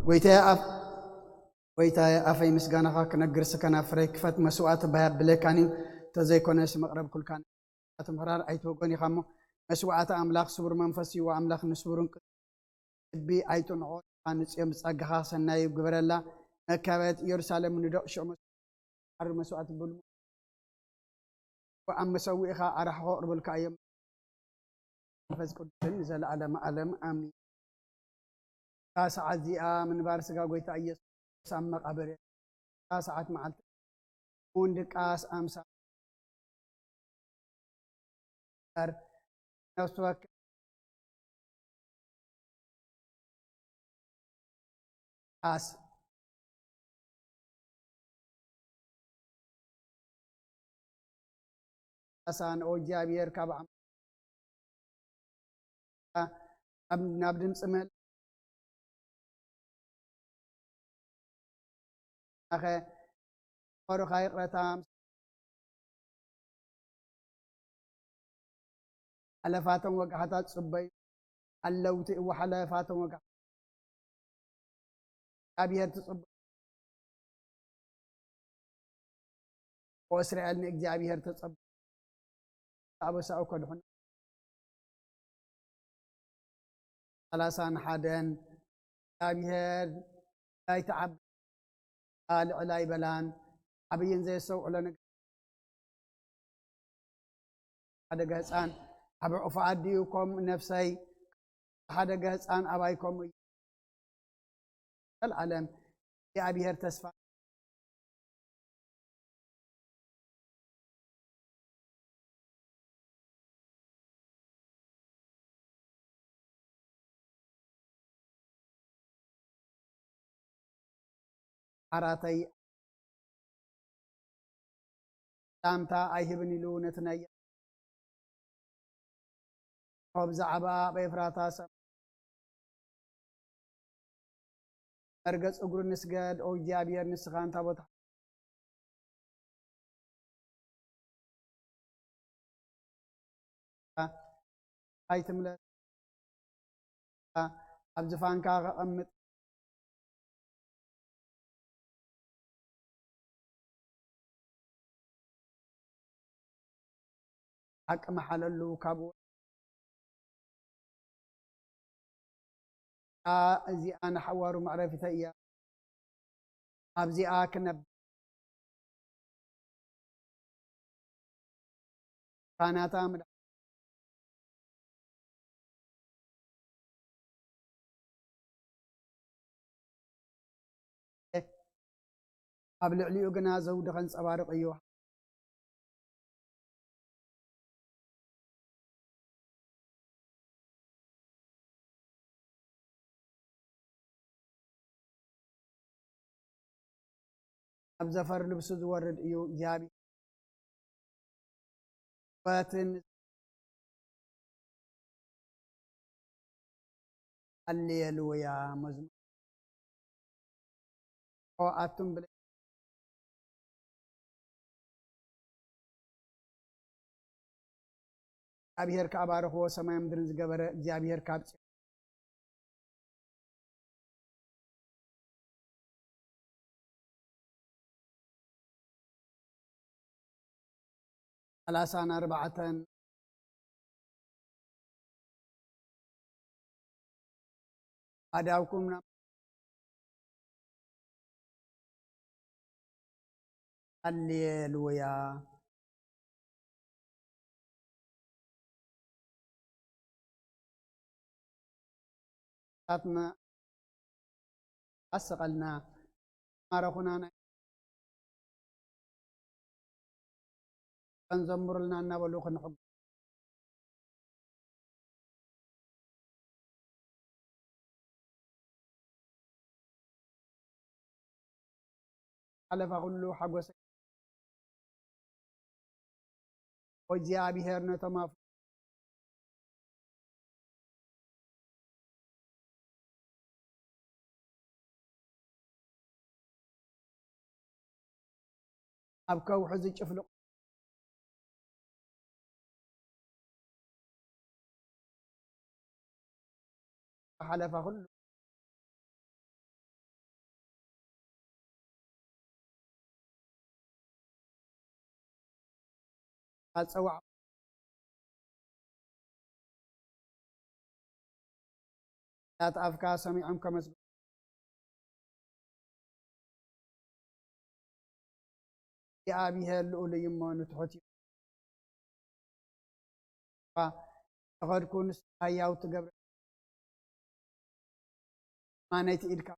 ويتاي أفي مسجانا كنجر سكنا فريك فات مسوات بها بلكاني تزيكون اسم مقرب كل كان أتمرار أيتو غني خامو مسوات أملاك صبر منفسي وأملاك نصبرون بي أيتو نعود عن سيم سأجها سنايب جبرلا كابت يرسالم ندق شو عر مسوات بول وأم مسويها أرحه رب الكايم فزكون نزل على ألم أمين ساعات زي من بارسقا قويت أيس سامق أبري ساعات مع وندك أمسا نفسك أسان أو جابير كابع نبدن سمل أخي فرق خير رتام على فاتن وقعتات صبي اللوت وحلا فاتن وقع جابير تصب وأسرع لك جابير تصب أبو سأكون هنا ثلاثان حدن جابير لا يتعب لا يبلان أبين زي سوء لنا هذا جهزان أبو أفاديكم نفسي هذا جهزان أبايكم العالم يا أبي هرتسفا عراتي تامتا أيهبني لونتنا خبز عبا بإفراطا سم أرجس أقول نسجد أو جابير نسخان تابوت هاي تملا أبزفان كا أمت حق محل اللو كابو زي أنا حوار معرفة إياه أبزي كنب كانت أمر قبل علي وجنازة ودخل سوارق أيوه أبزفر لبس زورد أيوه جابي فاتن الليل ويا مزم أو أتم بل أبي هرك أبارك هو سما مدرنز جبر جابي هرك أبس ثلاثة أربعة أداوكم الليل ويا أتنا أسقلنا ما رخنا نزمر لنا نبلوخ نحب على فقولو حقوس وجابي هرنا تما أبكو حزي شفلو على فقولو أتصوع لا تأفكا سميعهم كمسبح يا أبي هالقول يما نتحتي فقد كون هيا وتقبل ما نيتيلك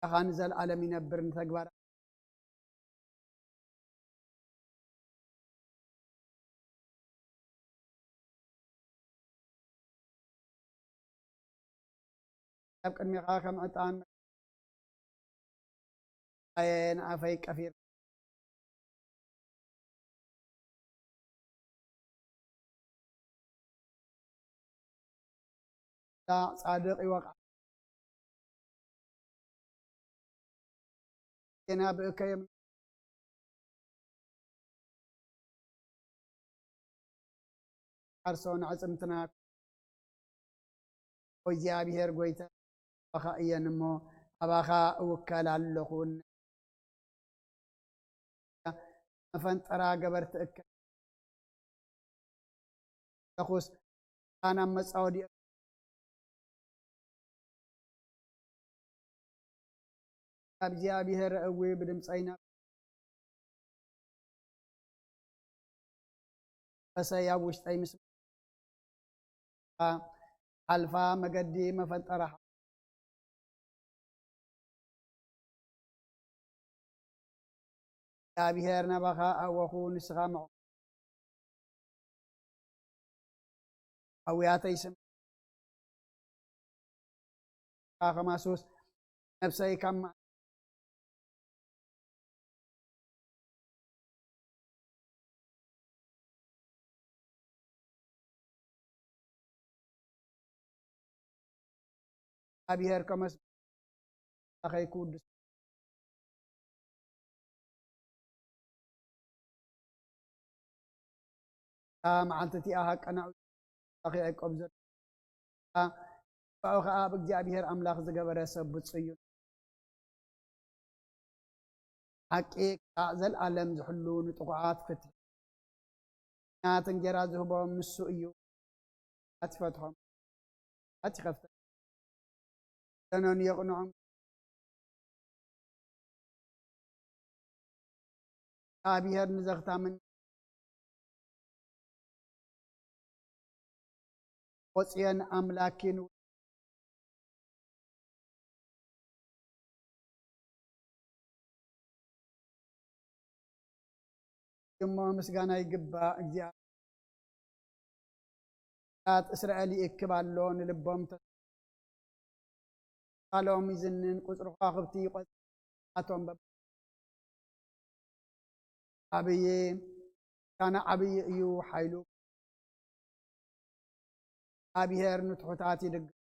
خانزل على من برن تقبل يبقى الميقا كم أتان أين أفاي كثير لا صادق وقع أنا بكيم أرسون عزمتنا ويزي أبي هير قويتا أخا إيانمو أباخا وكال اللخون أفنت أرى قبرت أكا أخوص أنا مسعودي أبزي أبي هير أوي بدمسينا فسيا وشتاي مسلم ألفا مقدي مفنت أرى أبي هير نبخا أو أخو نسخا معه أو ياتي اسم أخا ماسوس نفسي كم أبي هير كمس أخي كود معلتتي أهك أنا أخي أكبزر فأخا أبك أبي هير أملاخ زقبر سبت صيون حقيق أعزل ألم زحلون طقعات فتح ناتن جرازه بهم السؤيو أتفتهم أتخفت لأنهم يقنعون أبي هير نزغتا من وصيان أملاكين يما مسغانا يقبا أجزاء إسرائيلي إكبال لون لبهم قالوا ميزنن قصر خاخبتي قصاتهم بب أبي كان أبي يو حيلو أبي هير نتحتاتي دق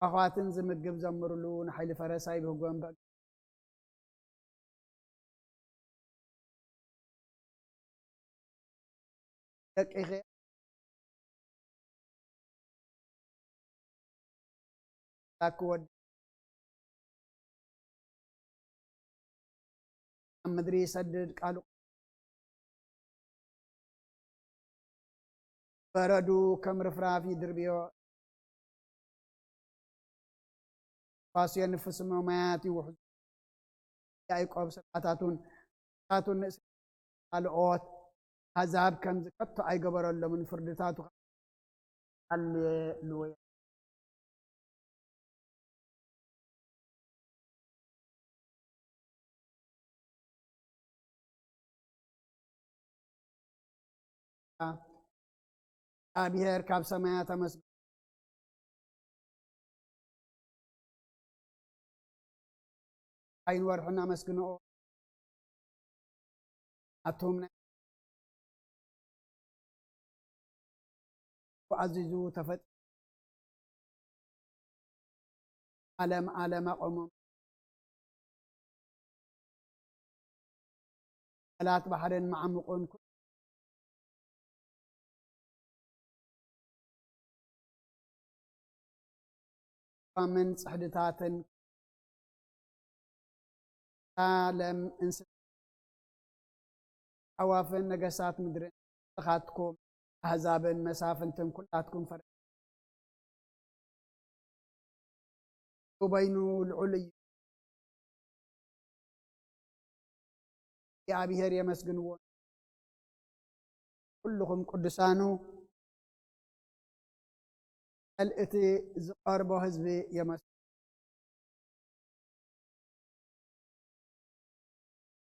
أخواتن زمقب زمرلون حيل فرساي بهقوان بق دقيقة تاكود مدري سدد قالوا بردو كم رفرافي دربيو فاسيا نفس مماتي وحز يعقوب سقاتاتون ساتون قالوا عذاب كم زكت أي قبر الله من فردتاتو اللي لوي أبي هير كاب سمايات مس عين ورحنا مسكنو أتهم وعززوا تفت علم قوم ثلاث بحر معمقون من صحدتات عالم انس عوافن نجسات مدرين خاتكم أحزاب مسافنتم كلاتكم فرق وبين العلي يا بهر يمسجنون كلهم قدسانو الاتي زقاربو حزبي يمس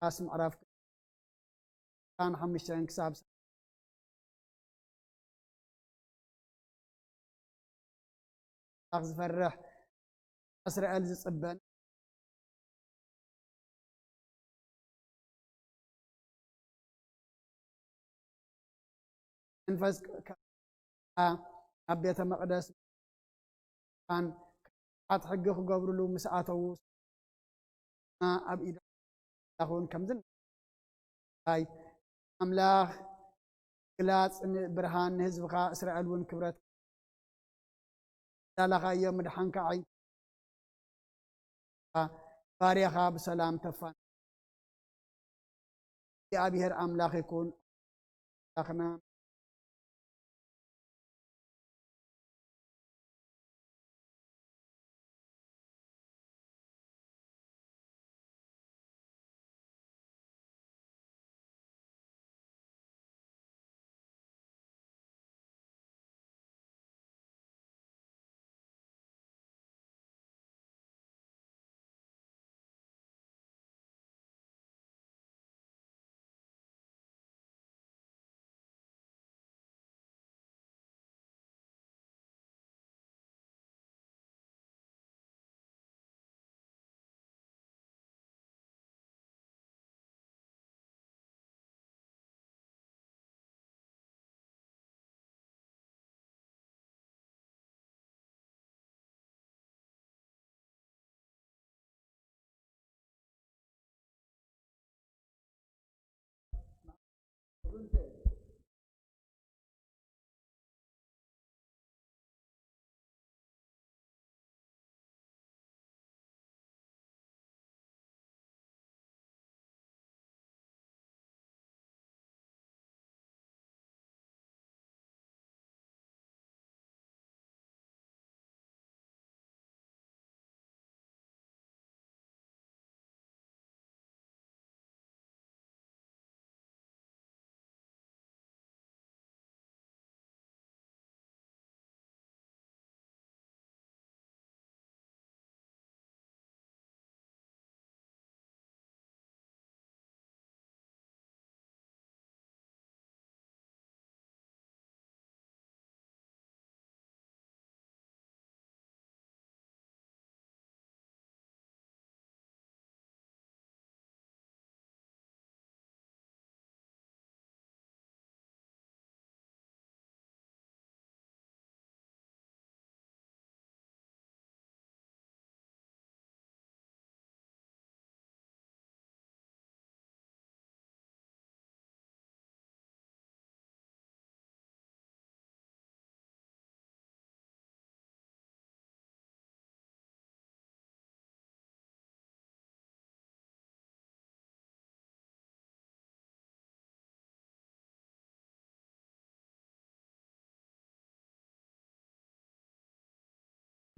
اسم عرف كان 5 كساب اخذ فرح اسرع الز صبن منفس ابيت مقدس كان اتحقق قبرلو مساعته ما ابيد اخون كمزن هاي املاح كلاص برهان حزبخا اسرائيل ون كبرت دالخا يوم مدحنك عين باريخا بسلام تفان يا بهر املاح يكون اخنا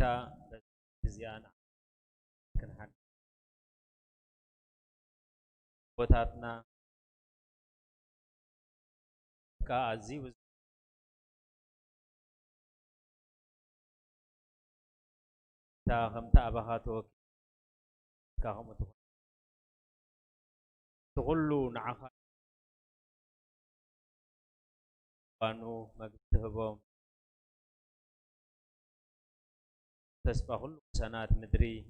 تا زيانة كن حق بوتاتنا كازي تا هم تابهاتو كهم تقولوا نعخ بانو مكتبهم تسبحوا سنات مدري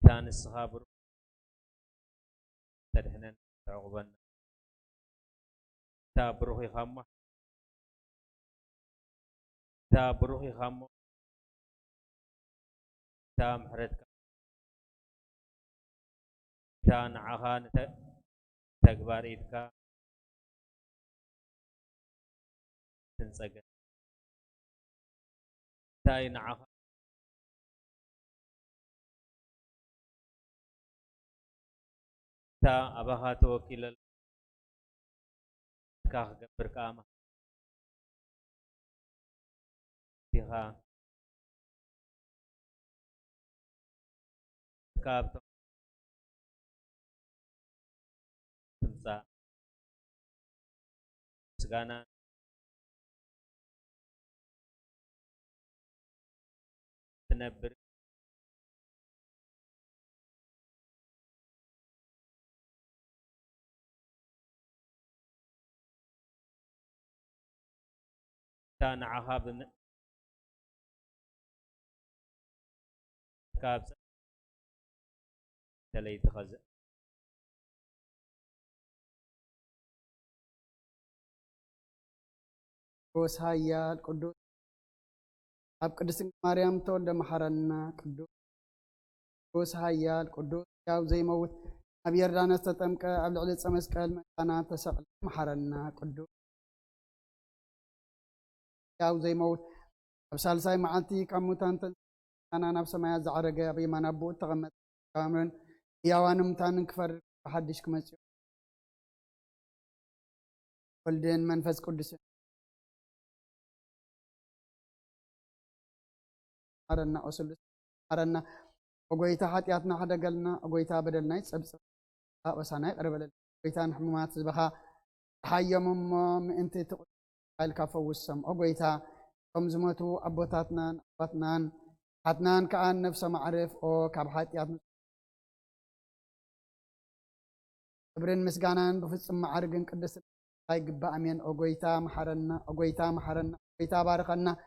كان الصحابة تدهنن عقبا تابروحي خامة تابروحي خامة تام حرتك تان عخان تكبار إذكا تنسجن تاين عخان تا أباها توكل كاخ قبر كامة فيها كاب تمسا سجانا تنبر تانا عهاب كاب تليت خزء قدوس هيا القدوس أب قدس مريم تولد محرنا قدوس هيا القدوس ياو زي موت أبي يردانا استتمك أبل علي سمسكال مكانا تسقل محرنا قدوس ياو زي موت أبسال ساي معاتي كموتان أنا نفس ما يزعرق أبي ما نبو تغمت كامرن ياوانم تانن كفر حدش كمسيو ولدين منفس قدس أرنا أسلس أرنا أقويتا حاتياتنا حدا قلنا أقويتا بدلنا يتسبسب وسانا يقرب لنا أقويتا نحمومات سبخا حيا مم انت تقول الكافة والسم أقويتا كمزمتو أبوتاتنا أبوتنان حتنان كأن نفسه معرف أو كاب حاتياتنا برين مسجانان بفصم معرقن قدس هاي قبا أمين أقويتا محرنا أقويتا بارقنا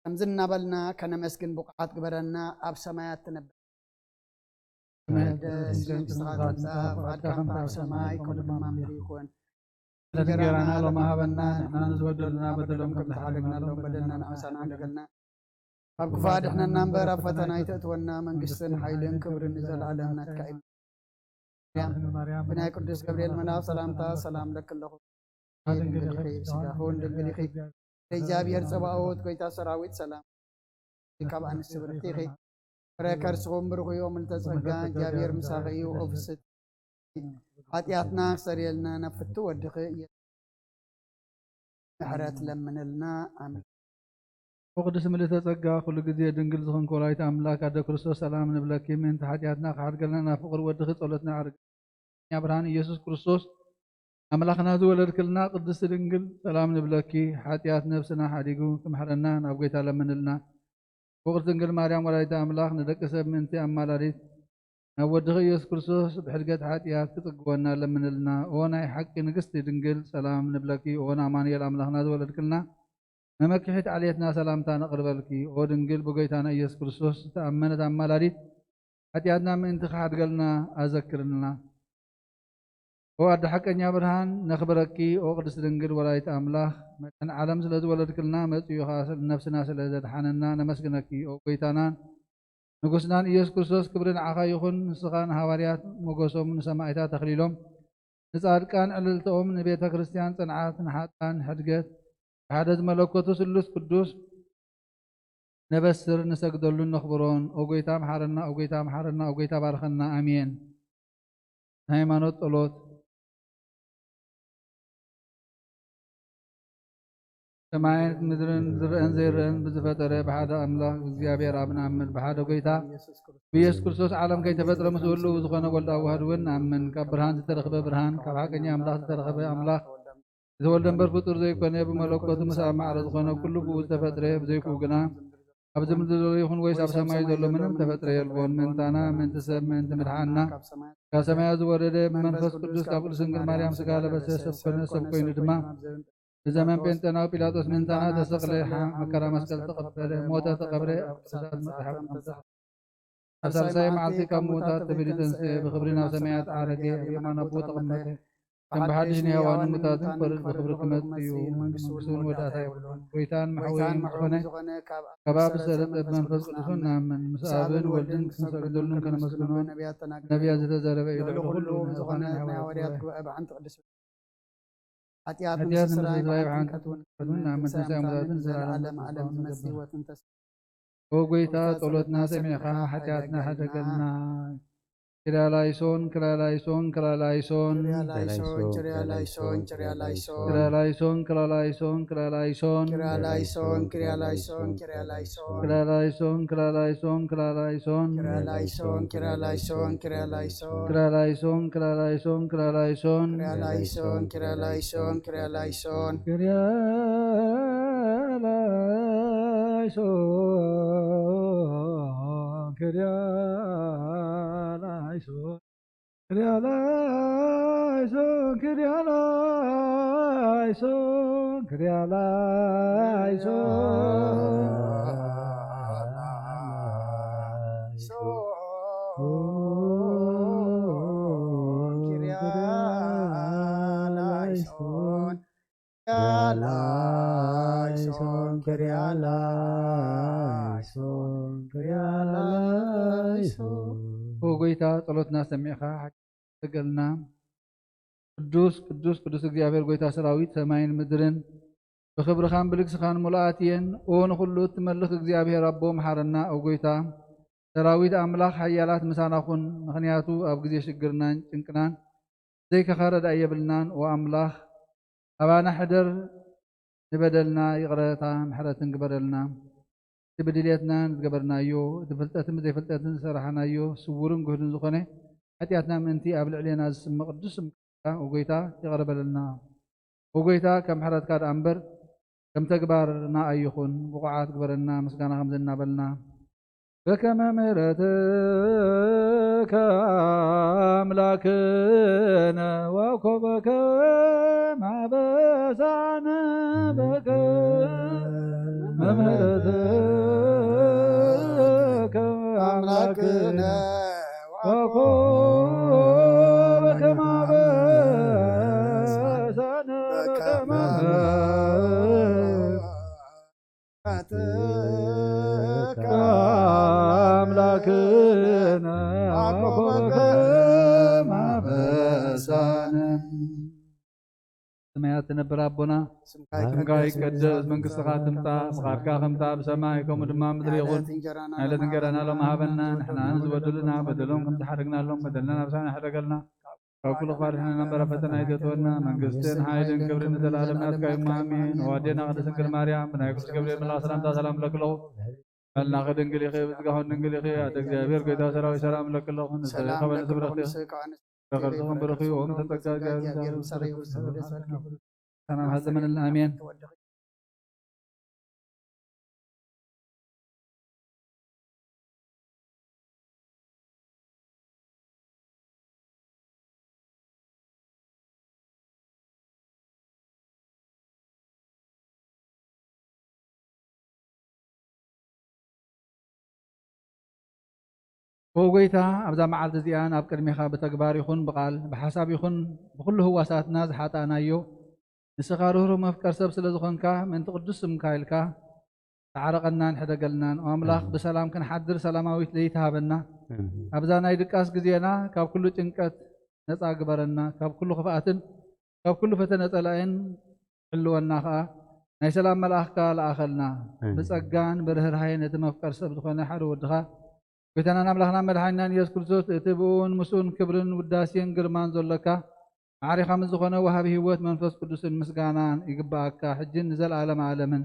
كمزنا بلنا كنا مسكن بقعات قبرنا أب سمايات تنبأ فقد كان في السماء كل ما يكون جرانا لو ما هبنا نحن نزود لنا بدلهم قبل حرقنا لو بدلنا نعسنا دقلنا أب كفاد إحنا ننبر فتنا يتأتونا من قسن حيلين كبر نزل على نتكائب بناء قدس جبريل مناف سلام لك الله هون دقليخي رجابي هرسباوت كويتا سراويت سلام كابان السبرتيخي فريكر سوم برغو يوم التسقان جابير مساقي وأفسد حاتياتنا سريلنا نفتو ودقي محرات لمن لنا آمين وقدس ملي تسقى كل جزية دنقل زخن كولايت أملاك عدا كريستوس سلام نبلكي من حاتياتنا خارج لنا فقر ودقي صولتنا عرق يا برهان يسوس كريستوس أملاكنا زولد كلنا قدس دنقل سلام نبلكي حاتيات نفسنا حديقو كم حرنا نبقيتا لمن لنا وقت دنقل مريم ولايت أملاك ندك سب منتي أمالاريت نودغي يسوس كريستوس بحرقة حاتيات كتقوانا لمن لنا وانا حق نقست دنقل سلام نبلكي وانا أماني الأملاكنا زولد كلنا نمكحت عليتنا سلامتا نقرب لكي ودنقل بقيتانا يسوس كريستوس تأمنت أمالاريت حاتياتنا من انتخاد قلنا أذكرنا وأد حقنا برهان نخبركي وقدس دنقل ولايت أملاخ من عالم سلز ولد كلنا متيو خاص نفسنا سلز حننا نمسكنكي وقيتانا نقصنا إياس كريستوس كبرن عخا يخون نسخان هواريات مقصوم نسمائتا تخليلهم نسأل كان عللتهم نبيتا كريستيان صنعات نحاتان حدقات حدث ملكوتو سلس قدوس نبسر نسجدلون نخبرون وقيتا محرنا وقيتا بارخنا أمين هيمانوت طلوت سماعين مدرن زرن زيرن بزفتره بحدا أملاك زيابير أبن أمن بحدا قيتا بيس كرسوس عالم كي تفتر مسؤول له وزخنا ولد أوهد ون أمن كبرهان تترخب برهان كبحاكني أملاك تترخب أملاك زول دنبر فطور زي كوني بملوكوت مساء معرض خنا كله بوز تفتره بزي كوغنا أبز مدلول يخون ويس أب سماي دول منم تفتره يلبون من تانا من تسب من تمرحانا كسماء زورد منفس قدوس قبل سنجر مريم سقال بس سبكنا سبكوين دما زمان بنتنا وبيلاطس من تانا تسقلها مكرا مسكل تقبل موتى تقبل أبساد متحب أسال ساي معطي كموتى تبري تنسي بخبرنا وسمعت عارقي بما نبو تقبل كم بحدجني هوان متاتن فرد بخبرك متيو مقصون وداتا ويتان محوين مخونة كباب سرد ابن فز قدسون نامن مسابن ولدن سقدلن كان مسكنون نبي عزت زرب إلى كلهم زغنا هواريات أبعن تقدس حتيات مسرائي بعن كتون نامن تسام ذاتن زرعلم علم مسي وتنتس وقيتا طولتنا سميخا حتياتنا حتقلنا Kiralaison, kiralaison, kiralaison. Kiralaison, kiralaison, kiralaison. Kiralaison, kiralaison, kiralaison. Kiralaison, kiralaison, kiralaison. Kiralaison, kiralaison, kiralaison. Kiralaison, kiralaison, kiralaison. Kiralaison, kiralaison, kiralaison. Kiralaison, kiralaison, kiralaison. Kiralaison, kiralaison. Kiralaison, kiralaison, ወጎይታ ጸሎትና ሰሚዕኻ ተገልና ቅዱስ ቅዱስ ቅዱስ እግዚአብሔር ጎይታ ሰራዊት ሰማይን ምድርን ብክብርኻን ብልግስኻን ሙሉኣትየን ንኹሉ እትመልኽ እግዚአብሔር ኣቦ መሓረና ኣብ ጎይታ ሰራዊት ኣምላኽ ሓያላት ምሳናኹን ምክንያቱ ኣብ ግዜ ሽግርናን ጭንቅናን ዘይከኸረዳ የብልናን ኣምላኽ ኣባና ሕደር ንበደልና ይቕረታ ምሕረትን ግበረልና ብድልየትና ዝገበርናዮ ፍልጠትን ዘይፍልጠትን ዝሰራሕናዮ ስውርን ጉህድን ዝኾነ ሓጢኣትና ምእንቲ ኣብ ልዕልና ዝስመ ቅዱስ ወጎይታ ይቐርበለልና ወጎይታ ከም ምሕረትካ ዳ እምበር ከም ተግባርና ኣይኹን ብቑዓት ግበረና ምስጋና ከም ዘናበልና በከመ ምሕረትከ አምላክነ ወኮበከ ማበሳነ በከመ ምሕረትከ አምላክነ ወኮበከ ማበሳነ በከመ አምላክነ ወኮበከ ማበሳነ ሰማያት ትነብር ኣቦና ስምካ ይቀደስ መንግስትኻ ትምፃእ ፍቃድካ ከምታ ብሰማይ ከምኡ ድማ ምድሪ ይኹን ናይለት እንጀራና ሎም ሃበና ንሕና ዝበድሉና በደሎም ከም ዝሓደግናሎም በደልና ብሳና ሕደገልና ካብ ኩሉ ክባድሕና ነንበረ ፈተና ይተትወና መንግስትን ሓይልን ክብርን ንዘለኣለም ናትካ እዩ ኣሜን ወዴና ቅድስት ድንግል ማርያም ብናይ ቅዱስ ገብርኤል መልኣክ ሰላምታ ሰላም ለክለኹ መልናኸ ድንግል ኢኺ ብዝጋሆን ድንግል ኢኺ ኣደ እግዚአብሔር ጎይታ ሰራዊት ሰላም ለክለኹ ንሰኸበነ ትብረኽቲ በቅርጽኹም ብርኽዩ ኦም ተጠጋ ሰላም ሃዘመንልና ኣሜን ወጎይታ ኣብዛ መዓልቲ እዚኣን ኣብ ቅድሚኻ ብተግባር ይኹን ብቓል ብሓሳብ ይኹን ብኩሉ ህዋሳትና ዝሓጣናዮ ንስኻ ርህሩህ መፍቀር ሰብ ስለ ዝኾንካ ምእንቲ ቅዱስ ስምካ ኢልካ ተዓረቐናን ሕደገልናን ኣምላኽ ብሰላም ክንሓድር ሰላማዊት ለይትሃበና ኣብዛ ናይ ድቃስ ግዜና ካብ ኩሉ ጭንቀት ነፃ ግበረና ካብ ኩሉ ክፍኣትን ካብ ኩሉ ፈተነ ፀላእን ሕልወና ከዓ ናይ ሰላም መልኣኽካ ለኣኸልና ብፀጋን ብርህራሄን እቲ መፍቀር ሰብ ዝኾነ ሓደ ወድኻ ጎይታናን ኣምላኽና መድሓኒናን ኢየሱስ ክርስቶስ እቲ ብኡን ምስኡን ክብርን ውዳሴን ግርማን ዘለካ ማዕሪኻ ምስ ዝኾነ ወሃቢ ህይወት መንፈስ ቅዱስን ምስጋናን ይግባኣካ ሕጅን ንዘለኣለም ዓለምን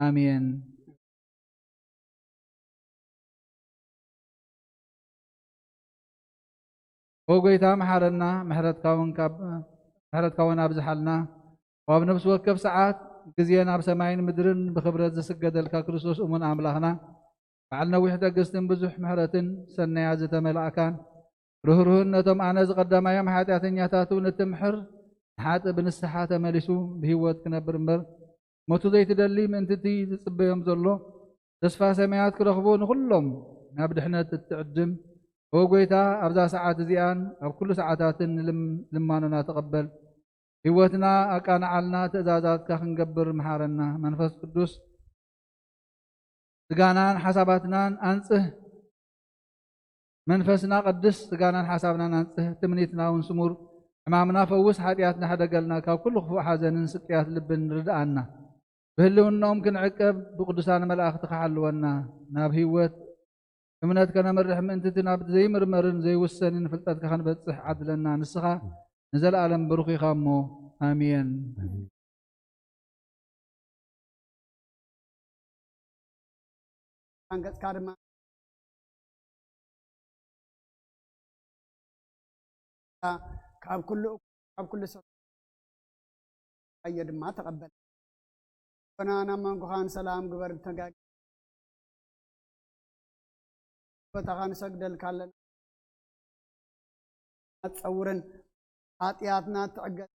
ኣሜን ወጎይታ መሓረና ምሕረትካ ውን ኣብዝሓልና ወኣብ ነብሲ ወከፍ ሰዓት ግዜን ኣብ ሰማይን ምድርን ብክብረት ዝስገደልካ ክርስቶስ እሙን ኣምላኽና በዓል ነዊሕ ደገስትን ብዙሕ ምሕረትን ሰናያ ዝተመላእካን ርህሩህን ነቶም ኣነ ዝቐዳማዮም ሓጢኣተኛታቱ ንትምሕር ንሓጥእ ብንስሓ ተመሊሱ ብሂወት ክነብር እምበር ሞቱ ዘይትደሊ ምእንትቲ ዝፅበዮም ዘሎ ተስፋ ሰማያት ክረኽቡ ንኩሎም ናብ ድሕነት እትዕድም ወጎይታ ኣብዛ ሰዓት እዚኣን ኣብ ኩሉ ሰዓታትን ልማኖና ተቐበል ህይወትና ኣቃናዓልና ትእዛዛትካ ክንገብር መሓረና መንፈስ ቅዱስ ስጋናን ሓሳባትናን አንጽህ መንፈስና ቅዱስ ስጋናን ሓሳብናን አንጽህ ትምኒትና ውን ስሙር ሕማምና ፈውስ ሓጢኣትና ሕደገልና ካብ ኩሉ ክፉእ ሓዘንን ስቅያት ልብን ርድኣና ብህልውናኦም ክንዕቀብ ብቅዱሳን መላእኽቲ ክሓልወና ናብ ህይወት እምነት ከነመርሕ ምእንትቲ ናብ ዘይምርመርን ዘይውሰንን ፍልጠትካ ክንበፅሕ ዓድለና ንስኻ ንዘለኣለም ብሩኽ ኢኻ እሞ ኣሜን። አንገጽካ ድማ ካብ ኩሉ ሰብ ድማ ተቀበል ኮናና መንጎኻን ሰላም ግበር ተጋግ በታኻን ሰግደል ካለን አጽውርን ኃጢአትና ተዕገል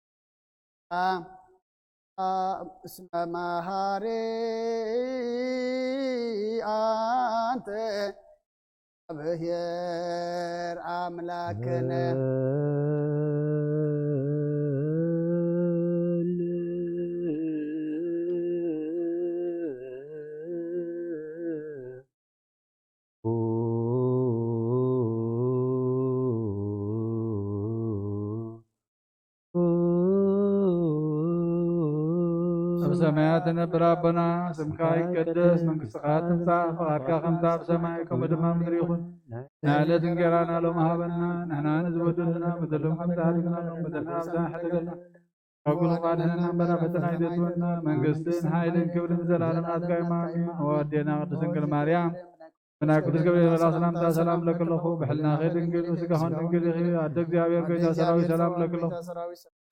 እስመ መሐሪ አንተ እግዚአብሔር አምላክነ ሰማያት ነብር አበና ስምካ ይቀደስ መንግሥትካ ትምጻእ ፈቃድካ ከምታ ብሰማይ ከምኡ ድማ ምድሪ ይኹን ናዕለት እንጀራና ሎሚ ሃበና ንሕና ንዝበደሉና በደሎም ከምታ ሃሊግናሎም በደልና ብዛን ሕደገልና ካብ ኩሉ ቃድሕንና እምበራ ፈተና ይደትወና መንግስትን ሓይልን ክብርን ዘላለም ናትካ ኢማን ወዴና ቅድስት ድንግል ማርያም ብናይ ቅዱስ ገብርኤል መልአክ ሰላምታ ሰላም ለክለኹ ብሕልና ድንግል ምስጋሆን ድንግል ኢኺ ኣደ እግዚአብሔር ጎይታ ሰራዊት ሰላም ለክለኹ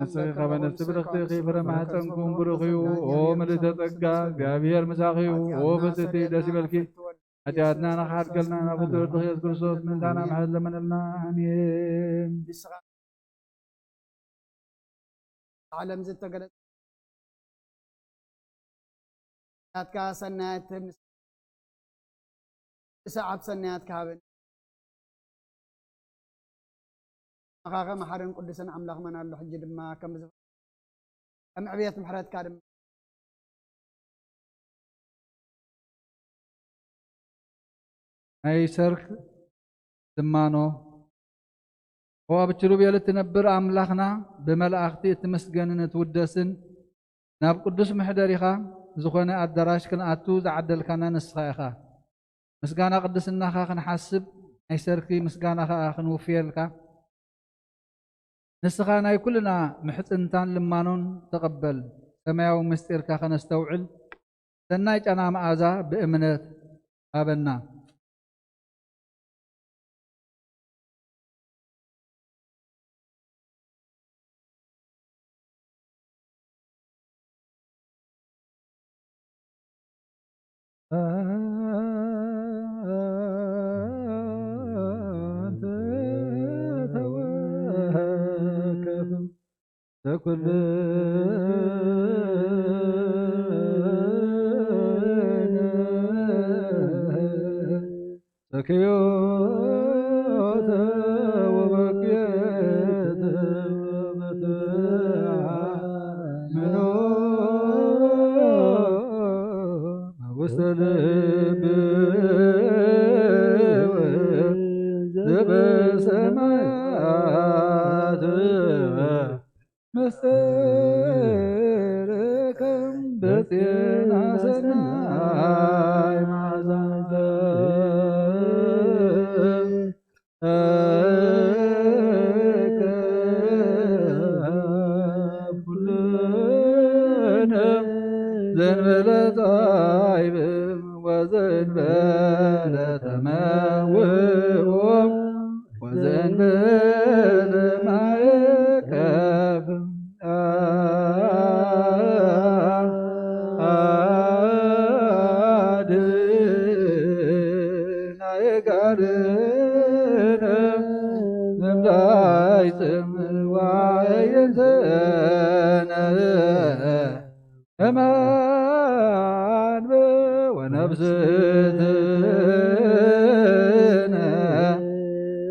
ንጽሕኻ በነፍሲ ብርኽቲ ኢኺ ፍረ ማኅፀንኩም ብሩኽ እዩ ኦ ምልዕተ ጸጋ እግዚአብሔር ምሳኺ እዩ ኦ ፍጽእቲ ደስ ይበልኪ ኃጢአትና ንኻድገልና ናብ ፍትወድኺ ኢየሱስ ክርስቶስ ምንታና ምሕረት ለመነልና አሜን። ዓለም ዝተገለጸ ናትካ ሰናያት ሰዓብ ሰናያት ካህብን መኻኸ መሐርን ቅዱስን አምላኽ መናሉ ሕጂ ድማ ከም ዕብየት ምሕረትካ ድማ ናይ ሰርክ ድማኖ ወአብ ኪሩቤል እትነብር አምላኽና ብመላእኽቲ እትመስገንን እትውደስን ናብ ቅዱስ ምሕደሪኻ ዝኾነ አዳራሽ ክንኣቱ ዝዓደልካና ንስኻ ኢኻ ምስጋና ቅድስናኻ ክንሓስብ ናይ ሰርኪ ምስጋናኻ ክንውፍየልካ ንስኻ ናይ ኩልና ምሕፅንታን ልማኖን ተቐበል ሰማያዊ ምስጢርካ ከነስተውዕል ሰናይ ጨና መዓዛ ብእምነት ሃበና كل سكيوت وبكيت منو وصل بسماء مستركم بطينا سناي معزان كلنا زنبل طيب وزنبل تماوهم وزنبل معكف أمان ونفسنا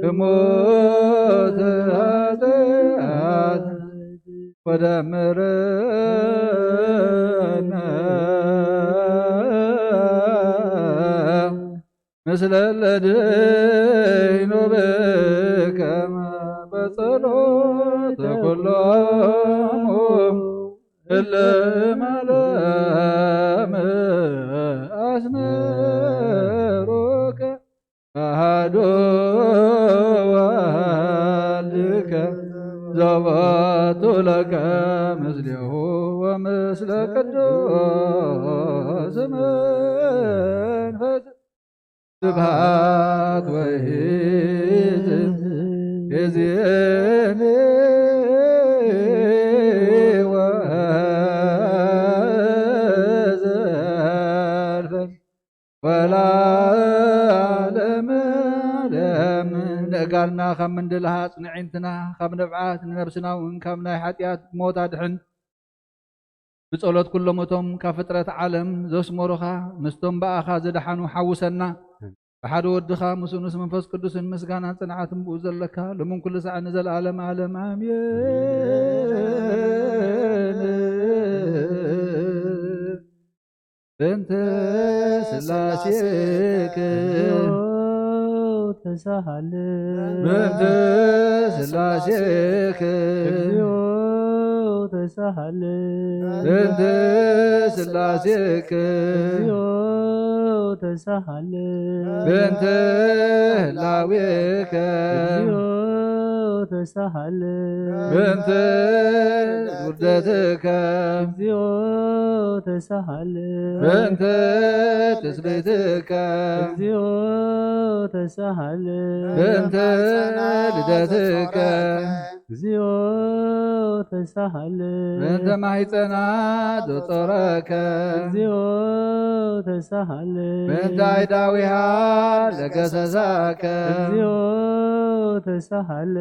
بموت هاتات ودمرنا مثل الذين بكما بصلوت كلهم إلا ملام أسمرك ذكرك زوات لك مثله ومثل قدوس منفس سبحات وهيزم يزيني وزلفا ولا علم قالنا خم من دلها صنعينتنا خم نبعات نفسنا وإنكمنا حتيات موت أدحن بصولت كل موتهم كفترة عالم زوس مورخا مستم بأخا زدحان حوسنا بحد ودخا مسونس منفس قدوس مسغانا صنعات بوزل لك لمن كل ساعة نزل عالم عالم آمين بنت سلاسيك تسهل بنت سلاسيك تسهل بنت سلاسيك تسهل بنت لاويك تسهل بنت وردتك تسهل بنت تسبيتك تسهل بنت لدتك تسهل بنت محيطنا دوطرك تسهل بنت عيداويها لقسسك تسهل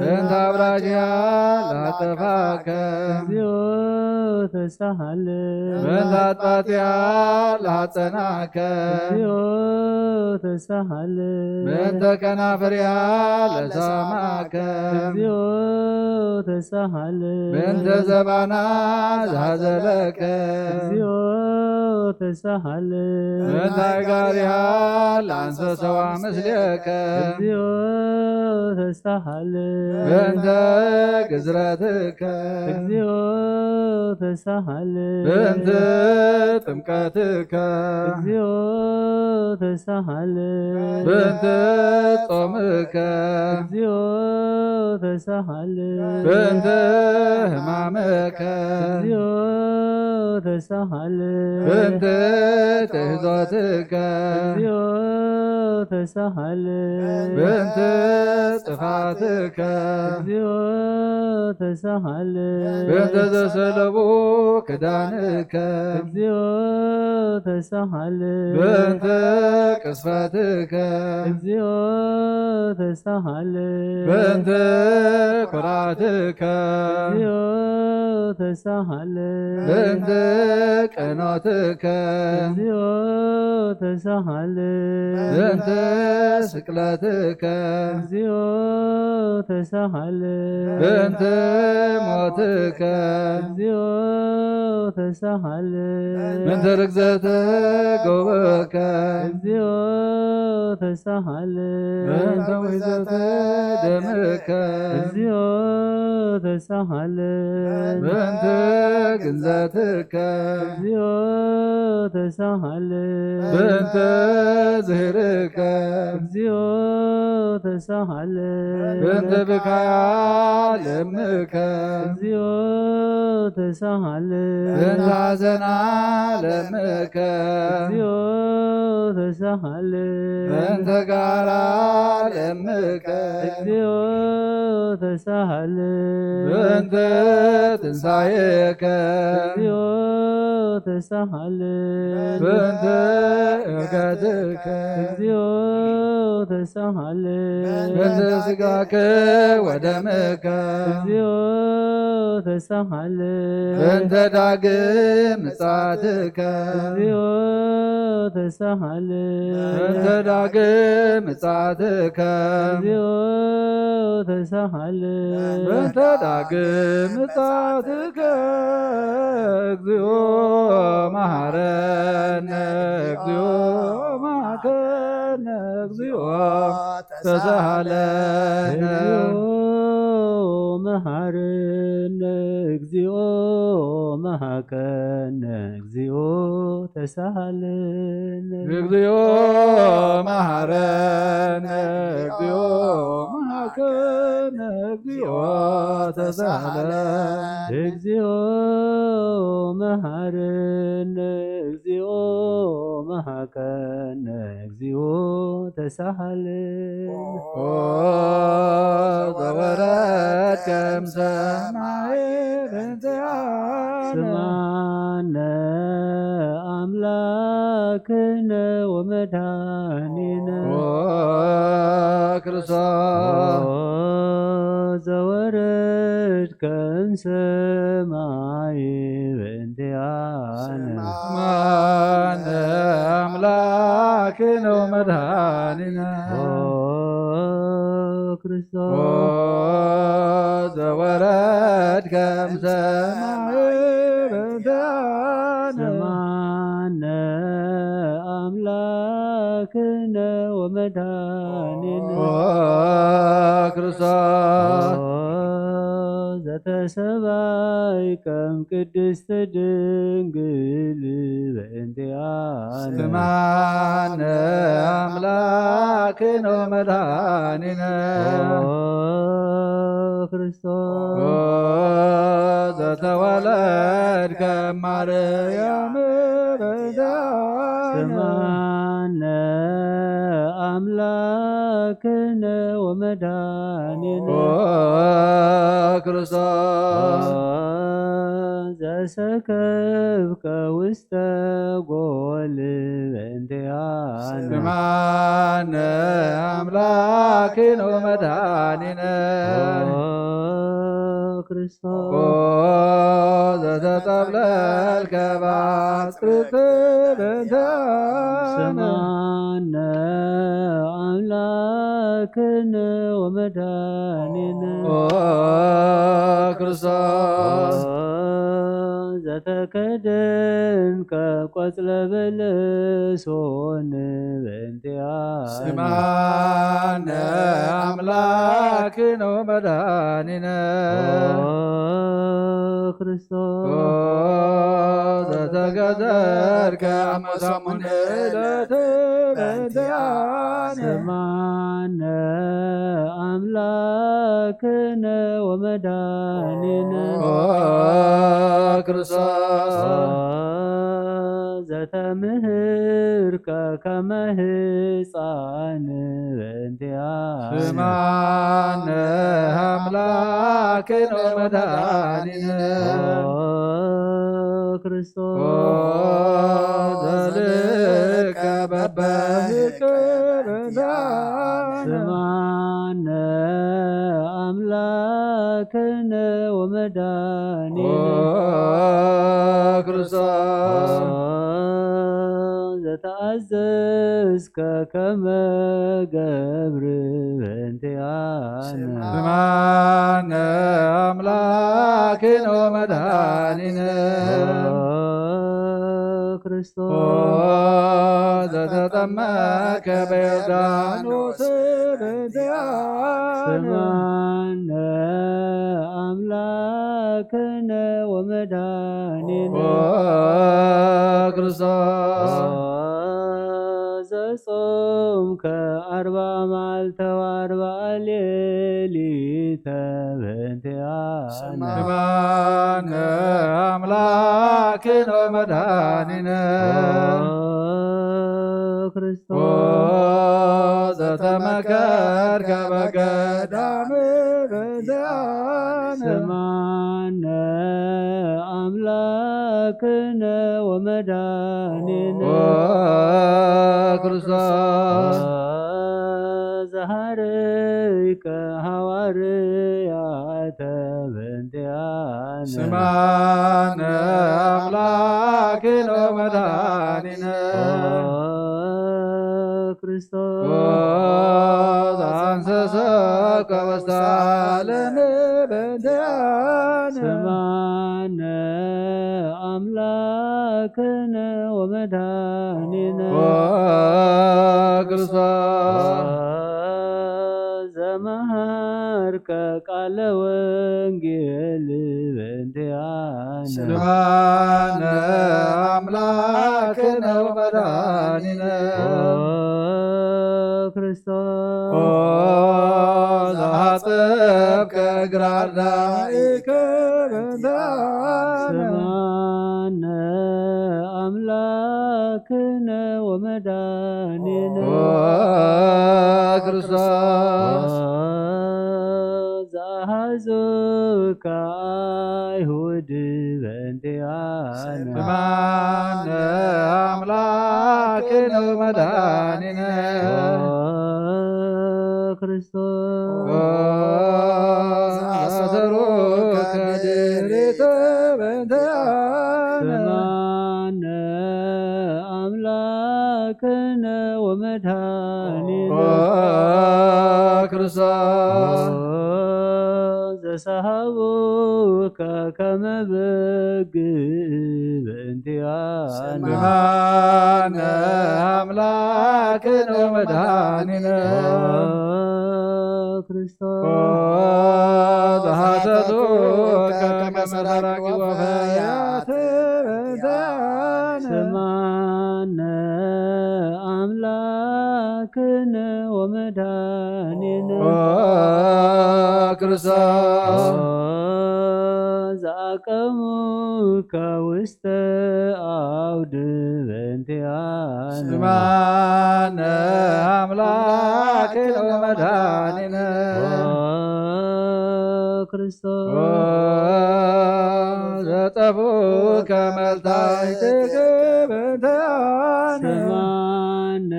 بنت أبراجها لأطفاك تسهل بنت أطفاتها لأطناك تسهل بنت كنافرها لساماك تسهل بنت زبانا زهزلك تسهل بنت عقارها لعنس سوا مثلك تسهل بنت قزرتك تسهل بنت ጥምቀትከ ተሳሃለ በእንተ ጾምከ ተሳሃለ በእንተ ሕማመከ ተሳሃለ በእንተ ትሕዘትከ ተሳሃለ በእንተ ጥፋትከ ተሳሃለ በእንተ ዘሰለቡ ክዳንከ ተሳሃለ በእንተ ቅስፈትከ ተሳሃለ በእንተ ኩራትከ ተሳሃለ በእንተ ቀኖትከ ተሳሃለ በእንተ ስቅለትከ ተሳሃለ በእንተ ሞትከ ተሳሃለ በእንተ ርግዘተ ጎበከ ተሳሃለ በእንተ ውሕዘተ ደምከ ተሳሃለ በእንተ ግንዘትከ ተሳሃለ በእንተ ዝህርከ ተሳሃለ በእንተ ብካያ ለምከ ተሳሃለ በእንተ ሐዘና ለምከ ተሳሃለ በእንተ ጋራ ለምከ ተሳሃለ በእንተ ትንሣኤከ ተሳሃለ በእንተ እርገትከ ተሳሃለ በእንተ ሥጋከ ወደምከ ተሳሃለ በእንተ ዳግም ምጽአትከ ተሳሃለ በእንተ ዳግም ምጽአትከ ተሳሃለ በእንተ ዳግም ምጽአትከ እግዚኦ መሐረነ እግዚኦ መሐከነ እግዚኦ ተሳሃለነ መሐረነ እግዚኦ መሐከነ እግዚኦ ተሳሃለነ እግዚኦ መሐረነ እግዚኦ መሐከነ እግዚኦ ተሳሃለነ እግዚኦ መሐረነ እግዚኦ መሐከነ እግዚኦ ተሳሃለነ ኦ ዘወረድከ እምሰማይ በእንቲአነ ስማነ አምላክነ ወመድኃኒነ ኦ ክርስቶስ ዘወረድከ እምሰማይ በእንቲአነ ስማነ አምላክነ ወመድኃኒነ ክርስቶስ ዘወረድከ እምሰማይ በእንቲአነ ስማነ አምላክነ ወመድኃኒነ ክርስቶስ ዘተሰባይከ እምቅድስት ድንግል በእንቲአነ ስማነ አምላክነ ወመድኃኒነ ክርስቶስ ዘተወለድከ እማርያም በእንቲአነ ስማነ አምላክነ ወመድኃኒነ ክርስቶስ ዘሰከብከ ውስተ ጎል በእንቲአነ ስማነ አምላክነ ወመድኃኒነ ክርስቶስ ዘተጠብለልከ በአጽርዕት በእንቲአነ ስማነ አምላክነ ወመድኃኒነ ክርስቶስ ዘተከደንከ ቆጽለ በለሶን በእንቲአነ ስማነ አምላክነ ወመድኃኒነ ክርስቶስ ዘተገዘርከ አመሳሙን ዕለት በእንቲአነ ስማነ አምላክነ ወመድኃኒነ ክርስቶስ ዘተምህርከ ከመ ሕፃን በእንቲአነ ስማነ አምላክነ ወመድኃኒነ ክርስቶስ ዘልከ በበፍቅር በእንቲአነ ስማነ አምላክነ ወመድኃኒነ ክርስቶስ ዘተአዘዝከ ከመ ገብር በእንቲአነ ስማነ አምላክነ ወመድኃኒነ ክርስቶስ ዘተጠመቀ በዮርዳኖስ በእንቲአነ ስማነ አምላክነ ወመድኃኒነ ክርስቶስ ዘጾምከ 40 መዓልተ ወ40 ሌሊተ በእንቲአነ ስማነ አምላክነ ወመድኃኒነ ክርስቶስ ዘተመከርከ በገዳም በእንቲአነ ስማነ አምላክነ ወመድኃኒነ ክርስቶስ ዘሃረይከ ሐዋርያተ በእንቲአነ ስማነ አምላክነ ወመድኃኒነ ክርስቶስ አንሰሰከ ውስተ ዓለም በእንቲአነ ስማነ አምላክነ ወመድኃኒነ ክርስቶስ ዘመሃርከ ቃለ ወንጌል በእንቲአነ ስማነ አምላክነ ወመድኃኒነ ክርስቶስ ዘሐጽ ከግራርዳ ከበንታነ ስማነ አምላክነ ወመድኃኒነ ክርስቶስ ዘአሐዙከ አይሁድ በእንቲአነ ስማነ አምላክነ ወመድኃኒነ ክርስቶስ አሰሩከ ድኅሬተ በእንቲአነ ስማነ አምላክነ ወመድኃኒነ ክርስቶስ ዘሰሃቡከ ከመ በግዕ በእንቲአነ ስማነ አምላክነ ወመድኃኒነ ክርስቶስ ዘሐሰሱከ ከመ ራኪብ ወፈያት በእንቲአነ ስማነ አምላክነ ወመድኃኒነ ክርስቶስ ዘአቀሙከ ውስተ አውድ በእንቲአነ ስማነ አምላክነ ወመድኃኒነ ክርስቶስ ዘጠፉከ መልታዕትከ በእንቲአነ ስማነ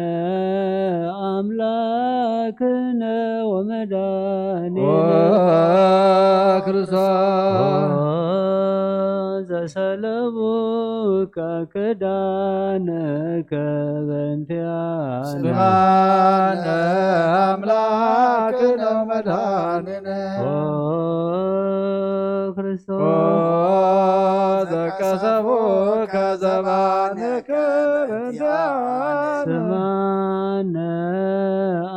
አምላክነ ወመድኃኒነ ክርስቶስ ዘሰለቡከ ክዳነከ በእንቲአነ ስማነ አምላክነ ወመድኃኒነ ክርስቶስ ዘቀሰፉከ ዘባንከ በእንቲአነ ስማነ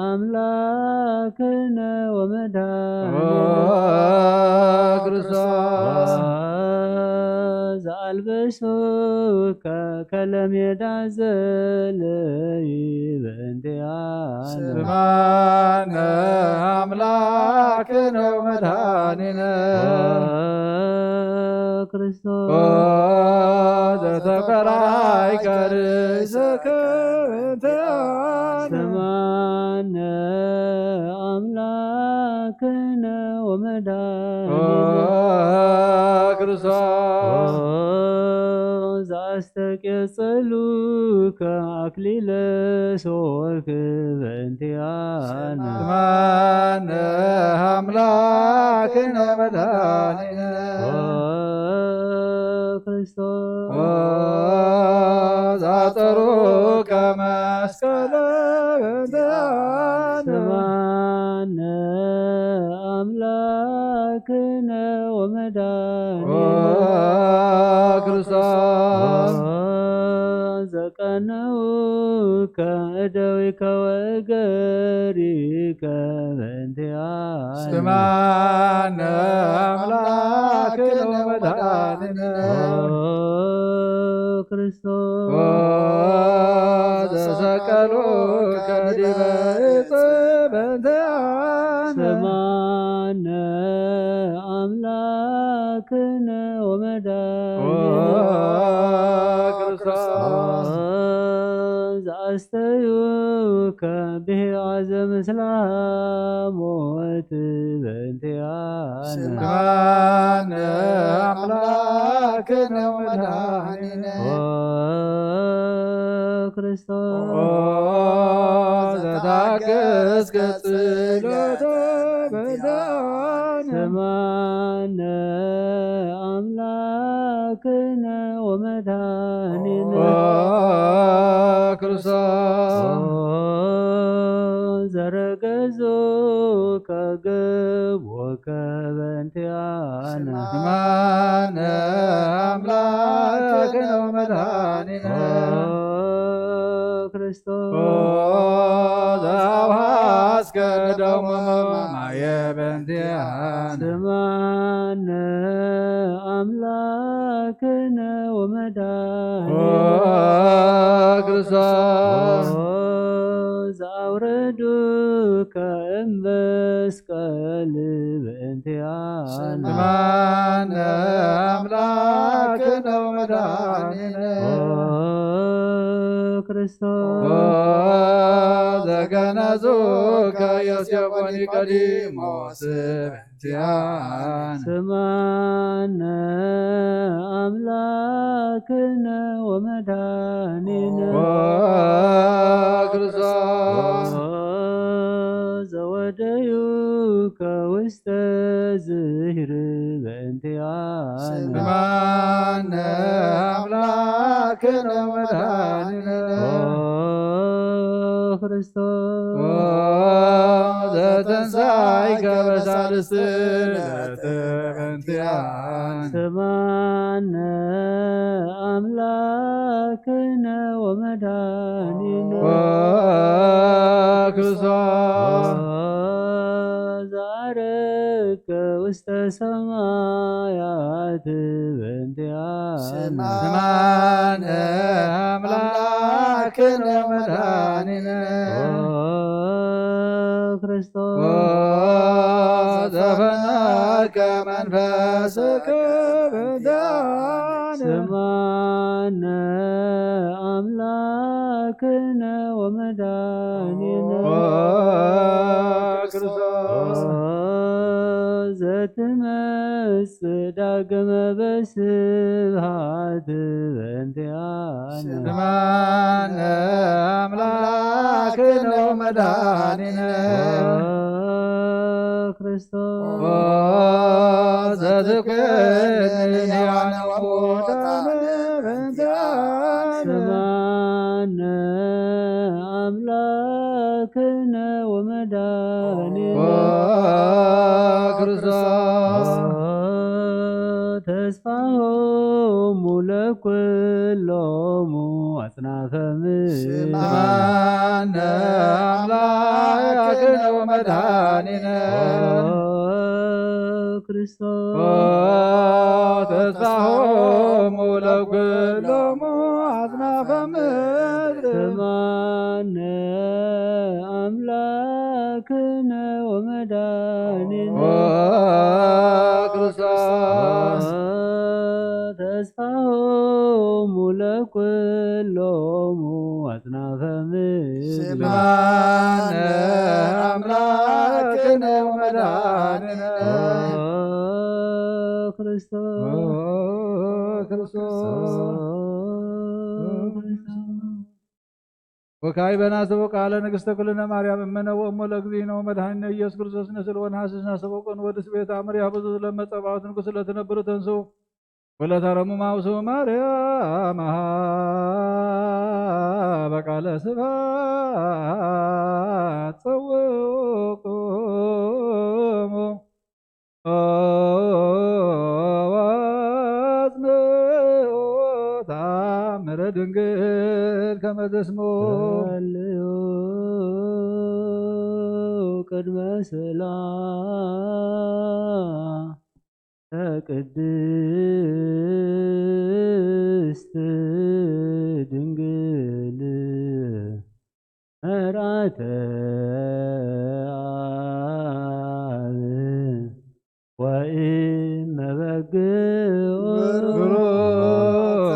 አምላክነ ወመድኃኒነ ክርስቶስ ዘአልበሱከ ከለሜዳ ዘለይ በእንቲአነ ስማነ አምላክነ ወመድኃኒነ ክርስቶስ ዘተቀራይከ ርእሰከ በእንቲአነ ስማነ አምላክነ ወመድኃኒነ ክርስቶስ ዘአስተቄጸሉከ አክሊለ ሦክ በእንቲአነ ስማነ አምላክነ ወመድኃኒነ ክርስቶስ ዘአጠሩከ መስቀለ በእንቲአነ ስማነ አምላክነ ወመድኃኒነ ክርስቶስ ዘቀነውከ እደዊከ ወእገሪከ በእንቲአነ ስማነ አምላክነ ወመድኃኒነ ክርስቶስ ዘሰቀሉከ ዲበ ዕፀ በእንቲአነ ስማነ አምላክነ ወመድኃኒነ ክርስቶስ ዘአስተዩከ ብሔዓዘ ምስለ ሞት በእንቲአነ ስማነ አምላክነ ወመድኃኒነ ክርስቶስ ዘታገሥከ ጽልወተ በእንቲአነ ስማነ አምላክነ ወመድኃኒነ ክርስቶስ ዘረገዞከ ገቦከ በእንቲአነ ስማነ አምላክነ ወመድኃኒነ ክርስቶስ ዘአብሐስከ ደሞ ማየ በእንቲአነ ስማነ አምላክነ ወመድኃኒነ ክርስቶስ ዘአውረዱከ እምመስቀል ስማነ አምላክነ ወመድኃኒነ ክርስቶስ ዘገነዙከ ዮሴፍ ወኒቆዲሞስ በእንቲአነ ስማነ አምላክነ ወመድኃኒነ ክርስቶስ ዘወደዩከ ውስተ ዝሂር በእንቲአነ ስማነ አምላክነ ወመድኃኒነ ክርስቶስ ዘተንሣእከ በሳልስት ዕለት በእንቲአነ ስማነ አምላክነ ወመድኃኒነ ክርስቶስ ዛረከ ውስተ ሰማያት በእንቲአነ ስማነ አምላክነ ወመድኃኒነ ክርስቶስ ዘፈነከ መንፈስከ በእንቲአነ ስማነ አምላክነ ወመድኃኒነ ክርስቶስ ዘትመጽእ ዳግመ በስብሐት በእንቲአነ ስማነ አምላክነ ወመድኃኒነ ክርስቶስ ዘትኩነኒ ወሙታነ በእንቲአነ ስማነ አምላክነ ወመድኃኒነ ክርስቶስ ተስፋሆሙ ለኵሎሙ አጽናፈ ምድር ስማነ አምላክነ ወመድኃኒነ ክርስቶስ ተስፋሆሙ ለኵሎሙ አጽናፈ ምድር ስማነ አምላክነ ወመድኃኒነ ክርስቶስ ተስፋሆሙ ለኵሎሙ አጽናፈ ምድር ስማነ አምላክነ ወመድኃኒነ ወካዕበነ አሰቦ ቃለ ንግሥተ ኩልነ ማርያም እመነ ወእሞ ለእግዚእነ ወመድኃኒነ ኢየሱስ ክርስቶስ ንስል ወነሐስስና ሰቦቆን ወድስ ቤተ አምር ያበዙ ለመጸባዖት ንጉሥ ለትነብሩ ተንሱ ወለታረሙ ማውሱ ማርያም በቃለ ስብሐት ጸውቁሙ ወአጽንዑ ተአምረ ድንግል ከመ ተስሞ ቅድመ ሰላም ቅድስት ድንግል መርዓተ አብ ወእመ በግዕ ብሩክት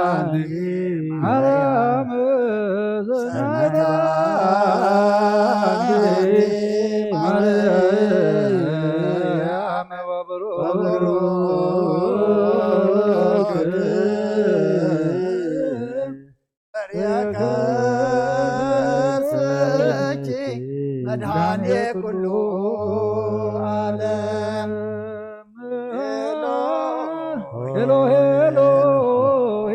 አንቲ ማርያም መድኃኔ ኩሉ ዓለም ኤሎሄ ኤሎሄ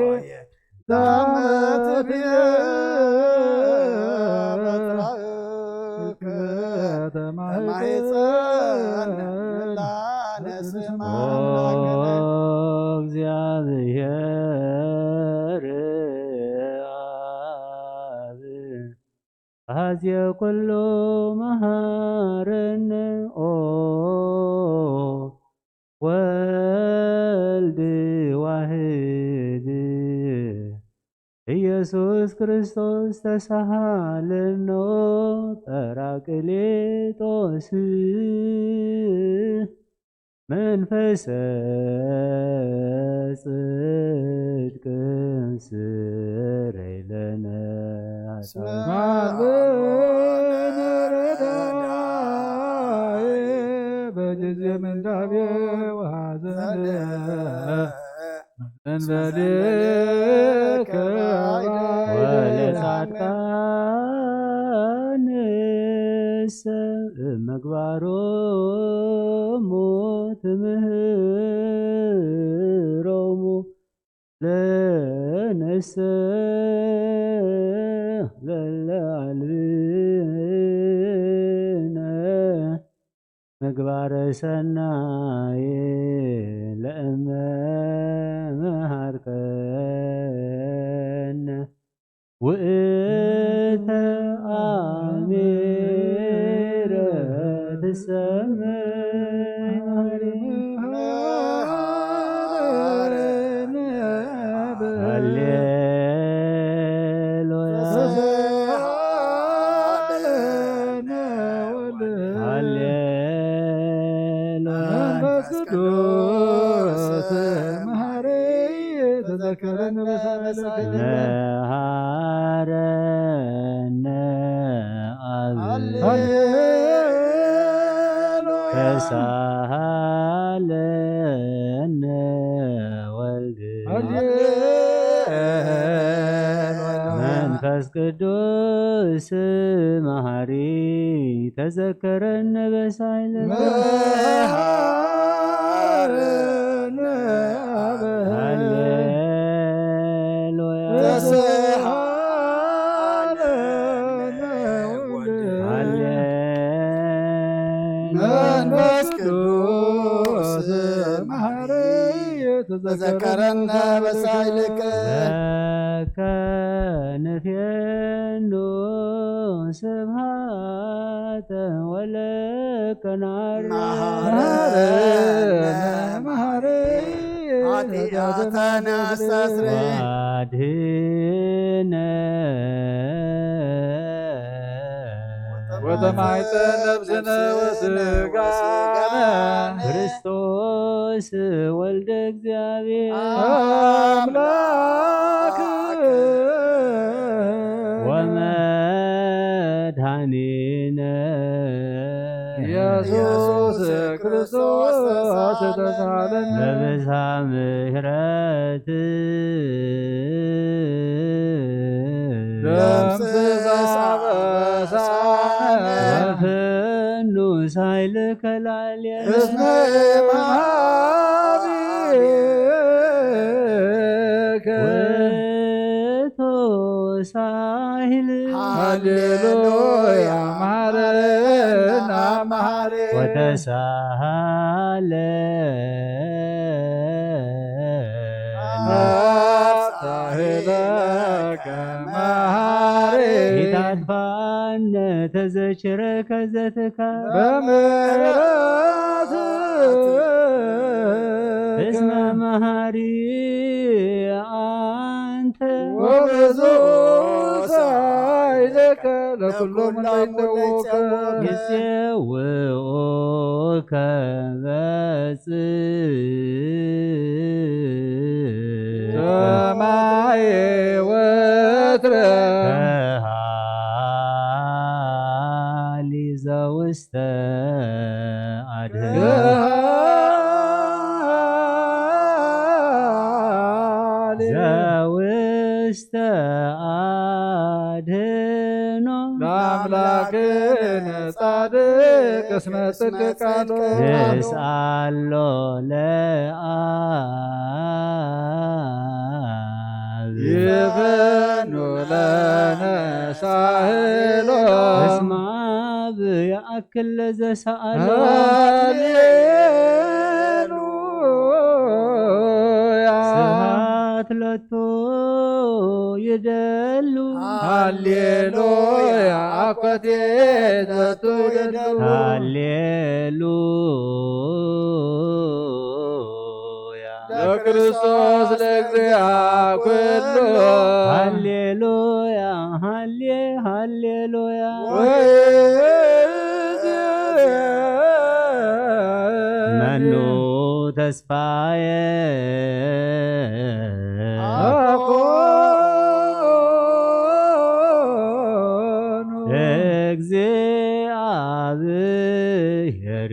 ዛመትብየ ተማኅፀን ላነስማ እግዚአብሔር አብ አዝየ ኩሉ መሃረነ ወልድ ዋህድ ኢየሱስ ክርስቶስ ተሳሃለኖ ጰራቅሊጦስ መንፈሰ ጽድቅ ስረይ ለነ በጊዜ ምንዳቤ ወሐዘን እንበልከ ወለጻድቃንሰ ምግባሮሙ ትምህሮሙ ለነሰ ለለዓልብነ ምግባረ ሰናይ ለእመ መሃርከነ ውእተ አሚረ ትሰመይ ተዘከረነ በሳለከ መሃረነ ከሳለነ ወልድ መንፈስ ቅዱስ መሃሪ ተዘከረነ በሳይለከ መንፈስ ቅዱስ መሐሪ ተዘከረነ በሳይልከ ንፌኑ ስብሐተ ወለከ መሐሪ ኃጢአተነ አስተስርይ አድኅነ ወተማይተ ነፍስነ ወሥጋነ ክርስቶስ ወልደ እግዚአብሔር አምላክ ወመድኃኒነ ኢየሱስ ክርስቶስ ተሳለነ በብዝኃ ምሕረት ወፈኑ ሳይልከ ላዕሌነ እስመ መሃቢከ ውእቱ ሳሂል ሃሌሉያ መሐረነ መሐሪ ሳሂለከ መሐሪ ኢታጥፋነ ተዘችረ ከዘትካ በምሕረት እስመ መሐሪ አንተ ወብዙ ሳይለከ ለኩሎም እንዳይተወከ ይፄውኡከ በጽድቅ ሰማይ ወትረ ከሃሊ ዘውስተ አድኅኖ ዘውስተ አድኅኖ ለአምላክነ ጻድቅ እስመ ጽድቅ ቃሎ ንስአሎ ለአብ ይፈኑ ለነ ሳህሎ እስመ አብ ያእክል ለዘሰአሎ ሃሌሉያ ስብሐት ሎቱ ይደሉ ሃሌሉያ አኮቴት ለቱ ይደሉ ሃሌሉያ ለክርስቶስ ለእግዚአ ኩሉ ሃሌሉያ ሃሌሉያ መኑ ተስፋዬ እግዚአብሔር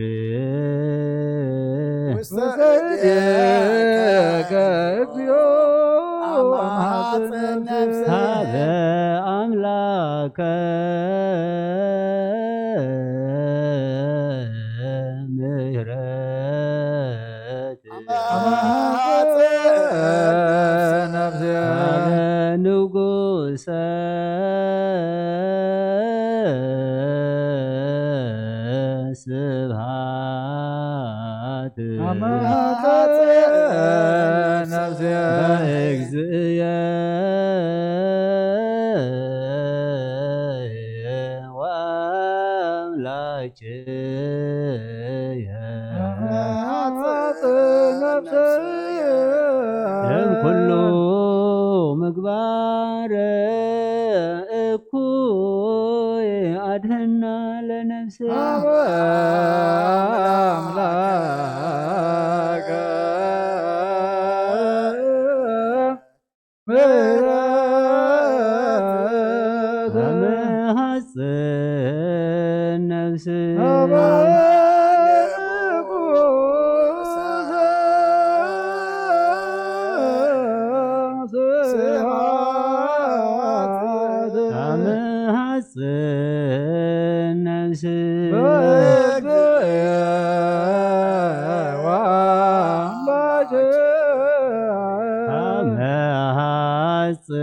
ሀበ አምላከ ምህረት ንጉሰ ስብሐት በእግዚእየ ወአምላክየ እምኩሉ ምግባረ እኩይ አድኅና ለነፍስየ አምላከ ምሕረት አመሐጽን ነፍስየ አመሐጽን ነፍስየ አመሐጽን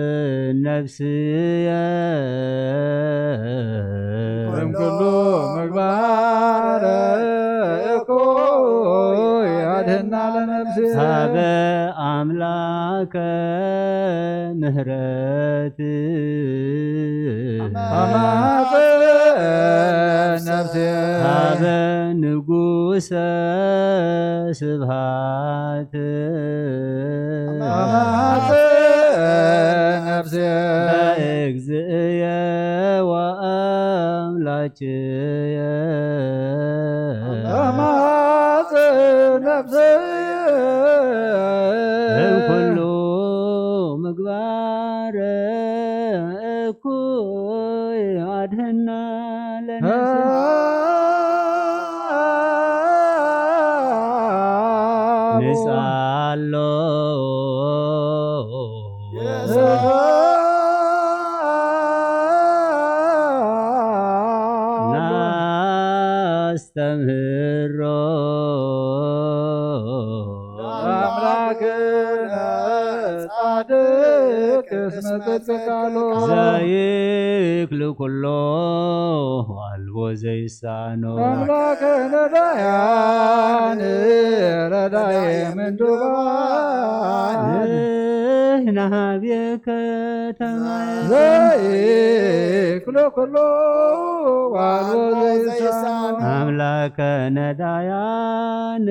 ነፍስየ እምኩሉ ምግባረ እኩይ አድኅና ለነፍስየ ሀበ አምላከ ምህረት አማጽን ነፍስየ ሀበ ንጉሰ ስብሐት አማጽን ነፍስየ በእግዚእየ ወአምላክየ አማጽን ነፍስየ እምኩሉ ምግባረ እኩይ አድኅና ለነፍስየ ንስአሎ ናስተምህሮ አምላክነ ጻድቅ እስመ ጽድቅ ቃሉ ዘይክል ኩሎ አልቦ ዘይሳኖ አምላክነ ዳያን ረዳዬ ምንዱባን ናቤከ ተማይዘ ዘይክሎ ኩሎ ዋልቦ ዘይሳኖ አምላከ ነዳያን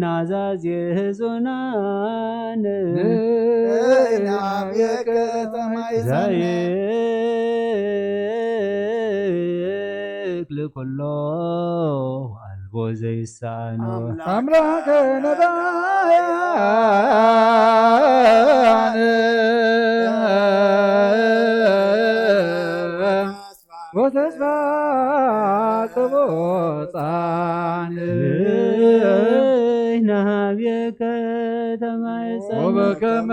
ናዛዝ የህዙናን ዘይክል ኩሎ አልቦ ዘይሳኖ አምላከ ነዳያን ወተስፋ ቅቦፃን ናቤከ ተማይጸን ወበከመ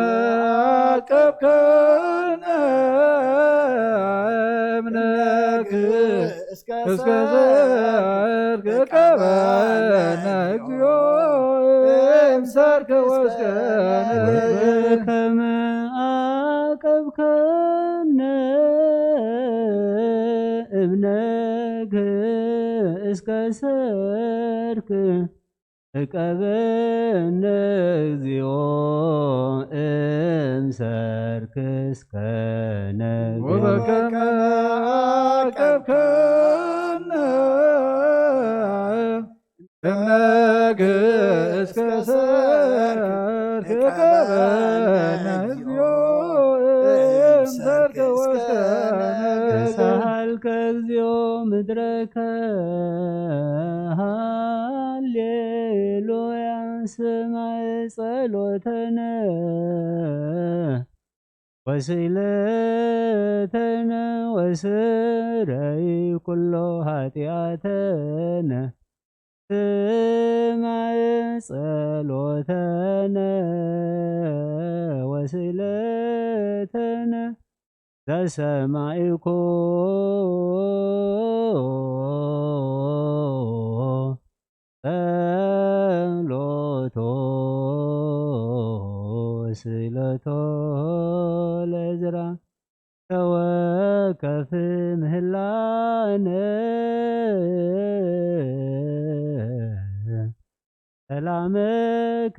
አቀብከነ እምነክ እስከ ዘርክ ቀበነ እግዚኦ እምሰርክ ወስከነ በከመ አቀብከነ እምነክ እስከ ሰርክ እቀበነ እግዚኦ እምሰርክ እስከ ነግህ ወበከመ አቀብከነ እምነክ እስከ ሰርክ እግዚኦ እምሰርክ ተሳሃልከ እግዚኦ ምድረከ ሃሌሉያ ስማዕ ጸሎተነ ወስእለተነ ወስረይ ኩሎ ኃጢአተነ ስማዕ ጸሎተነ ወስእለተነ ዘሰማዕኮ ጸሎቶ ወስእለቶ ለዕዝራ ተወከፍ ምህላነ ሰላመከ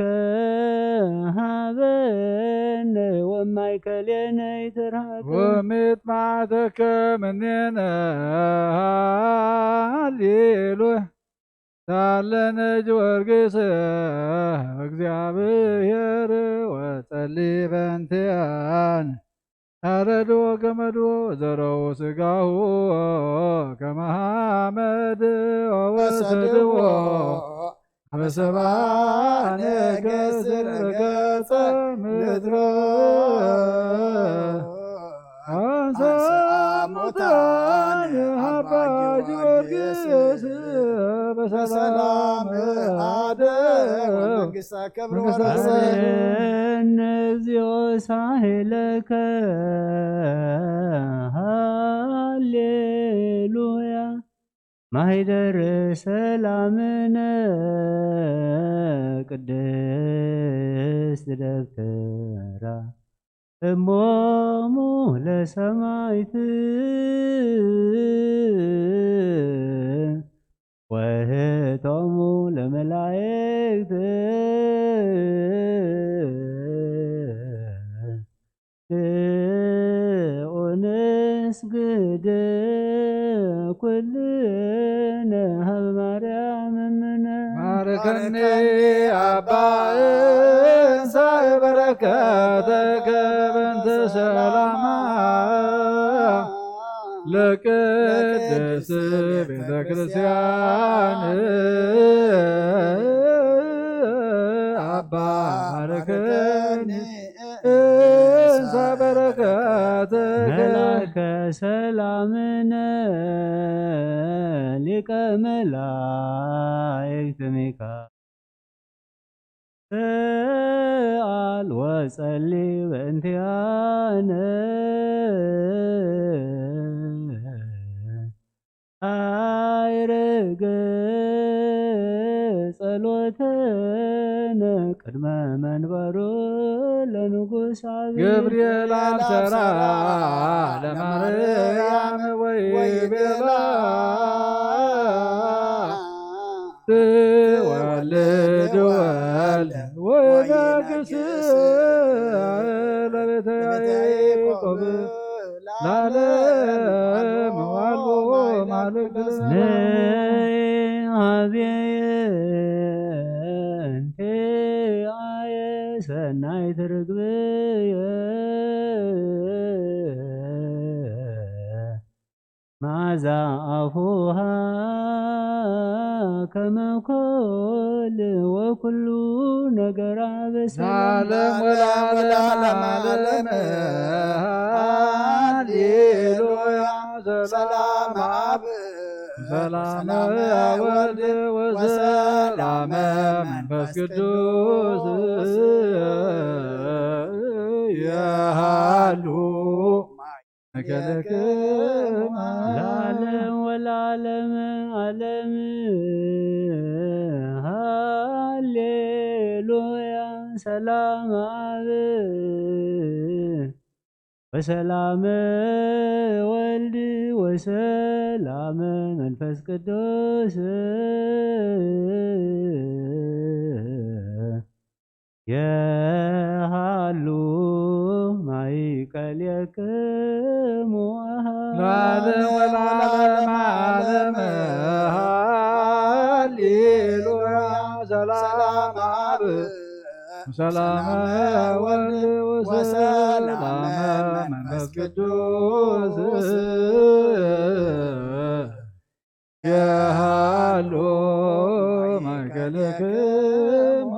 ሃበነ ወማእከሌነ ይትርሃከ ወምጥማዕተከ እምኔነ ሃሌሉያ ሳለነ ጊዮርጊስ እግዚአብሔር ወጸልይ በእንቲአነ አረዶ ገመዶ ዘረው ሥጋሁ ከመ ሐመድ ወወሰድዎ በሰብአ ነገሥት ረገጸ ምድረ አንሥአ ሙታነ አባ ጊዮርጊስ በሰላም አደረ መንግሥተ ክብር አሜን እግዚኦ ሳህለከ ሃሌሉያ ማኅደረ ሰላምነ ቅድስት ደብተራ እሞሙ ለሰማዕት ወእህቶሙ ለመላእክት እንስግድ ኩልነ ሀበ ማርያም እምነ ባርከኒ አባ እንሳእ በረከተከ በእንተ ሰላማ ለቅድስት ቤተ ክርስቲያን አባ ባርከኒ እንሳእ በረከተከ መላከ ሰላምነ ሊቀ መላእክት ሚካኤል ሰአል ወጸልይ በእንቲአነ አይርግ ጸሎተነ ቅድመ መንበሩ ለንጉሥ ገብርኤል አብሰራ ለማርያም ወይቤላ ትወልድ ወልደ ወነግሥ ለቤተ ያዕቆብ ለዓለም ዋልቦ ማልክት አብየንቴ አየ ሰናይት ርግብየ መዓዛ አፉሃ ከመ ኮል ወኩሉ ነገራ ለዓለም ወለዓለመ ዓለም ሃሌሉያ ሰላም አብ ሰላም ወልድ ወሰላም መንፈስ ቅዱስ ያሃሉ መከለክም ለዓለም ወለዓለመ ዓለም ሃሌሉያ ሰላም አብ ወሰላም ወልድ ወሰላም መንፈስ ቅዱስ የሃሉ ማእከሌክሙ ለዓለም ወለዓለመ ዓለም ሃሌሉያ ሰላም አብ ሰላም ወልድ ወሰላም መንፈስ ቅዱስ የሃሎ ማእከልክሙ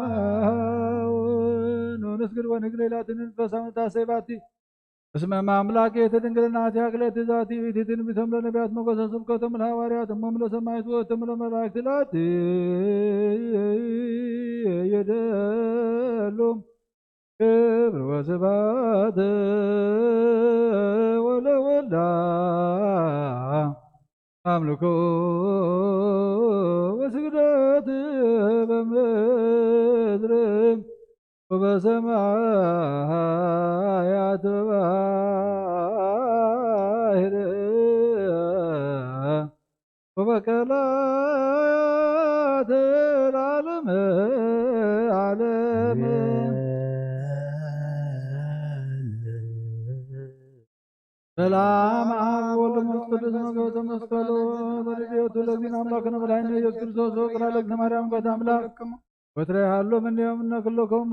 ንስግድ ወንግድ ሌላትን በሳምንታ ሰይባቲ እስመ አምላክ የተድንግልናት ያክለት ዛቲ ቤትን ቢተም ለነቢያት ሞገሰ ስብከቶም ለሐዋርያት እሞም ለሰማዕት ወእትም ለመላእክት ላት የደሉም ክብር ወስብሐት ወለወልዳ አምልኮ ወስግደት በምድር ወበሰማያት በባሕር ወበቀላት ለዓለመ ዓለም ሰላም አብ ወወልድ ወመንፈስ ቅዱስ መገወተ መስቀሉ በልደቱ ለዚህን አምላክነ መድኃኒነ ኢየሱስ ክርስቶስ ወቅራ ለእግዝእትነ ማርያም ጓት አምላክ ወትረ ያሎ ምን የምነክለኩም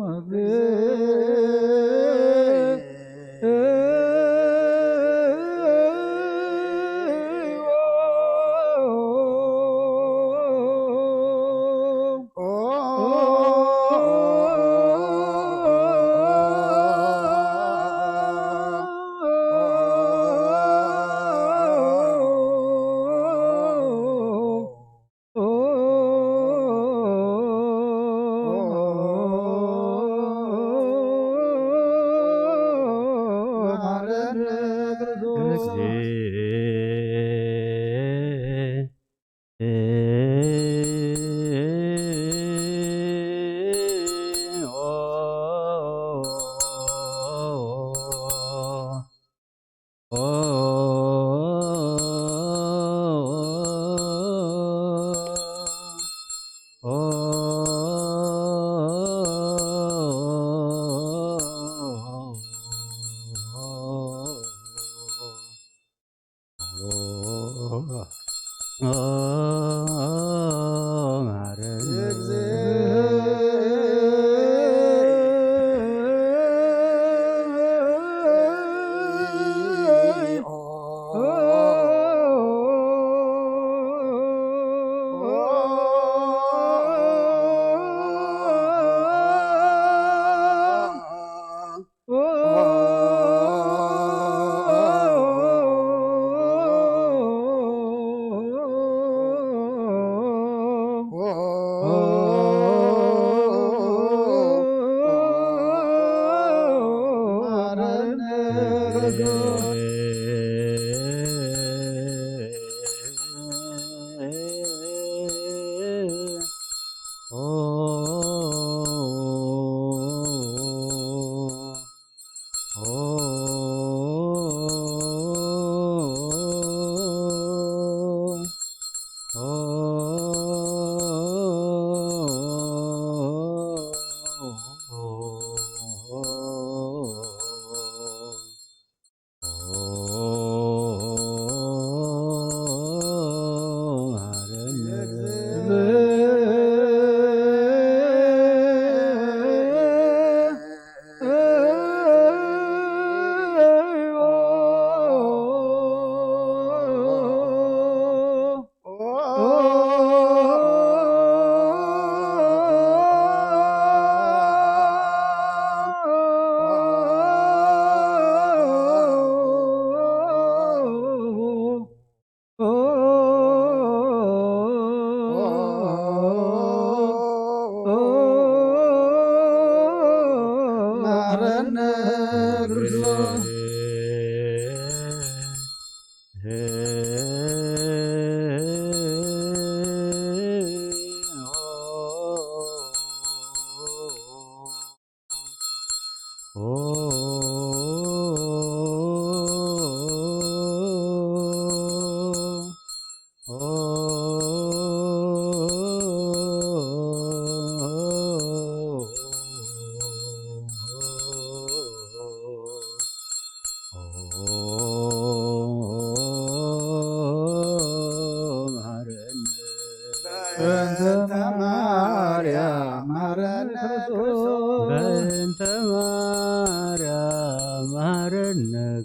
በእንተ ማርያም ማረነ ክርስቶስ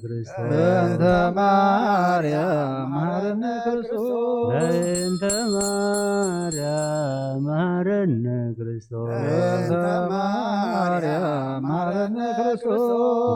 ክርስቶስ በእንተ ማርያም መሐረነ ክርስቶስ በእንተ ማርያም መሐረነ ክርስቶስ በእንተ ማርያም መሐረነ ክርስቶስ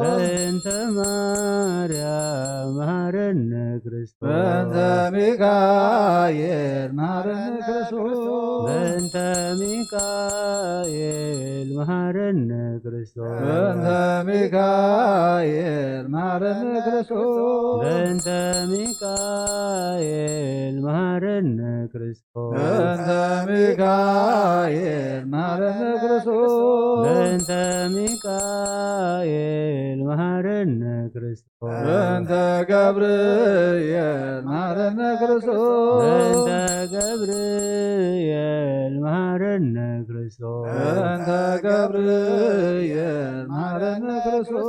በእንተ ማርያም መሐረነ ክርስቶስ በእንተ ሚካኤል መሐረነ ክርስቶስ በእንተ ሚካኤል መሐረነ ክርስቶስ በእንተ ሚካኤል መሐረነ ክርስቶስ በእንተ ሚካኤል መሐረነ ክርስቶስ በእንተ ሚካኤል መሐረነ ክርስቶስ በእንተ ሚካኤል መሐረነ ክርስቶስ በእንተ ገብርኤል መሐረነ ክርስቶስ በእንተ ገብርኤል መሐረነ ክርስቶስ በእንተ ገብርኤል መሐረነ ክርስቶስ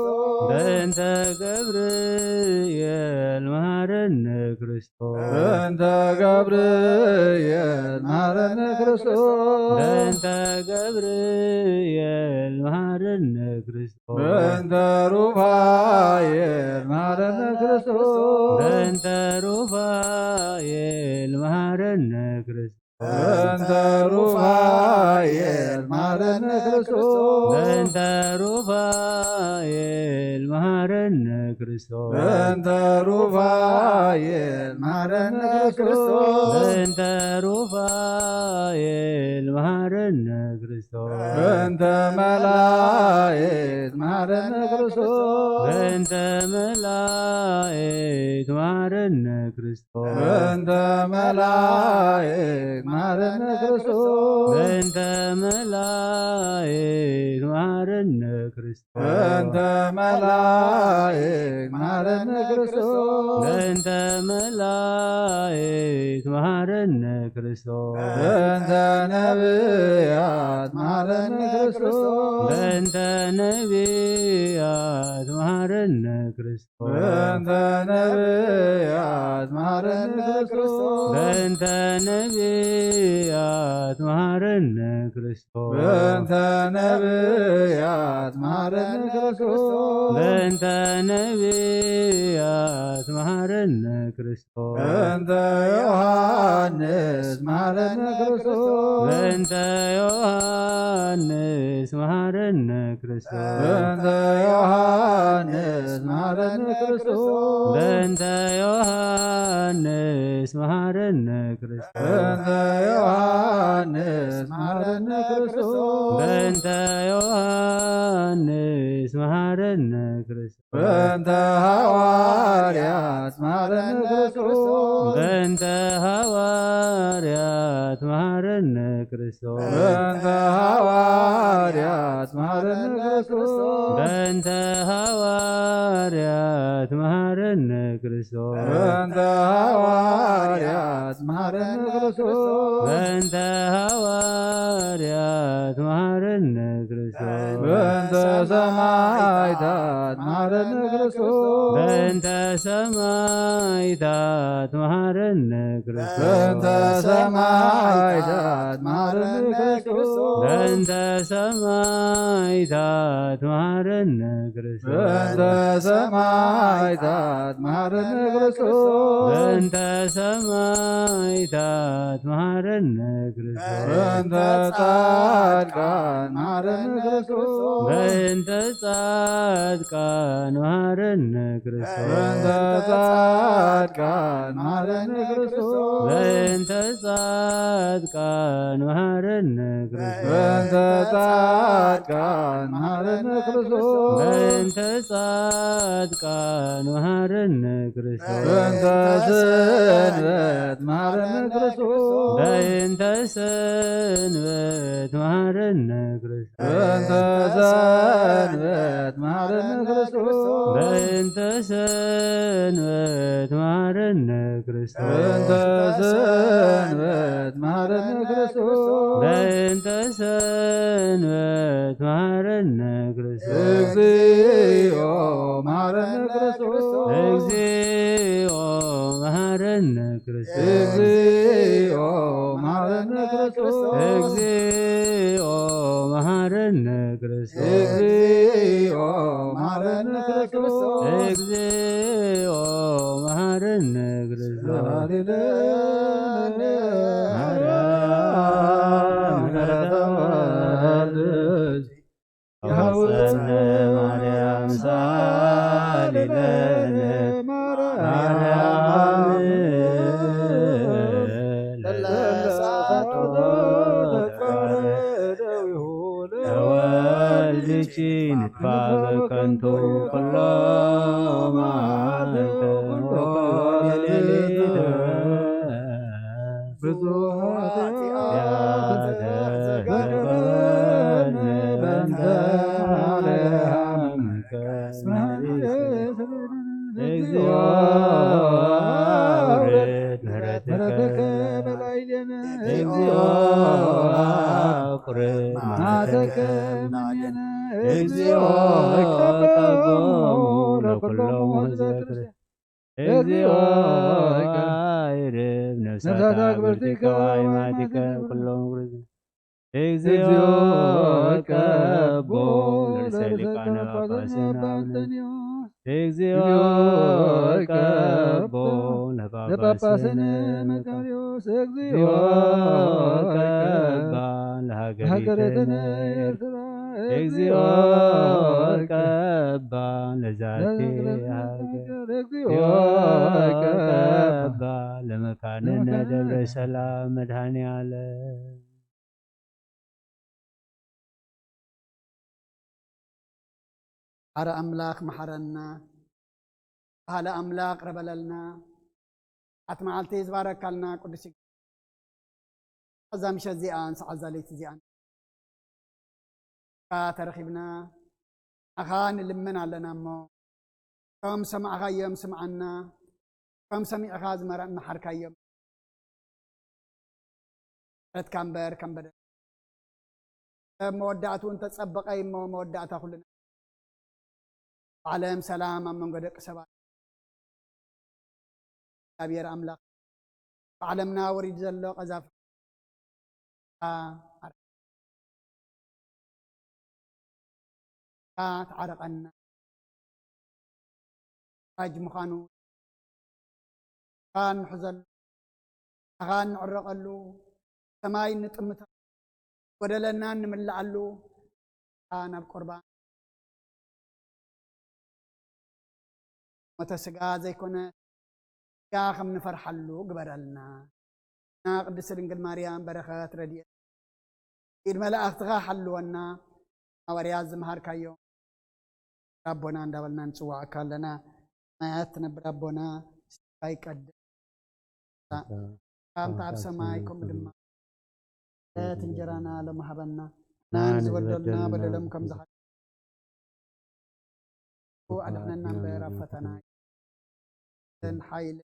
በእንተ ገብርኤል መሐረነ ክርስቶስ በእንተ ገብርኤል መሐረነ ክርስቶስ በእንተ ገብርኤል መሐረነ ክርስቶስ በእንተ ሩፋኤል መሐረነ ክርስቶስ በእንተ ሩፋኤል መሐረነ ክርስቶስ በእንተ ሩፋኤል መሐረነ ክርስቶስ በእንተ ሩፋኤል መሐረነ ክርስቶስ በእንተ ሩፋኤል መሐረነ ክርስቶስ በእንተ ሩፋኤል መሐረነ ክርስቶስ በእንተ መላእክት መሐረነ ክርስቶስ በእንተ መላእክት መሐረነ ክርስቶስ በእንተ መላእክት መሐረነ ክርስቶስ በእንተ መላእክት መሐረነ ክርስቶስ በእንተ መላእክት መሐረነ ክርስቶስ በእንተ መላእክት መሐረነ ክርስቶስ በእንተ ነቢያት መሐረነ ክርስቶስ በእንተ ነቢያት መሐረነ ክርስቶስ በእንተ ነቢያት መሐረነ ክርስቶስ በእንተ ነቢያት መሐረነ ክርስቶስ በእንተ ነቢያት መሐረነ ክርስቶስ በእንተ ነቢያት መሐረነ ክርስቶስ በእንተ ዮሐንስ መሐረነ ክርስቶስ በእንተ ዮሐንስ መሐረነ ክርስቶስ በእንተ ዮሐንስ መሐረነ ክርስቶስ በእንተ ዮሐንስ መሐረነ ክርስቶስ በእንተ ዮሐንስ መሐረነ ክርስቶስ በእንተ ዮሐንስ መሐረነ ክርስቶስ በእንተ ሐዋርያት መሐረነ ክርስቶስ በእንተ ሐዋርያት መሐረነ ክርስቶስ በእንተ ሐዋርያት መሐረነ ክርስቶስ በእንተ ሐዋርያት መሐረነ ክርስቶስ በእንተ ሐዋርያት መሐረነ ክርስቶስ በእንተ ሐዋርያት መሐረነ ክርስቶስ በእንተ ሰማዕታት መሐረነ ክርስቶስ በእንተ ሰማዕታት መሐረነ ክርስቶስ በእንተ ሰማዕታት መሐረነ ክርስቶስ በእንተ ሰማዕታት መሐረነ ክርስቶስ በእንተ ሰማዕታት መሐረነ ክርስቶስ በእንተ ሰማዕታት መሐረነ ክርስቶስ በእንተ ጻድቃን መሐረነ ክርስቶስ በእንተ ጻድቃን መሐረነ ክርስቶስ በእንተ ጻድቃን መሐረነ ክርስቶስ በእንተ ጻድቃን መሐረነ ክርስቶስ በእንተ ጻድቃን መሐረነ ክርስቶስ በእንተ ጻድቃን መሐረነ ክርስቶስ በእንተ ሰንበት መሐረነ ክርስቶስ በእንተ ሰንበት መሐረነ ክርስቶስ በእንተ ሰንበት መሐረነ ክርስቶስ በእንተ ሰንበት መሐረነ ክርስቶስ በእንተ ሰንበት መሐረነ ክርስቶስ በእንተ ሰንበት መሐረነ ክርስቶስ እግዚኦ መሐረነ ክርስቶስ እግዚኦ መሐረነ ክርስቶስ እግዚኦ መሐረነ ክርስቶስ እግዚኦ መሐረነ ክርስቶስ እግዚኦ መሐረነ ክርስቶስ እግዚኦ መሐረነ ክርስቶስ አውፀነ ማርያም ሳሊለነ ማርያም ለወልድኪ ንጥፋ በከንቱ ኩሎ መዓልተ ወሌሊተ ብዙኃት ኃጢአተ ዘገበርነ በእንተ ማርያም እግዚኦ አውርድ ምሕረትከ በላዕሌነ እግዚኦ አቁርብ መዓተከ እምኔነ እግዚኦ ቀቦሙ ለኵሎሙ ሕዝበ ክርስቲያን እግዚኦ አይርብ ነፍሳተ አግብርቲከ ወአዕማዲከ ኩሎሙ ክርስቲያን እግዚኦ ቀቦ ለርእሰ ሊቃነ ጳጳሳት እግዚኦ ቀቦ ለጳጳሳት መቃርዮስ እግዚኦ ቀባ ለሀገሪትነ ኤርትራ እግዚኦ ቀባ ለዛቲ ሀገር እግዚኦ ቀባ ለመካንነ ደብረ ሰላም መድኃኔዓለም አረ አምላክ መሐረና ባህለ አምላክ ረበለልና አትማዓልቲ ዝባረካልና ቅዱስ አዛም ሸዚአን ሰዓዛሌት ዚአን ተረኺብና አኻን ልመን አለና እሞ ከም ሰማዕኻዮም ስምዓና ከም ሰሚዕኻ ዝመረእ መሓርካዮም ረትካ እምበር ከም በደል መወዳእቱ እንተፀበቀ እሞ መወዳእታ ኩልና ዓለም ሰላም ኣብ መንጎ ደቂ ሰባት እግዚአብሔር አምላክ በዓለምና ወሪድ ዘሎ ቀዛፍ ተዓረቀና ሓጅ ምዃኑ ንሕዘሉ ንዕረቐሉ ሰማይ ንጥምታ ጎደለና ንምላዓሉ ናብ ቁርባን ሞተ ስጋ ዘይኮነ ስጋ ከም ንፈርሓሉ ግበረልና ና ቅድስት ድንግል ማርያም በረኸት ረድኤት ኢድ መላእኽትኻ ሓልወና ሐዋርያት ዝመሃርካዮም አቦና እንዳበልና እንጽዋዕካ ኣለና ማያት ትነብር አቦና አይቀድም ካምታ ኣብ ሰማይ ከም ድማ እንጀራና ለማህበና ናን ዝወደልና በደለም ከም ዝሓ አድነና እምበር ኣብ ፈተና ሓይል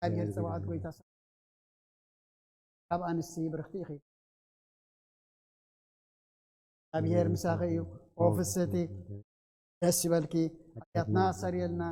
እግዚአብሔር ጽባዖት ጎይታ ኣብ አንስቲ ብርክቲ ኢኺ እግዚአብሔር ምሳኺ እዩ ኦ ፍስሕቲ ደስ ይበልኪ ኃጢአትና ሰሪየልና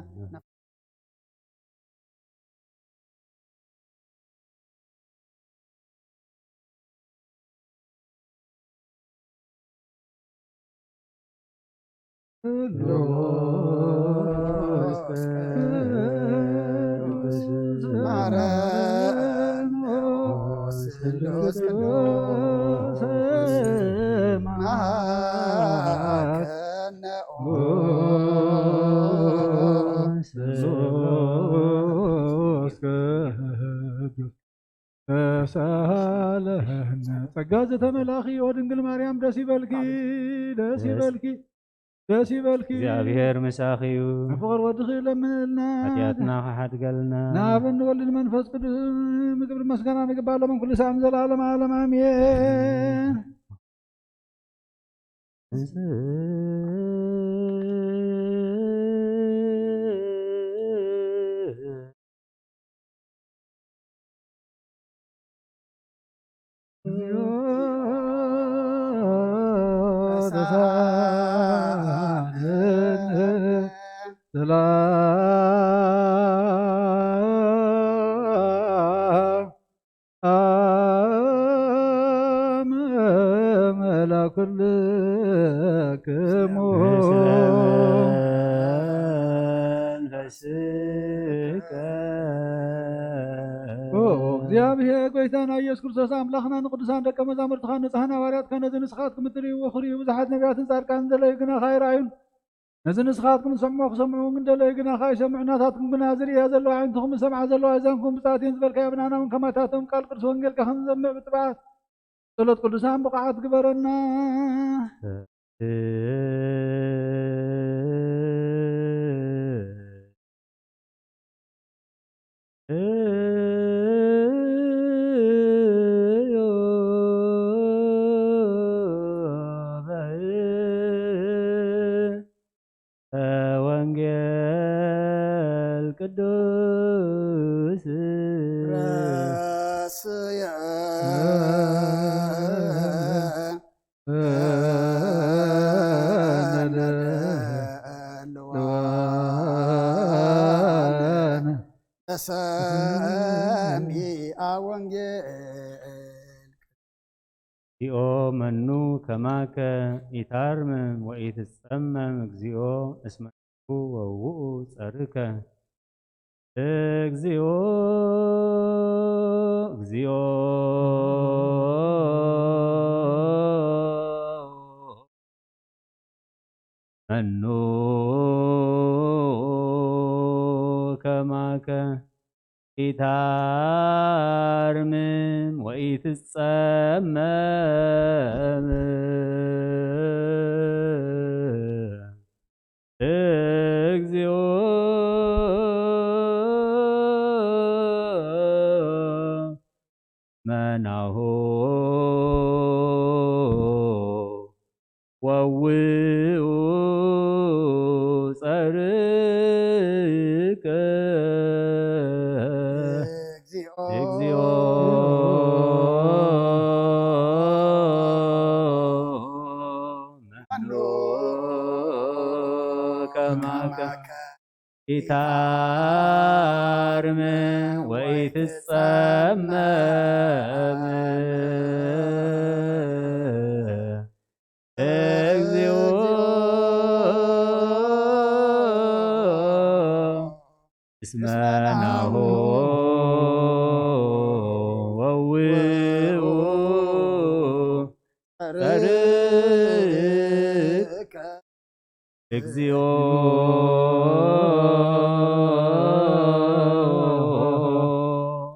ጸጋ ዘተመላኺ ወድንግል ማርያም ደስ ይበልኪ ደስ ይበልኪ ደስ ይበልኪ እግዚአብሔር ምሳኺዩ ፍቅር ወድኺ ለምንልና ኃጢአትና ከሓድገልና ናብን ወልድ መንፈስ ቅዱስ ምግብር መስጋና ንግባሎም ኩሉ ሰዓት ዘላለም ዓለም አሜን። ملاك لكم እግዚአብሔር ጎይታና ኢየሱስ ክርስቶስ አምላኽና ንቅዱሳን ደቀ መዛሙርትኻ ንጽሕና ዋርያትካ ነዚ ንስኻትኩም እትርእይዎ ክርእዩ ብዙሓት ነቢያትን ጻድቃንን ዘለዩ ግናኻ ይረኣዩን ነዚ ንስኻትኩም ዝሰምዑ ክሰምዑ ግን ደለዩ ግናኻ ይሰምዑ ናታትኩም ግና ዝርእያ ዘለዋ ዓይንትኹም ዝሰምዓ ዘለዋ እዛንኩም ብፅኣትን ዝበልካዮ ብናና እውን ከማታቶም ቃል ቅዱስ ወንጌልካ ክንዘምዕ ብጥብዓት ጸሎት ቅዱሳን ብቕዓት ግበረና ወንጌል ቅዱስ ራስያ ሰሚዐ ወንጌል እግዚኦ መኑ ከማከ ኢታርምም ወኢትጸመም እግዚኦ እስመ ወውኡ ጸርከ እግዚኦ እግዚኦ መኑ ከማከ ኢታርምም ወኢትጸመም እግዚኦ መናሁ ወውኡ ጸርከ እግዚኦ መኑ ከማከ ኢታርምም ወኢትጸመም እግዚኦ እስመ ናሁ ወውኡ ጸርከ እግዚኦ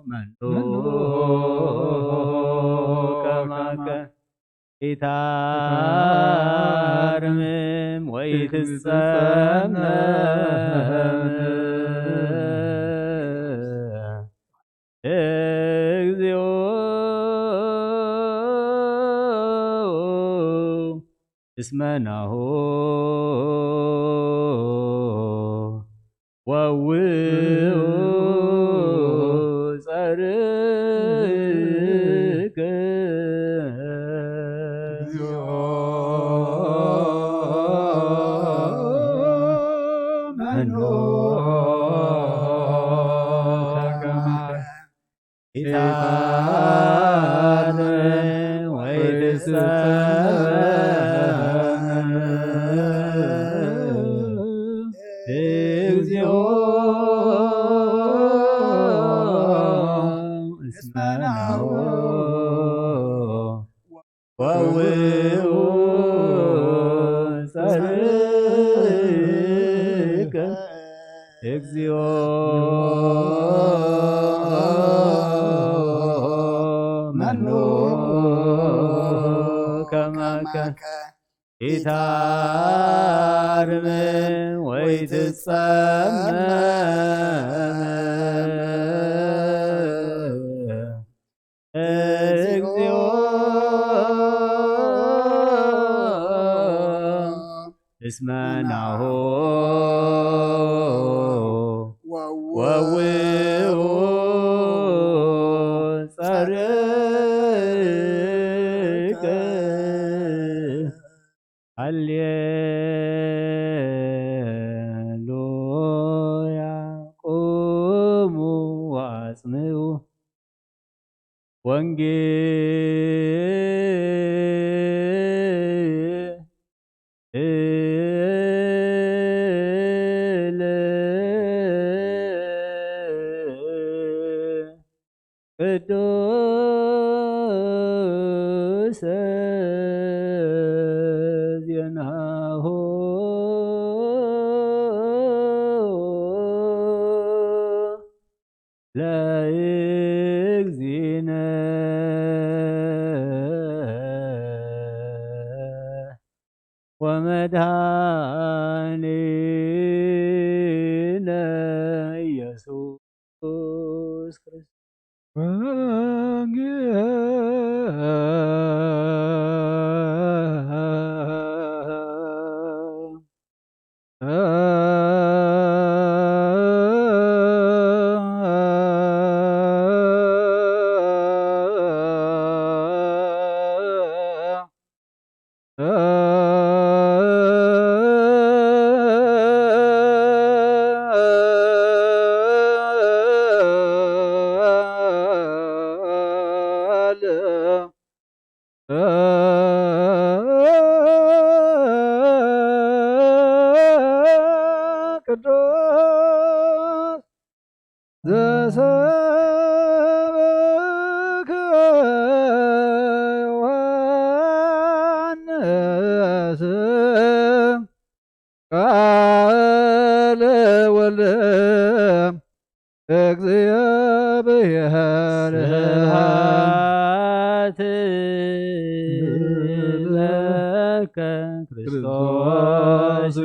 መኑ ከማከ ኢታርምም ወኢትጸመም እግዚኦ እስመ ናሁ ወውኡ ጸርከ እግዚኦ መኑ ከማከ ኢታርምም ወኢትጸመም እግዚኦ እስመ ናሁ ወውኡ ጸርከ እግዚኦ መኑ ከማከ ኢታርምም ወኢትጸመም እግዚኦ እስመ ናሁ ወውኡ ጸርከ ሃሌሉያ ቁሙ ወአጽምዑ ቅዱስ ዜናሁ ለእግዚእነ ወመድኃኒነ ኢየሱስ ክርስቶስ ቅዱስ ዘሰብከ ዮሐንስ ቃለ ወልደ እግዚአብሔር ስብሐት ለከ ክርስቶስ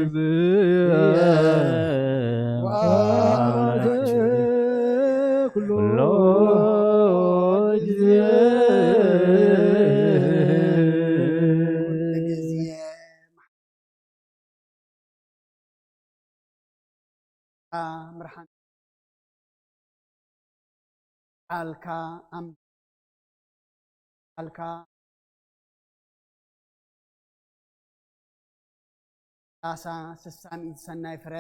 ኩሎ ጊዜ ምርሓን ቃልካ ቃልካ ዳሳ ስሳን ሰናይ ፍረ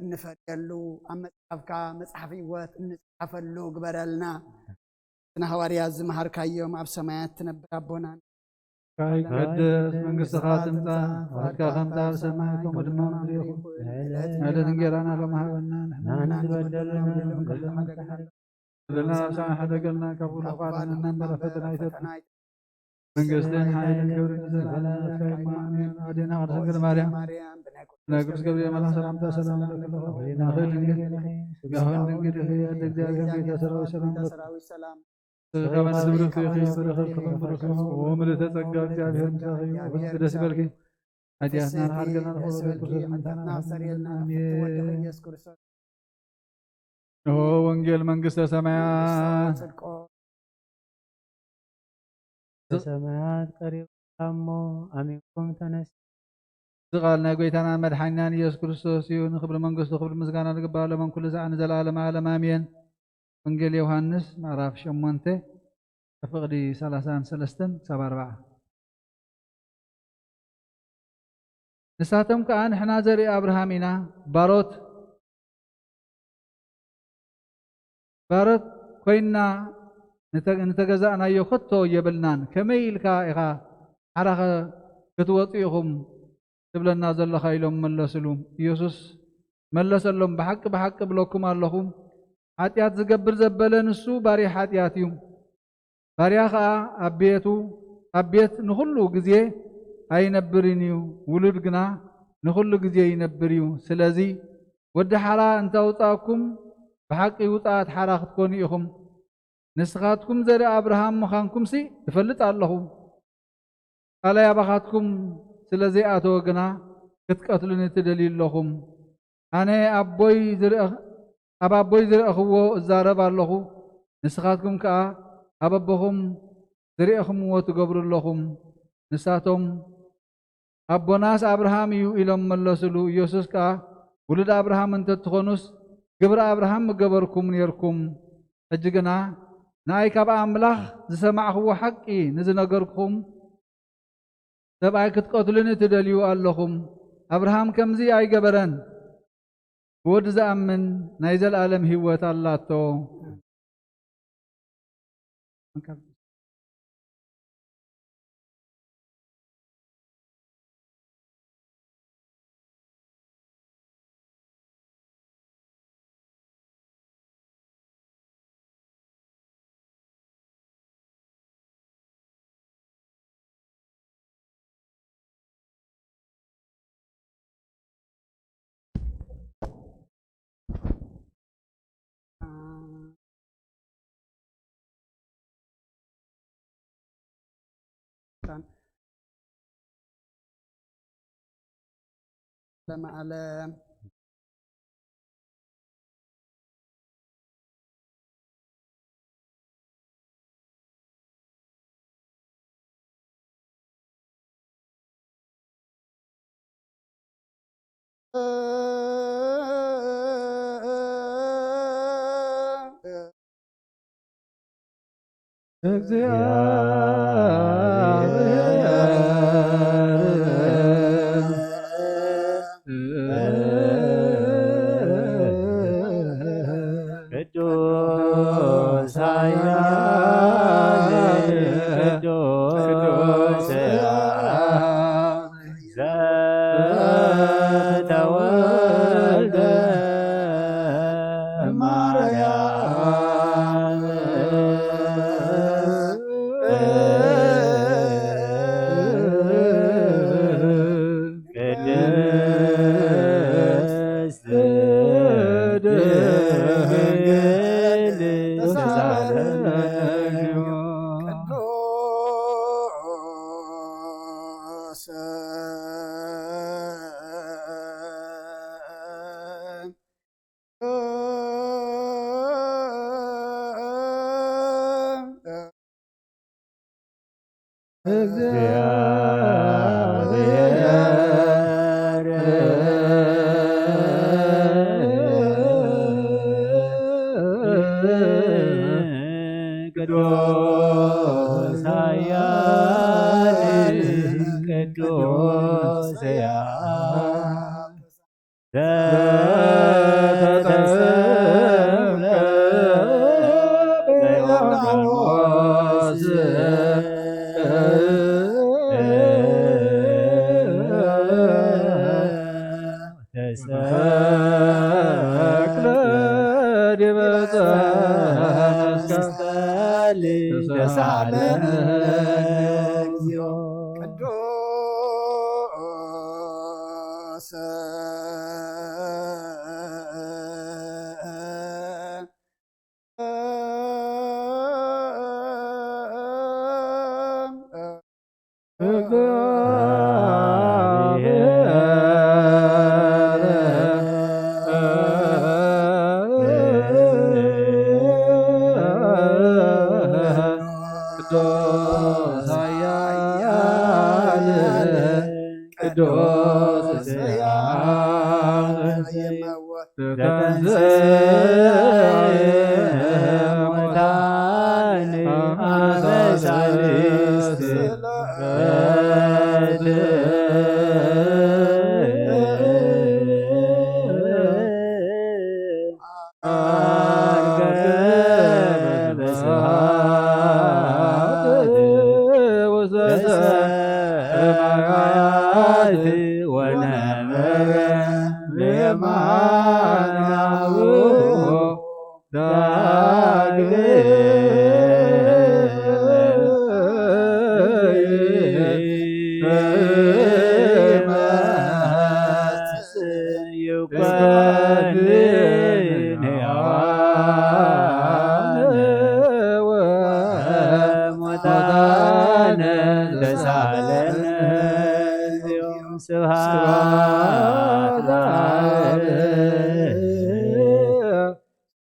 እንፈርየሉ ኣብ መጽሓፍካ መጽሓፍ ሕይወት እንጽሓፈሉ ግበረልና ንሐዋርያት ዝመሃርካዮም ኣብ ሰማያት ትነብር ኣቦና ይትቀደስ መንግሥትኻ ትምጻእ ፈቃድካ ከም ኣብ ሰማይ ከምኡ ድማ ምድሪ ይኹን ዕለት እንጀራና ሎሚ ሃበና ንሕና ዝበደለና ዘለና ኣብሳና ሓደገልና ካብ ኩሉ ቃልና እምበረ ፈተና ኣይተትና መንግሥትን ሓይልን ክብርን ዘለዓለምካ ኢማ ኣሜን። ኣዴና ቅድስት ድንግል ማርያም ናይ ቅዱስ ገብርኤል መልአክ ሰላምታ ሰላም ለክለኹ ናኽእል ድንግል ጋሁን ድንግል እኺ ኣደ እግዚአብሔር ቤተ ሰራዊት ሰላም ከመ ንትብርኽ እኺ ብረኸብ ክፍርኽ ወምልዕተ ጸጋ እግዚአብሔር ምስኺ ወፍስሕ ደስ ይበልኪ ኃጢአትና ንሓርገና ንኹሉ ክርስቶስ ምንታና ሰሪየልና አሜን። ኦ ወንጌል መንግሥተ ሰማያት ሰማያት ቀሪብ እሞ አሜንኩም ተነስ ቃል ናይ ጎይታና መድሓኒናን ኢየሱስ ክርስቶስ እዩ። ንክብሪ መንግስቱ ክብሪ ምስጋና ዝግባእ ለመን ኩሉ ሰዓት ንዘለዓለመ ዓለም ኣሜን። ወንጌል ዮሃንስ ምዕራፍ 8 ፍቕዲ 33 ክሳብ 40 ንሳቶም ከዓ ንሕና ዘርኢ ኣብርሃም ኢና ባሮት ኮይና ንተገዛእናዮ ከቶ የብልናን ከመይ ኢልካ ኢኻ ዓራኸ ክትወፁ ኢኹም ትብለና ዘለኻ ኢሎም መለስሉ። ኢየሱስ መለሰሎም ብሓቂ ብሓቂ ብለኩም ኣለኹም ኃጢአት ዝገብር ዘበለ ንሱ ባርያ ኃጢአት እዩ። ባርያ ከዓ ኣብ ቤት ንኹሉ ግዜ ኣይነብርን እዩ፣ ውሉድ ግና ንኹሉ ግዜ ይነብር እዩ። ስለዚ ወዲ ሓራ እንተውፃእኩም ብሓቂ ውፃኣት ሓራ ክትኮኑ ኢኹም። ንስኻትኩም ዘርኢ ኣብርሃም ምዃንኩምሲ ትፈልጥ ኣለኹ። ቃላይ ኣባኻትኩም ስለዘይኣተወ ግና ክትቀትሉኒ ትደልዩ ኣለኹም። ኣነ ኣብ ኣቦይ ዝረእኽዎ እዛረብ ኣለኹ፣ ንስኻትኩም ከዓ ኣብ ኣቦኹም ዝረእኽምዎ ትገብሩ ኣለኹም። ንሳቶም ኣቦናስ ኣብርሃም እዩ ኢሎም መለስሉ። ኢየሱስ ከዓ ውሉድ ኣብርሃም እንተትኾኑስ ግብሪ ኣብርሃም ምገበርኩም ነርኩም። ሕጂ ግና ንኣይ ካብ ኣምላኽ ዝሰማዕኽዎ ሓቂ ንዝነገርኩም ሰብኣይ ክትቀትሉኒ ትደልዩ ኣለኹም። ኣብርሃም ከምዚ ኣይገበረን። ብወዲ ዝኣምን ናይ ዘለዓለም ህይወት ኣላቶ። على ቅዱስ ኃያል ቅዱስ ዘተወልደ ማርያም ቅድስት ቅዱስ ኃያል ቅዱስ ዘተሰብረ በዮርዳኖስ ተሰቅለ ዲበ ዕፀ መስቀል ተሳለነ እግዚኦ ቅዱስ ቅዱስ ኃያል ቅዱስ ሙታን አበሳልስት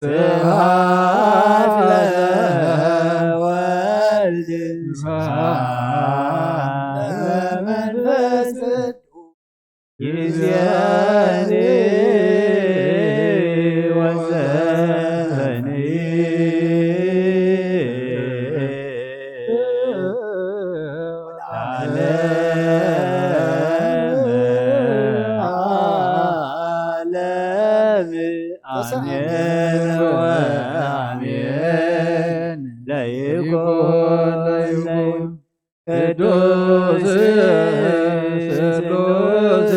ስብሐት ለወልድ ስብሐት ለመንፈስ ይእዜኒ ወዘልፈኒ አሜን ወአሜን ለይኩን ለይኩን ቅዱስ ስሉስ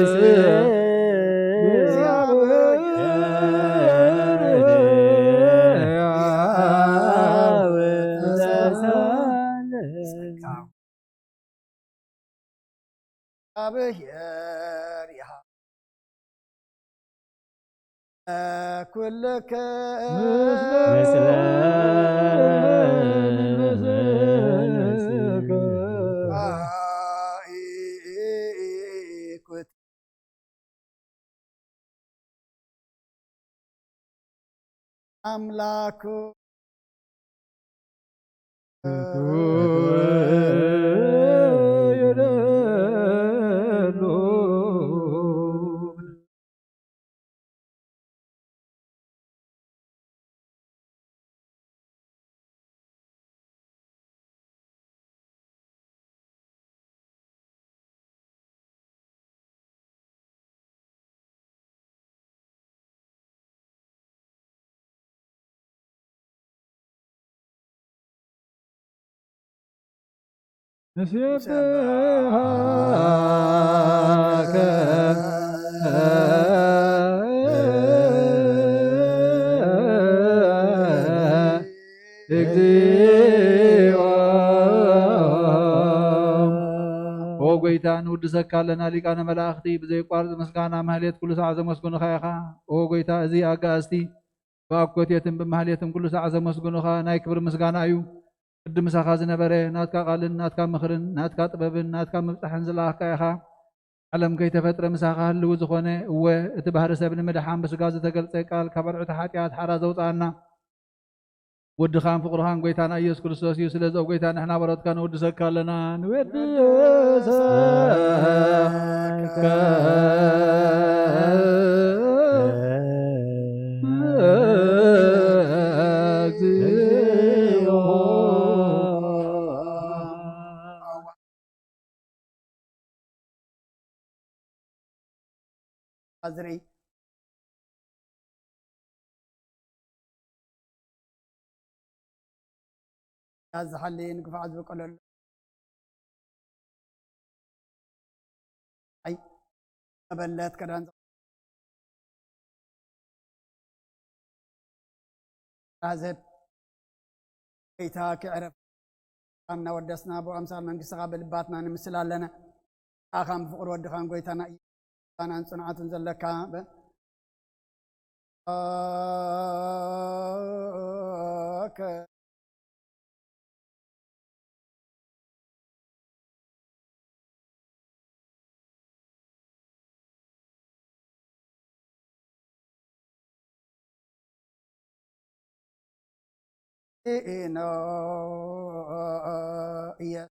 እግዚአብሔር ኩልከ ምስለ ኢኩት አምላኩ ንስብሐከ እግዚኦ ጎይታ ንውድሰካ ኣለና ሊቃነ መላእኽቲ ብዘይቋርፅ ምስጋና ማህሌት ኩሉ ሰዓት ዘመስግኑኻ ኢኻ። ኦ ጎይታ እዚ ኣጋእዝቲ ብኣኮቴትን ብማህሌትን ኩሉ ሰዓት ዘመስግኑኻ ናይ ክብሪ ምስጋና እዩ። ቅድም ምሳኻ ዝነበረ ናትካ ቃልን ናትካ ምኽርን ናትካ ጥበብን ናትካ ምብፃሕን ዝለኣኽካ ኢኻ። ዓለም ከይተፈጥረ ምሳኻ ህልው ዝኾነ እወ እቲ ባህሪ ሰብ ንምድሓን ብስጋ ዝተገልፀ ቃል ካብ ኣልዑቲ ሓጢኣት ሓራ ዘውፃአና ወድኻን ፍቅርኻን ጎይታና ኢየሱስ ክርስቶስ እዩ። ስለዚ ኣብ ጎይታ ንሕና በረትካ ንውድሰካ ኣለና ንወድሰካ እግዚኦ አዝሪ ያዝሐልን ግፋዕ ዝበቀለሉ አይ ተበለት ከዳን ራዘብ ጌታ ክዕረፍ አና ወደስና በአምሳል መንግስትኻ በልባትና ንምስል ኣለና አኻም ፍቅር ወድኻን ጎይታና ታናን ጽንዓትን ዘለካ no yes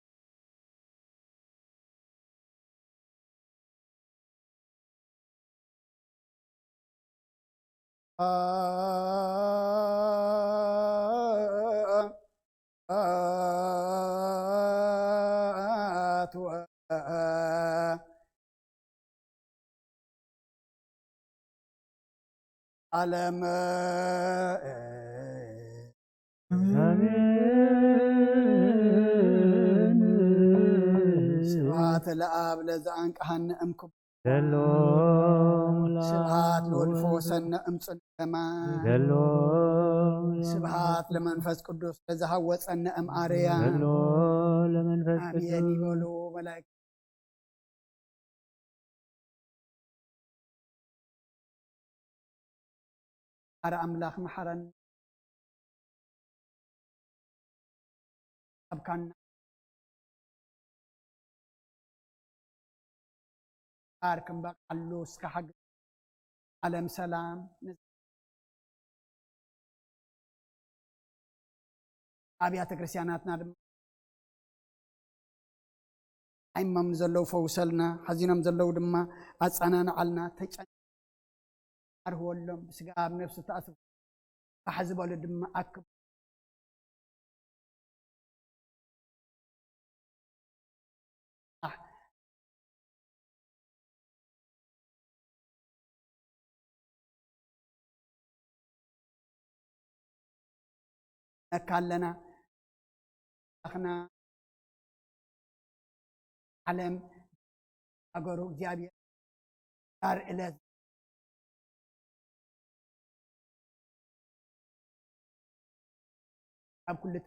ዓለም ስብሐት ለአብ ለዘአንቀሐነ እምኩብ ስብሐት ለወልድ ወሰነ እምጽልመ ስብሐት ለመንፈስ ቅዱስ ለዘሐወፀነ እምአርያም አሜን ይበሉ መላእክት። አረ አምላክ መሐረን አብካና አርክም በቃሉ እስከ ሐግ ዓለም ሰላም አብያተ ክርስቲያናትና ድማ አይማም ዘለው ፈውሰልና ሐዚኖም ዘለው ድማ አጻናናዓልና ተጨርሆሎም ስጋ ነፍስ ተአስብ አሕዝበሉ ድማ አክብ ነካለና اخنا علم اقرو جابي دار الى اب كل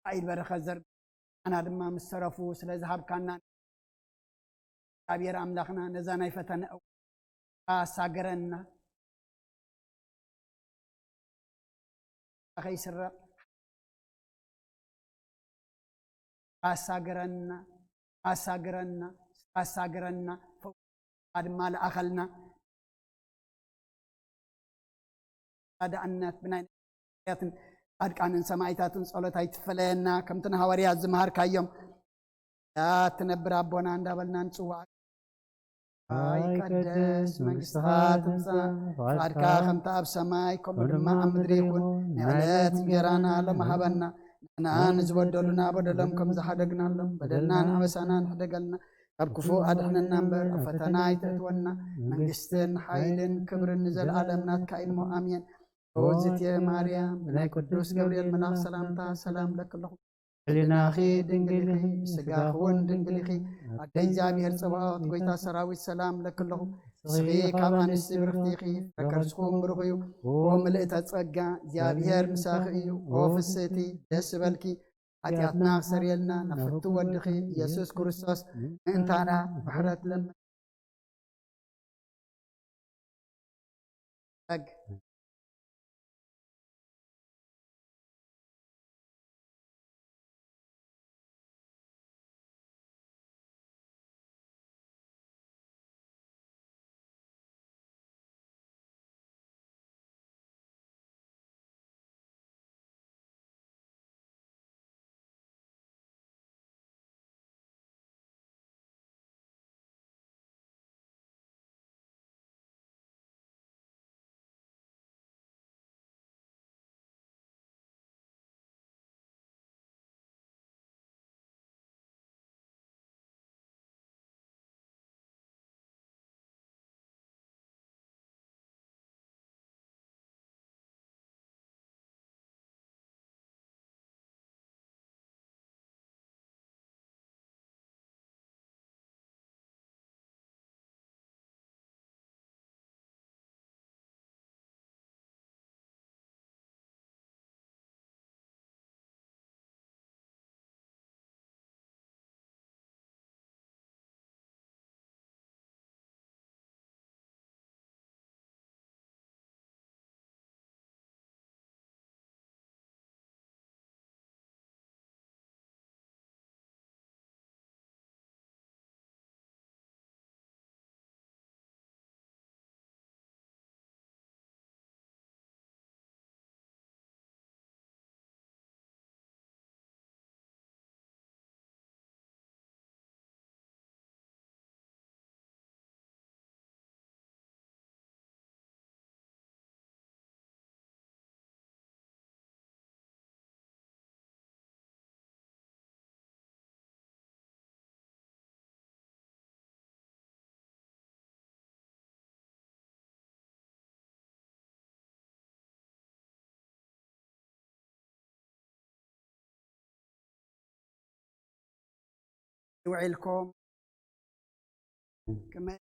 اي برخه زر انا دما مسرفو سلا ذهب كان እግዚአብሔር አምላክና ነዛና ይፈተነ አሳገረና አኸይስራ አሳገረና አድማ ለአኸልና አዳነት ብናይትን አድቃንን ሰማይታትን ጸሎት አይትፈለየና ከምትን ሐዋርያት ዝማር ካዮም ያ ተነብር አቦና እንዳበልና ንጽዋ አይ ቀደስ መንግሥትህ ትምጻ ፈቃድከ ከምታ ኣብ ሰማይ ከምኡ ድማ ኣብ ምድሪ ይኩን ንዕለት እንጀራና ለመሃበና ንሕና ንዝበደሉና በደሎም ከም ዝሓደግናሎም በደልናን ኣበሳናን ሕደገልና ካብ ክፉእ ኣድሕነና እምበር ኣብ ፈተና ኣይተእትወና መንግሥትን ሓይልን ክብርን ንዘለኣለም ናትካ እሞ ኣሜን ወዝትየ ማርያም ብናይ ቅዱስ ገብርኤል መልኣኽ ሰላምታ ሰላም ለክለኹ ሕሊናኺ ድንግልኺ ስጋኽውን ድንግልኺ ኣደይ እግዚኣብሔር ጽባኦት ጐይታ ሰራዊት ሰላም ለክለኹ እስኺ ካብ ኣንስቲ ብርክቲ ኢኺ ፍረከርስኩም ብሩኽ እዩ ኦ ምልእተ ጸጋ እግዚኣብሔር ምሳኺ እዩ ኦ ፍስእቲ ደስ በልኪ ኃጢአትና ክሰርየልና ናፍቲ ወድኺ ኢየሱስ ክርስቶስ ምእንታና ምሕረት ለምን وعلكم كما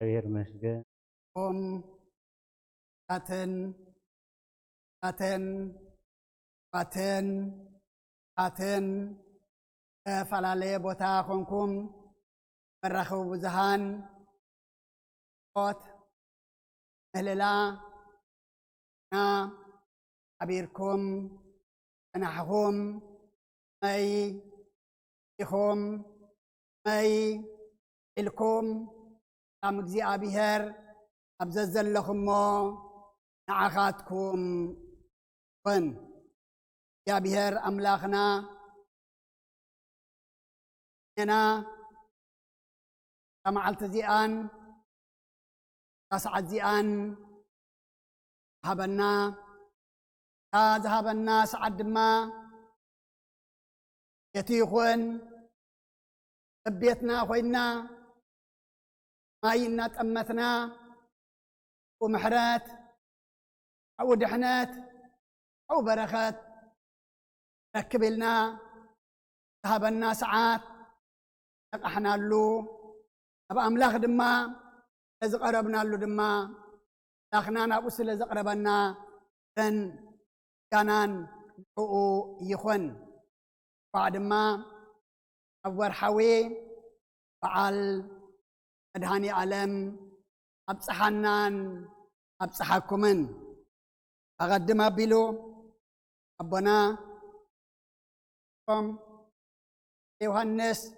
غير مسجد أتن فلالي بوتا خونكم مرخو بزهان قوت مهللا نا عبيركم نحهم أي إخوم أي إلكم أم እግዚአብሔር أبززلكم نعخاتكم فن እግዚአብሔር أملاخنا أنا سمعت زيان تسعد زيان ذهبنا سعد ما يتيخون بيتنا خوينا ماينا تأمتنا ومحرات أو دحنات أو برخات ركبلنا ذهبنا ساعات نقحنا له أبا أملاخ دما لذ قربنا له دما لخنا نابوس لذ قربنا أن كانان يخون بعد ما أور حوي فعل أدهاني عالم أبصحنان أبصحكمن أقدم بيلو أبنا يوحنس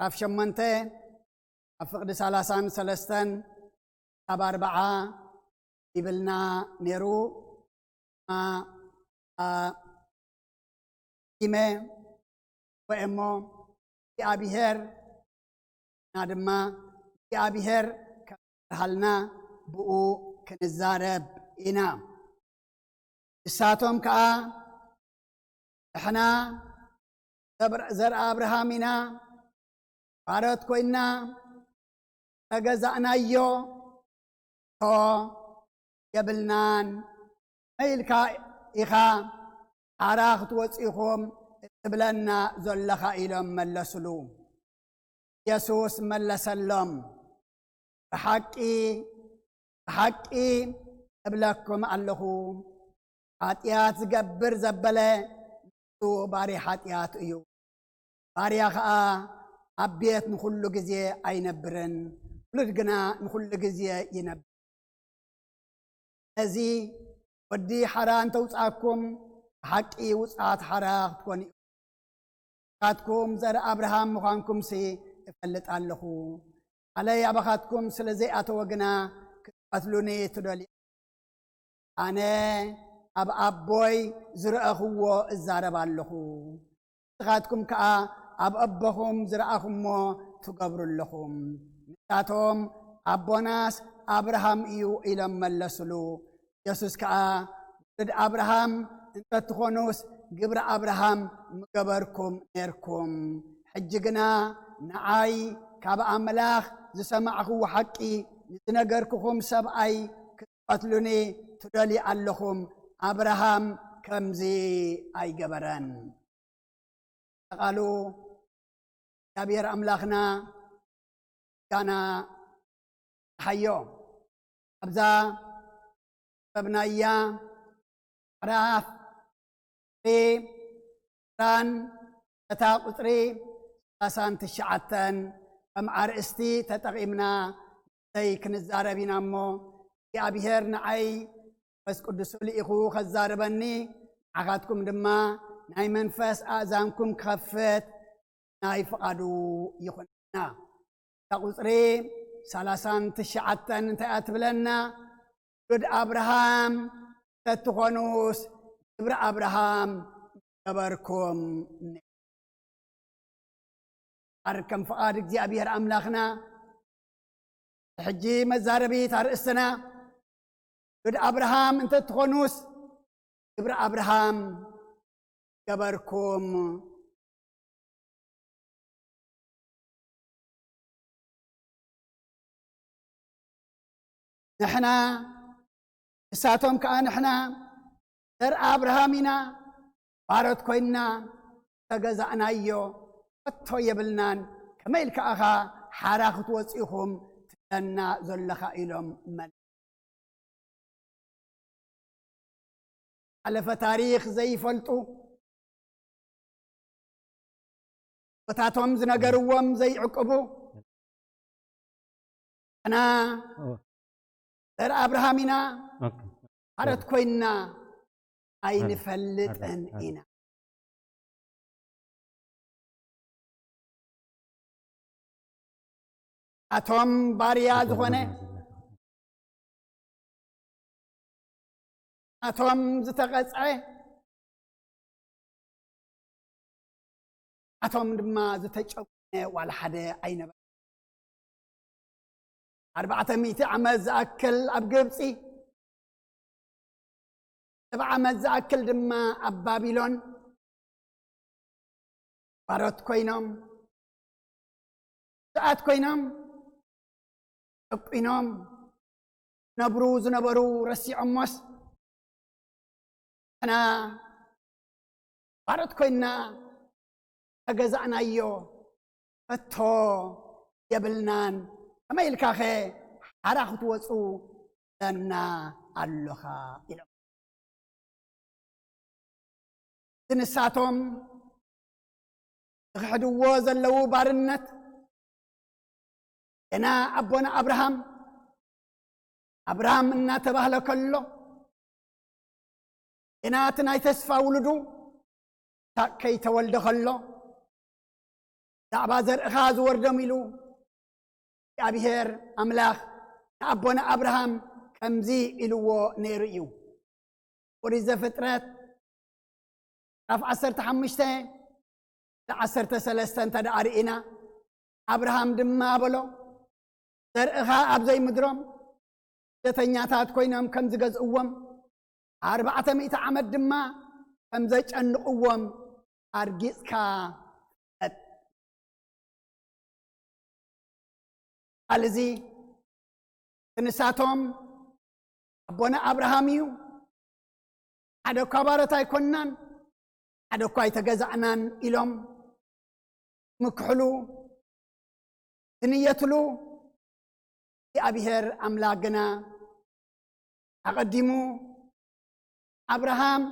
أف شمنته أفقد سلاسان سلستن أباربعة يبلنا نيرو ما إيمه وإمو يابيهر نادما يابيهر كهلنا بؤو كنزارب إنا الساتهم كا إحنا زرع أبراهامنا بارت كوينا تجزأنا يو تو يبلنان ميلكا إخا عراخ توسيخهم تبلنا زلخا إلهم ملسلو يسوس ملسلم بحقي أبلكم اللهو حاتيات زقبر زبلة تو باري حاتيات ايو باري اخا عبيت نخل جزيه اي نبرن ولدقنا نخل جزيه ينبر ازي ودي حران توصاكم حقي وصات حراق تكوني قاتكم زر ابراهام مخانكم سي افلط اللهو علي ابخاتكم سلازي اتوغنا قتلوني تدلي انا أب أبوي زرعهو الزارب اللهو تغاتكم كا أب أبهم زرعهم تقبر لهم نتاتهم أبوناس أبراهام إيو إلى ملسلو يسوس كا ولد أبراهام انت تخونوس قبر أبراهام مقبركم نيركم حجقنا نعاي كاب أملاخ زسمعه حقي نتنقركم سبعي كتقتلوني تدلي اللهم أبراهام كمزي أي جبران قالوا كبير أملاخنا كان حيو أبزا فبنايا راف في ران تتاقطري أسان تشعتن أم عرستي تتقيمنا تيك نزاربين أمو يا أبيهر نعي بس قدس لإخو خزاربني عقاتكم دما ناي منفس آزانكم كفت ناي فقادو يخوننا تقصري سلاسان تشعتن تأت بلنا ولد أبراهام تتخونوس إبر أبراهام كبركم أركم فقادك زي أبيهر أملاخنا حجي مزاربي ترأسنا ولد أبراهام أنت تخونوس إبر أبراهام كبركم نحنا ساتهم كأن نحنا در أبراهامنا بارد كوينا تجزأنا يو فتو يبلنان كميل كأخا حراخت وصيهم تلنا زلخا إلهم من على فتاريخ زي فلتو وتاتهم زنقروهم زي عقبو أنا در أبراهامنا عرض كوينا أي نفلت أن إنا أتوم بارياد هنا أتوم زتقصعي أتوم دما زتجقني ولا حدا أين 400 عام زأكل أبقبسي 7 عام زأكل دما أبابيلون بارت كوينم ساعات كوينم أبينم نبروز نبرو رسي عمس أنا ባርት ኮይና ተገዛእናዮ እቶ የብልናን ከመይልካኸ ሓራ ክትወፁ ለና ኣለኻ ኢሎም ትንሳቶም ዝኽሕድዎ ዘለዉ ባርነት ገና ኣቦና አብርሃም እናተባህለ ከሎ ገና እቲ ናይ ተስፋ ውሉዱ ከይተወልደ ከሎ ዛዕባ ዘርእኻ ዝወርዶም ኢሉ እግዚአብሔር ኣምላኽ ንኣቦና አብርሃም ከምዚ ኢልዎ ነይሩ እዩ ኦሪት ዘፍጥረት ምዕራፍ 15 13 ተዳሪእና አብርሃም ድማ በሎ ዘርእኻ ኣብ ዘይምድሮም ስደተኛታት ኮይኖም ከም ዝገዝእዎም 400 ዓመት ድማ ከም ዘጨንቕዎም ኣርጊፅካ አልዚ ትንሳቶም አቦና አብርሃም እዩ ሓደ እኳ ባሮት ኣይኮናን ሓደ እኳ ኣይተገዛእናን ኢሎም ምክሕሉ ዝንየትሉ እግዚአብሔር ኣምላክ ግና ኣቐዲሙ አብርሃም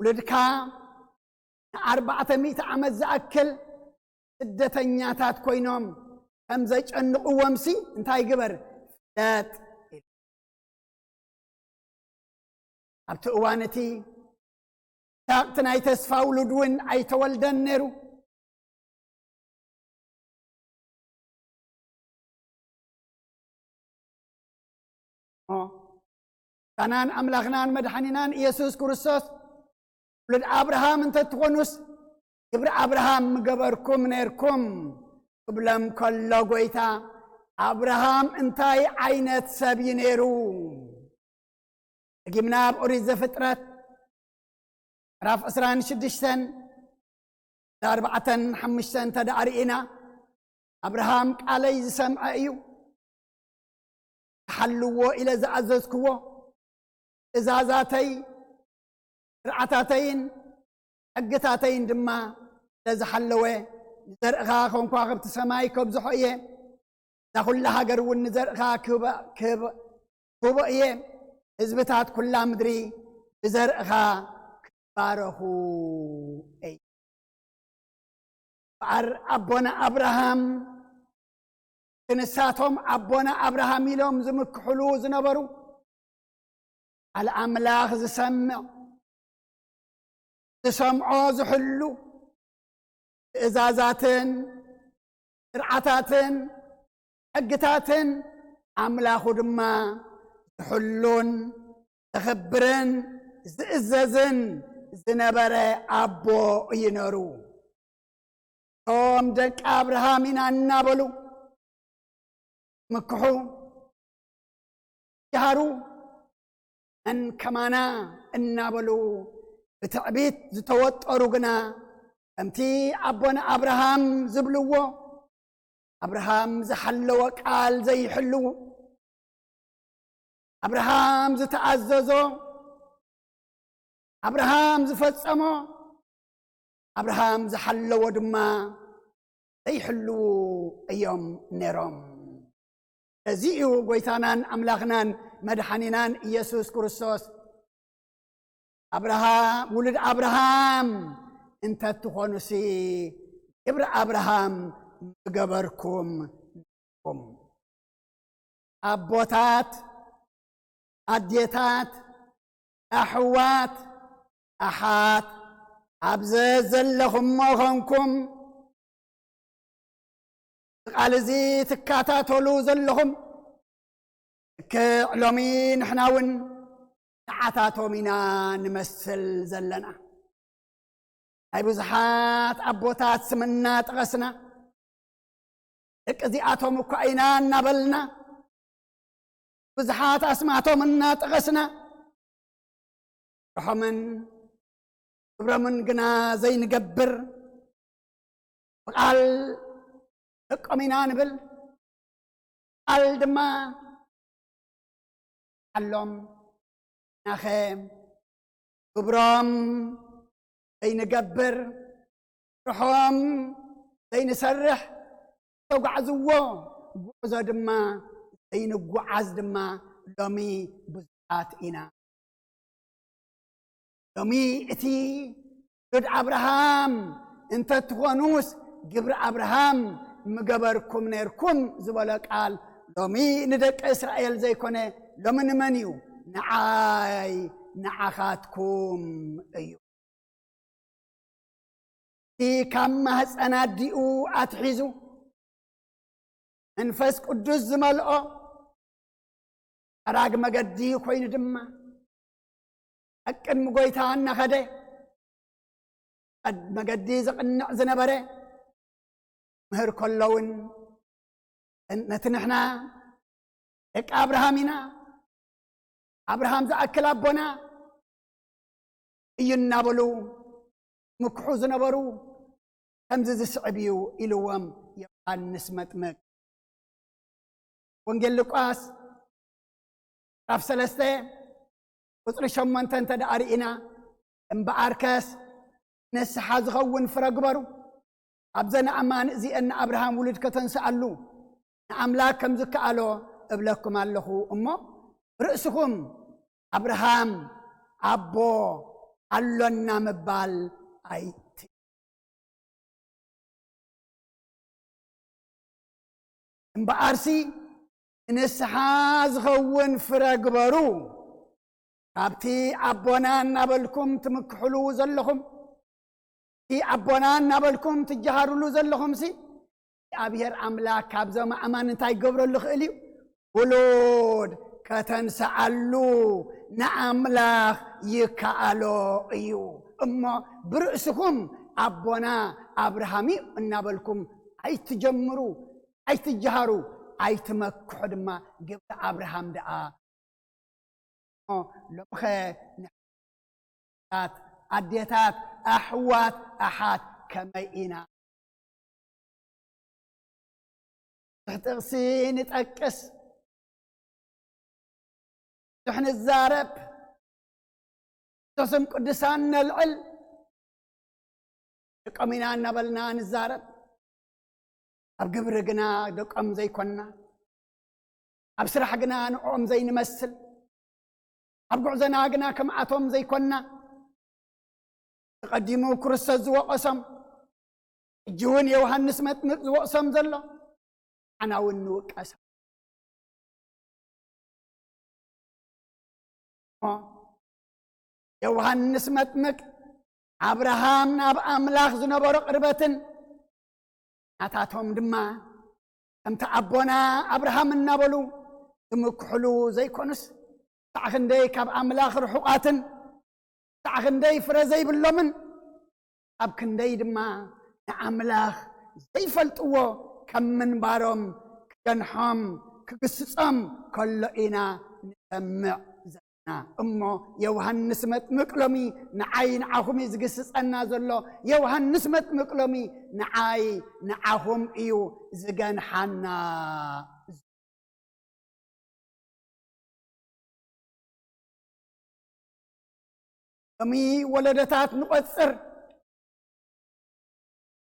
ውልድካ ን400 ዓመት ዝኣክል ስደተኛታት ኮይኖም ከም ዘጨንቕዎምሲ እንታይ ግበር ፍለጥ ኣብቲ እዋን እቲ ይስሐቅ ናይ ተስፋ ውሉድ እውን ኣይተወልደን ነይሩ ካናን ኣምላኽናን መድሓኒናን ኢየሱስ ክርስቶስ ውሉድ አብርሃም እንተትኾኑስ ግብሪ አብርሃም ገበርኩም ነርኩም قبلم كل قويتا أبراهام انتاي عينت سبي نيرو جبنا بأريد زفترات راف أسران شدشتن 4 تدارينا أبراهام علي سمع أيو حلوا إلى زعززكوا إزازاتي رعتاتين حقتاتين دما لزحلوا زرقها خون كواغب تسماي كوب زحوية داخل لها قرون زرقها كوبئية إزبتات كلها مدري بزرقها كبارهو أي بار أبونا أبراهام تنساتهم أبونا أبراهام يلوم زمك حلو زنبرو على أملاخ زسمعو زحلو إزازاتن رعاتاتن حقتاتن أملاخو دما حلون تخبرن زئززن زنبرة أبو ينورو دك أبراهامين النابلو مكحو جهرو أن كمانا النابلو بتعبيت زتوت أروغنا أمتي أبونا أبراهام زبلوه أبراهام زحلو قال زي حلو أبراهام زتعززو أبراهام زفصمو أبراهام زحلو دما زي حلو أيام نيروم زيو قويتانان أملاخنان مدحنينان يسوس كريستوس أبراهام ولد أبراهام انت تخونسي ابر ابراهام قبركم ابوتات اديتات احوات احات ابزز لهم موهنكم قال زي تكاتاتولو زلهم كعلومين حناون تعاتاتو منا نمثل زلنا أي بزحات أبوتات سمنا تغسنا إكزياتهم وكأينا نبلنا بزحات أسمعتهم منا تغسنا رحمن برمن قنا زي نقبر قال إقامينا نبل قال دما علم ناخيم كبرام ዘይንገብር رحم ዘይንሰርሕ ተጓዓዝዎ ጉዕዞ ድማ ዘይንጓዓዝ ድማ ሎሚ ብዙሓት ኢና ሎሚ እቲ ዱድ አብርሃም እንተ ትኾኑስ ግብሪ አብርሃም ምገበርኩም ነርኩም ዝበለ ቃል ሎሚ ንደቂ እስራኤል ዘይኮነ ሎሚ ንመን እዩ ንዓይ ንዓኻትኩም እዩ ካብ ማህፀና ዲኡ አትሒዙ መንፈስ ቅዱስ ዝመልኦ ኣራግ መገዲ ኮይኑ ድማ أكن مقويتان نخده قد مقدي زقنع زنبره مهر كلون نتنحنا إك أبراهامنا أبراهام زأكل أبونا إينا بلو مكحوز نبرو همزز السعبيو إلوام يقال نسمت مك ونقل لقاس رف سلسته وصل شمان تنتد أرئنا انبعاركاس نسحاز غون فرقبرو أبزنا أمان زي أن أبراهام ولد كتنسألو نعملاك كم زكالو أبلكم الله أمو رأسكم أبراهام أبو ألونا مبال أيت انبعارسي نسحاز غون فرقبرو أبتي أبونا نبلكم تمكحلو زلهم تي أبونا نبلكم تجهروا زلهم سي أبير أملاك أبزا ما أمان انتاي قبروا اللخ ولود كتنسألو نأملاك يكالو إيو أما برأسكم أبونا أبراهامي نبلكم أي تجمروا أي تجهروا أي تمكحوا ما قبل أبراهام دعا لبخي نحات عديتات أحوات أحات كميئنا تغسين تأكس تحن الزارب تسم قدسان العل دقمنا نبلنا الزارب أبقبرقنا دقم زي كنا أبسرحقنا نعوم زي نمثل أبقع زناقنا كم أتوم زي كنا تقدموا كرسة زوا قسم جون يوهنس متمت زوا قسم زلا أنا ونوك أسم يوهنس متمك أبراهام ناب أملاخ زنبور قربة أتاتهم دما أم تأبونا أبراهام النبلو تمكحلو زي كونس تعخندي كاب أملاخ رحوقاتن تعخندي فرزي باللمن أبكندي دما أملاخ زي فلتوه كم من بارم كنحم كقصصم كل إنا نسمع زنا أمو يوهنس مقلمي نعاين عهم يزقصص أنا زلو يوهنس مقلمي نعاي نعهم إيو زقن حنا أمي ولدتات نقصر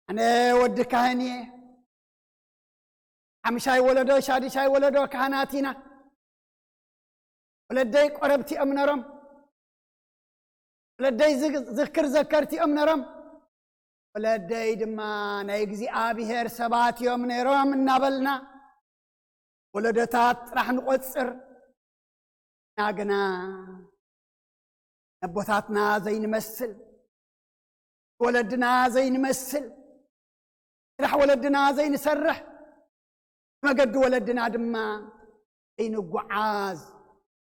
أنا ود كهنية عمشاي ولدو شادي شاي ولدو كهناتينا ولدي قربتي أمنرم ولدي ذكرتي أمنرم ولدي دما نيجزي أبي هير سبات يوم نيرم نبلنا ولدتات راح نقصر ناقنا نبوثاتنا زي نمثل ولدنا زي نمثل رح ولدنا زي نسرح ما قد ولدنا دما زي نقعاز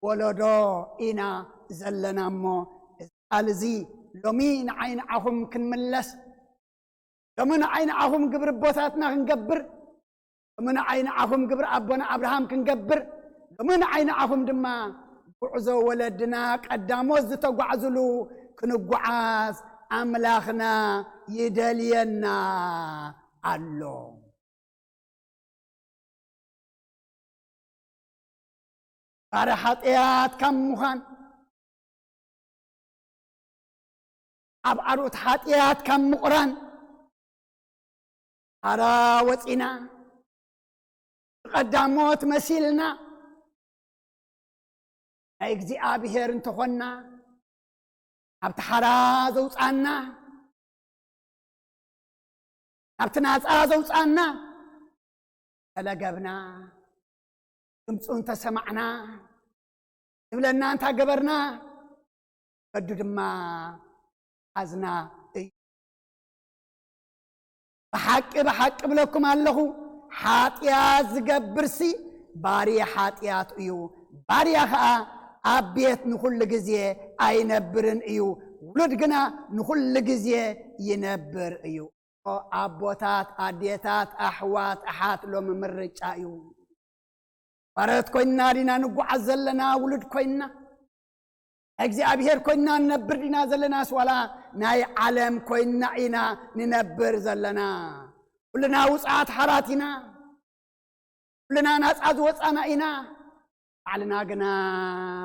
ولدو إنا زلنا مو الزي لمين عين عهم كنملس لمن عين عهم قبر بوثاتنا كنقبر لمن عين عهم قبر أبونا أبراهام كنقبر لمن عين عهم دما وعزو ولدنا قداموز تقعزلو كنقعاز أملاخنا يدلينا اللو فرحات إيات كم مخان أبعروت حاتيات كم مقران أرى وطئنا قداموت مسيلنا أيكزي أبيهر انتخونا أبتحرا زوصانا أبتناز زوصانا تلقبنا دمصون تسمعنا تبلنا انت قبرنا بدد ما أزنا بحق بلكم الله حاتيات زقبرسي باري حاتيات ايو باري أبيت نخل جزية أينبرن ايو ولدنا نخل جزية ينبر ايو أبوتات أديتات أحوات أحات لهم مرج ايو بارت كوينا دينا نقو عزلنا ولد كوينا أجزي أبيهر كوينا ننبر دينا زلنا سوالا ناي عالم كوينا إنا ننبر زلنا ولنا وسعات حراتنا ولنا ناس وسعنا إنا علنا قنا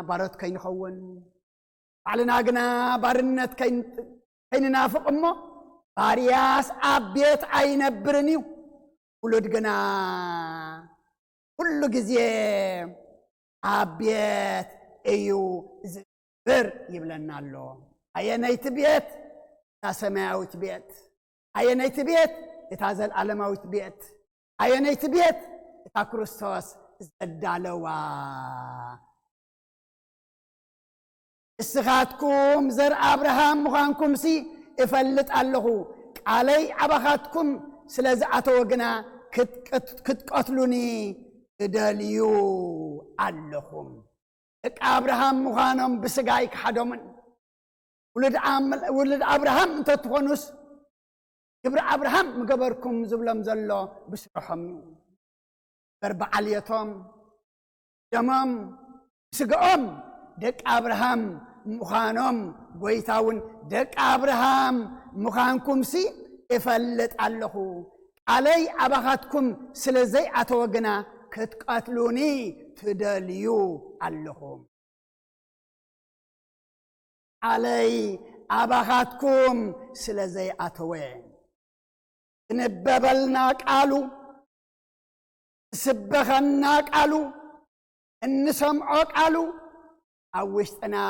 بارت كين خون علنا قنا بارنت كين نافق أمه بارياس أبيت أين برنيو ولد قنا كل جزية أبيت أيو بر يبلنا الله أي نيت بيت تسمعوت بيت أي نيت بيت تازل علموت بيت أي نيت بيت تكرستوس زدالوا السخاتكم زر أبراهام مخانكم سي إفلت الله علي عبخاتكم سلازعتو وقنا كتقتلوني تدليو اللهم أبراهام مخانم بسقايك حدومن ولد أبراهام انت تخونس قبر أبراهام مقبركم زبلم زلو بسرحم بربع عليتهم دمام سقام دك أبراهام مخانم ويتاون دك أبراهام مخانكم سي إفلت الله علي أبغاتكم سلزي أتوقنا كتقاتلوني تدليو اللهم علي أبغاتكم سلزي أتوين نببلنا قالوا سبخنا قالوا نسمعوا قالوا أوشتنا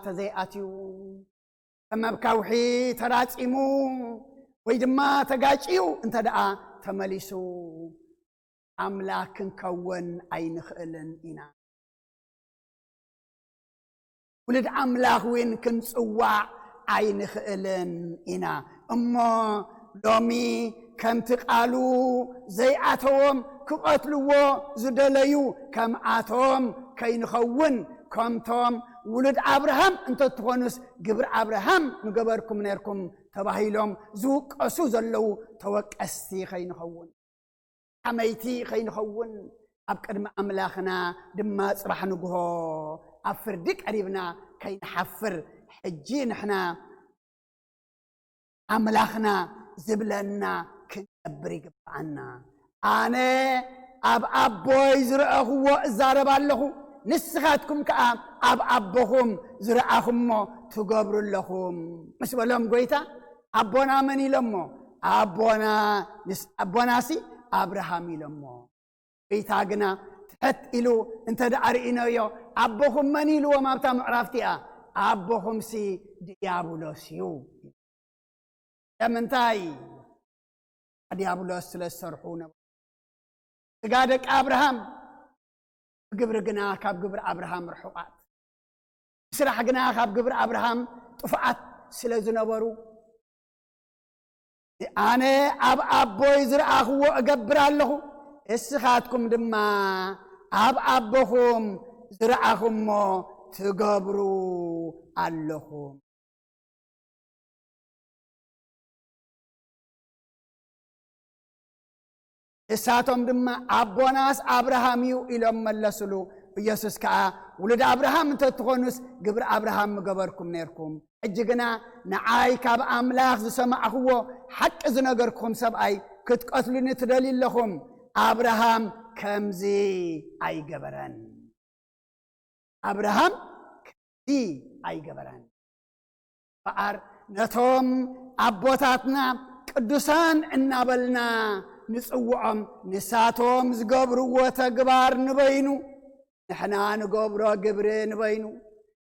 تزيئاتيو كما بكاوحي تراتيمو ويدما تقاجيو انت دعا تمليسو أملاك كون أين خلن إنا ولد أملاك وين كنسوا أين خلن إنا أما لومي كم تقالوا زي آتوم كقتلوا زدليو كم آتوم كين خون كم توم ولد أبراهام انت تخونس قبر أبراهام مقبركم نيركم تباهيلهم زوق أسوز اللو توك أستي خين خون حميتي خين خون أبقر ما أملاخنا دما صباح نقوه أفر ديك قريبنا كين حفر حجين احنا أملاخنا زبلنا كنبري قبعنا أنا أبوي زرعه زارب الله نسخاتكم كأب أبوهم زرعهم تقبر لهم مش بلهم قويتا أبونا مني لهم أبونا سي أبراهامي لهم بيتاقنا تحت إلو انت دعرئنا يو أبوهم مني لو ما بتام عرفتي أبوهم سي ديابولوسيو يمنتاي ديابولوس للسرحون تقادك أبراهام قبر قناك بقبر أبراهام رحوقات سرح قناك بقبر أبراهام طفعت سلازو نبرو أنا أبوي زرعه وأقبر له اسخاتكم دما أبوهم زرعهم تقبروا اللهم إساتهم دما أبوناس أبراهاميو إلى ملسلو يسوس كا ولد أبراهام أنت تخونس قبر أبراهام قبركم نيركم أجينا نعاي كاب أملاك زسمع هو حق زنقركم سبعي كتقتلوني تدليل لهم أبراهام كمزي أي قبران أبراهام كمزي أي قبران فأر نتهم أبوتاتنا قدسان إنابلنا نصوعهم نساتهم زقبروا وتقبار نبينو نحنا نقبروا قبر نبينو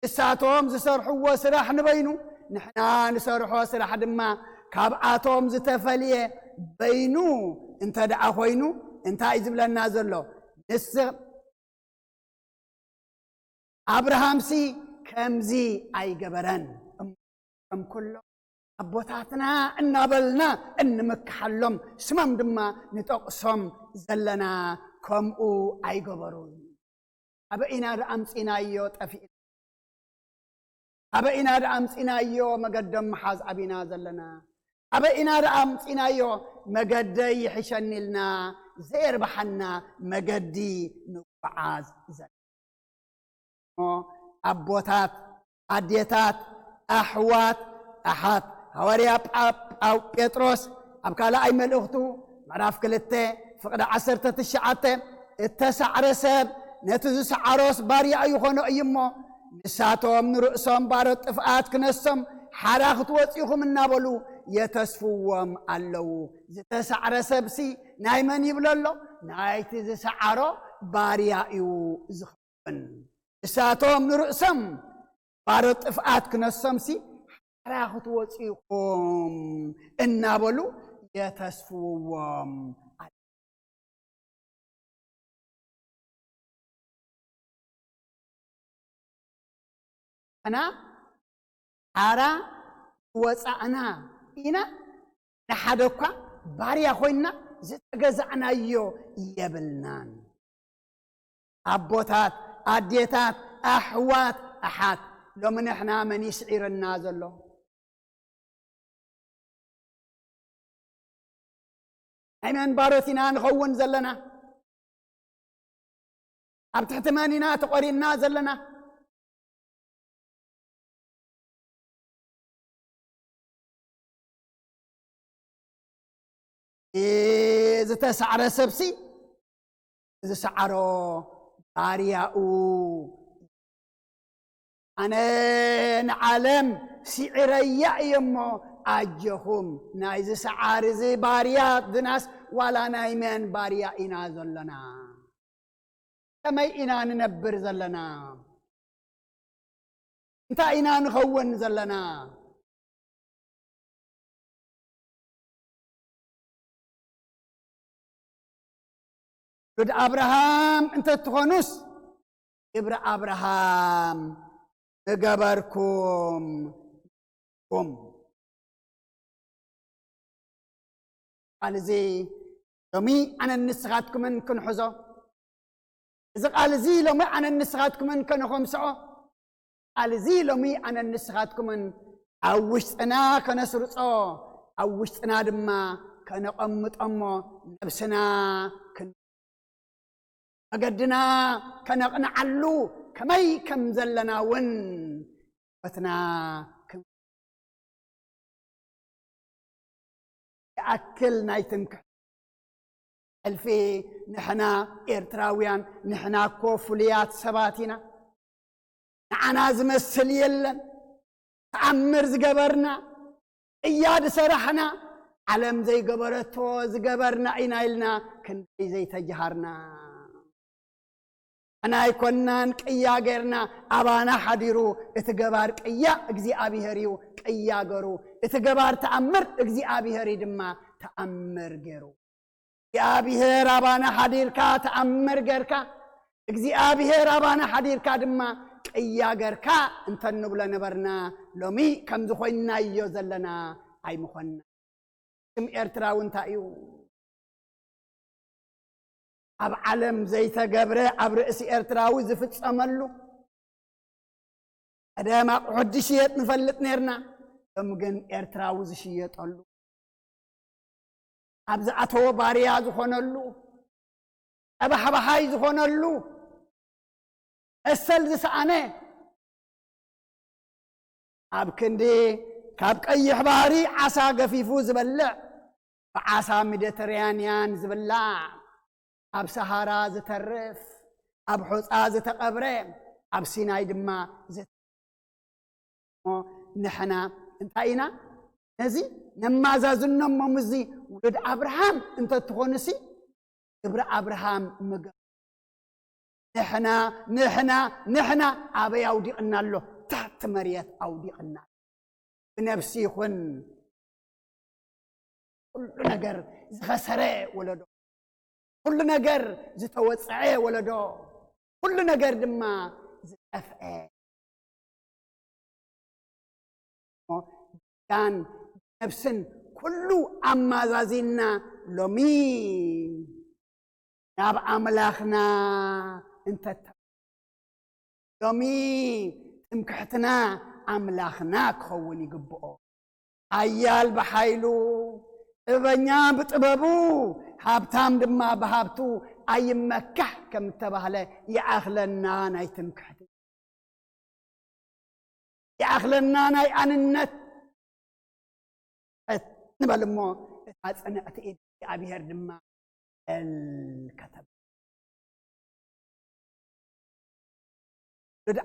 نساتهم زسرحوا وسرح نبينو نحنا نسرحوا سرح دما كابعاتهم زتفليه بينو انت دعا خوينو انت ايزب لنا زلو نس ابراهام سي كمزي اي قبرن ام كله أبوتاتنا إنابلنا إنمكحلهم سمام دما نتقسم زلنا كمؤو أي قبرون أبئنا رأمسنا يو تفئل أبئنا رأمسنا يو مقدم حاز أبينا زلنا أبئنا رأمسنا يو مقدي يحشن لنا زير بحنا مقدي نبعاز زلنا أبوتات أديتات أحوات أحات هوريا أو بيتروس أبكالا أي ملوختو معرف كلته فقد عسرت الشعاتة التسع رسب نتزو سعروس باريا أيخونو أيمو نساتهم نرؤسهم بارت إفقات كنسهم حراخت وطيخهم النابلو يتسفوهم اللو تسع رسب سي نايمن يبللو نايت زي سعرو باريا أيو زخبن نساتهم نرؤسهم بارت إفقات كنسهم سي راخت وصيقهم النابلو يتسفوهم أنا أرى وصعنا إنا نحدوكا باريا خوينا زتجزعنا يو يبلنان أبوتات أديتات أحوات أحات لو من إحنا من يسعير النازل له أيمن باروتنا نخون زلنا أبتحت مانينا تقرينا زلنا إذا تسعر سبسي إذا سعرو بارياؤو أنا نعلم سعريا يمو أجهم نايز سعار زي باريات دناس ولا نايمين باريا إنا زلنا كما إنا ننبر زلنا انت إنا نخون زلنا قد أبراهام انت تخونوس إبرا أبراهام نقبركم قال زي لومي أنا النسخاتكم من كن حزو إذا قال زي لومي أنا النسخاتكم من كن خمسو قال زي لومي أنا النسخاتكم من أوشتنا كنسرصو أوشتنا دما كنقمت أمو نفسنا أقدنا كنقنعلو كمي كم زلنا ون بتنا كم أكل نايتم الفي نحنا إرتراويان نحنا كوفليات سباتنا نعنا زمسل يلن تعمر زقبرنا إياد سرحنا علم زي قبرتو زقبرنا إينا كندي زي تجهرنا أنا يكونن كيا غيرنا أبانا حديرو اتقبار كيا اجزي أبي هريو كيا غرو اتقبار تأمر اجزي أبي هري دما تأمر غيرو يا أبي هر أبانا حدير كا تأمر غير كا اجزي أبي هر أبانا حدير كا دما كيا غير كا انت نبلا نبرنا لومي كم زخوينا يوزلنا أي مخونا كم إرتراو انتايو أب علم زي تجبره أب رأسي إرتراوي زفت أملو هذا ما عد شيء نفلت نيرنا أمجن إرتراوي زشيء طلو أب زعته باريا زخونلو أب حبحاي زخونلو السلز سأنه أب كندي كاب أي حباري عسى قفيفو زبلع عسى ميديتريانيان زبلع أب سهارا زترف أب حوصا زتقبره أب سيناي دما زت نحنا انتاينا نزي نمازازنم ممزي ولد ابراهام انت تخونسي قبر ابراهام مغ نحنا ابي اوديقنا له تحت مريت اوديقنا بنفسي خن كل ነገር ዝኸሰረ ወለዶ كل ነገር ዝተወጽዐ ወለዶ كل ነገር ድማ ዝጠፍአ كان نفسن كل أمازازينا لومي ناب أملاخنا انت لومي تمكحتنا أملاخنا كخوني قبؤ عيال بحيلو إبنيا بتبابو هابتام دما بهابتو أي مكح كم تبهله يا أخلنا ناي تمكحتنا يا أخلنا ناي أننت نبلمو أنا أتيد أبي هردما الكتب ولد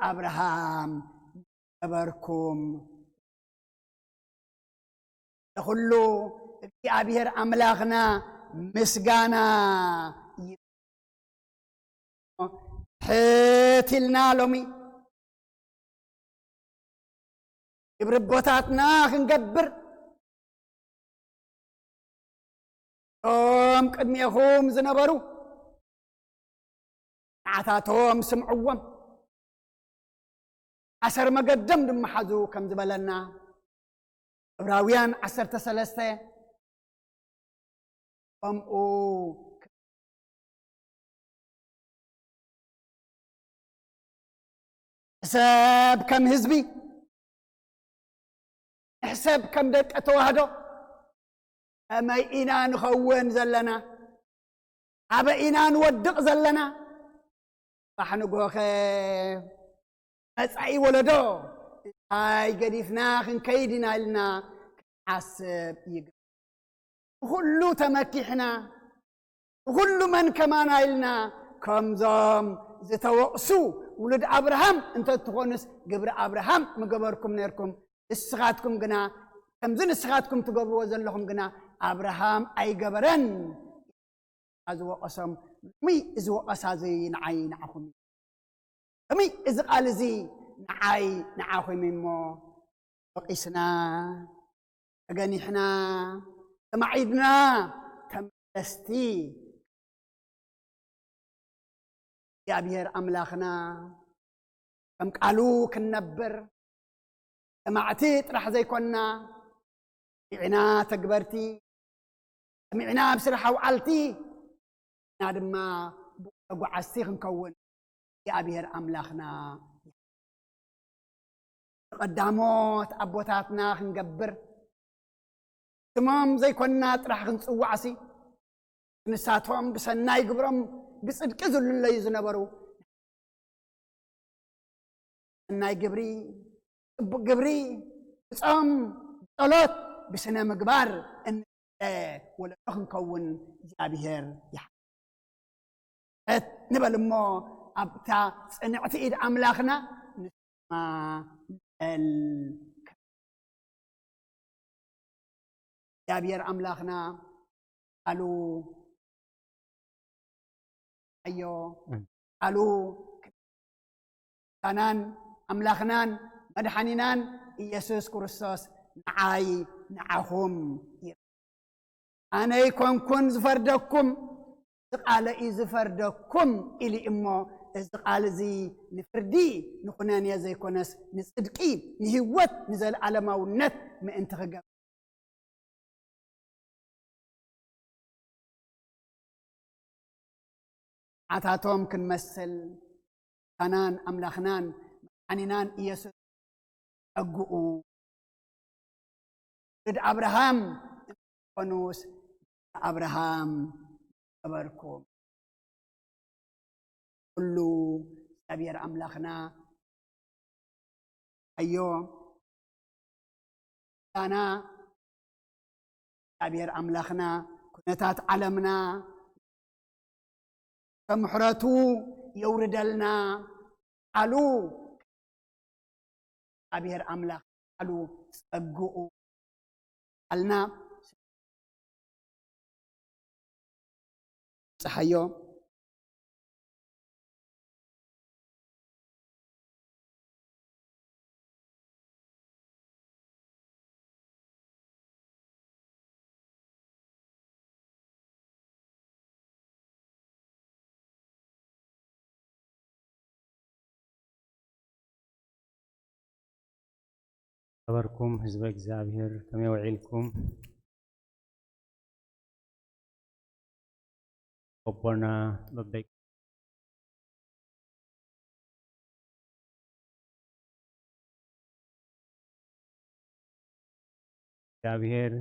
أبراهام أبركم لخلو أبي هر أملاخنا مسجانا حتلنا لومي يبربوتاتنا خنقبر قدميهم زنبرو عتاتهم سمعوهم عسر مقدم دم حزو كم زبلنا عبراويان 13 قمقو حساب كم هزبي حساب كم دك أتوهدو أما إنا نخون زلنا أبا إنا نودق زلنا فحنو قوخي أسعي ولدو هاي قديفنا خن كيدنا لنا حسب يقر وكلو تمكحنا وكلو من كمان إلنا كمزام زتوقسو ولد أبراهام انت تخونس قبر أبراهام مقبركم نيركم اسغاتكم قنا كمزن اسغاتكم تقبروا وزلهم قنا أبراهام أي قبرن أزو قسم مي إزو قسازي نعي نعخم مي إزو قال زي نعي نعخم ممو وقسنا أغنيحنا تمعيدنا تمستي يا بير أملاخنا كم قالوا كنبر سمعتي راح زي كنا سمعنا تكبرتي سمعنا بسرحة وعلتي نادم ما بقوا عسيخ نكون يا بير أملاخنا قداموت أبوتاتنا خنقبر تمام زي كنا راح نسوعسي نساتهم بسناي قبرم بصدق ذل اللي يزنبروا ناي قبري صام صلاه بسنه مقبار ان ولا نكون እግዚአብሔር نبل مو ابتا صنعت ايد املاخنا نسمع እግዚአብሔር املاخنا قالوا أيو قالوا كانان أملاخنان مدحنينان يسوس كريستوس نعاي نعهم أنا يكون كن زفردكم قال إذا فردكم إلي إمو إذا قال زي نفردي نخنان يا زي كونس نصدقي نهوت نزل على ماونت ما أنت خجب عتاتهم كنمثل كانان أملاخنان عنينان يسوع أجؤوا ولد أبراهام فنوس أبراهام أبركم كلو سبير أملاخنا أيو أنا سبير أملاخنا كنتات علمنا كمحرتو يورد لنا قالوا እግዚአብሔር አምላክ ቃሉ ጸግኡ አልና ፀሐዮ خبركم حزب እግዚአብሔር كما يوعيلكم ربنا ببيك እግዚአብሔር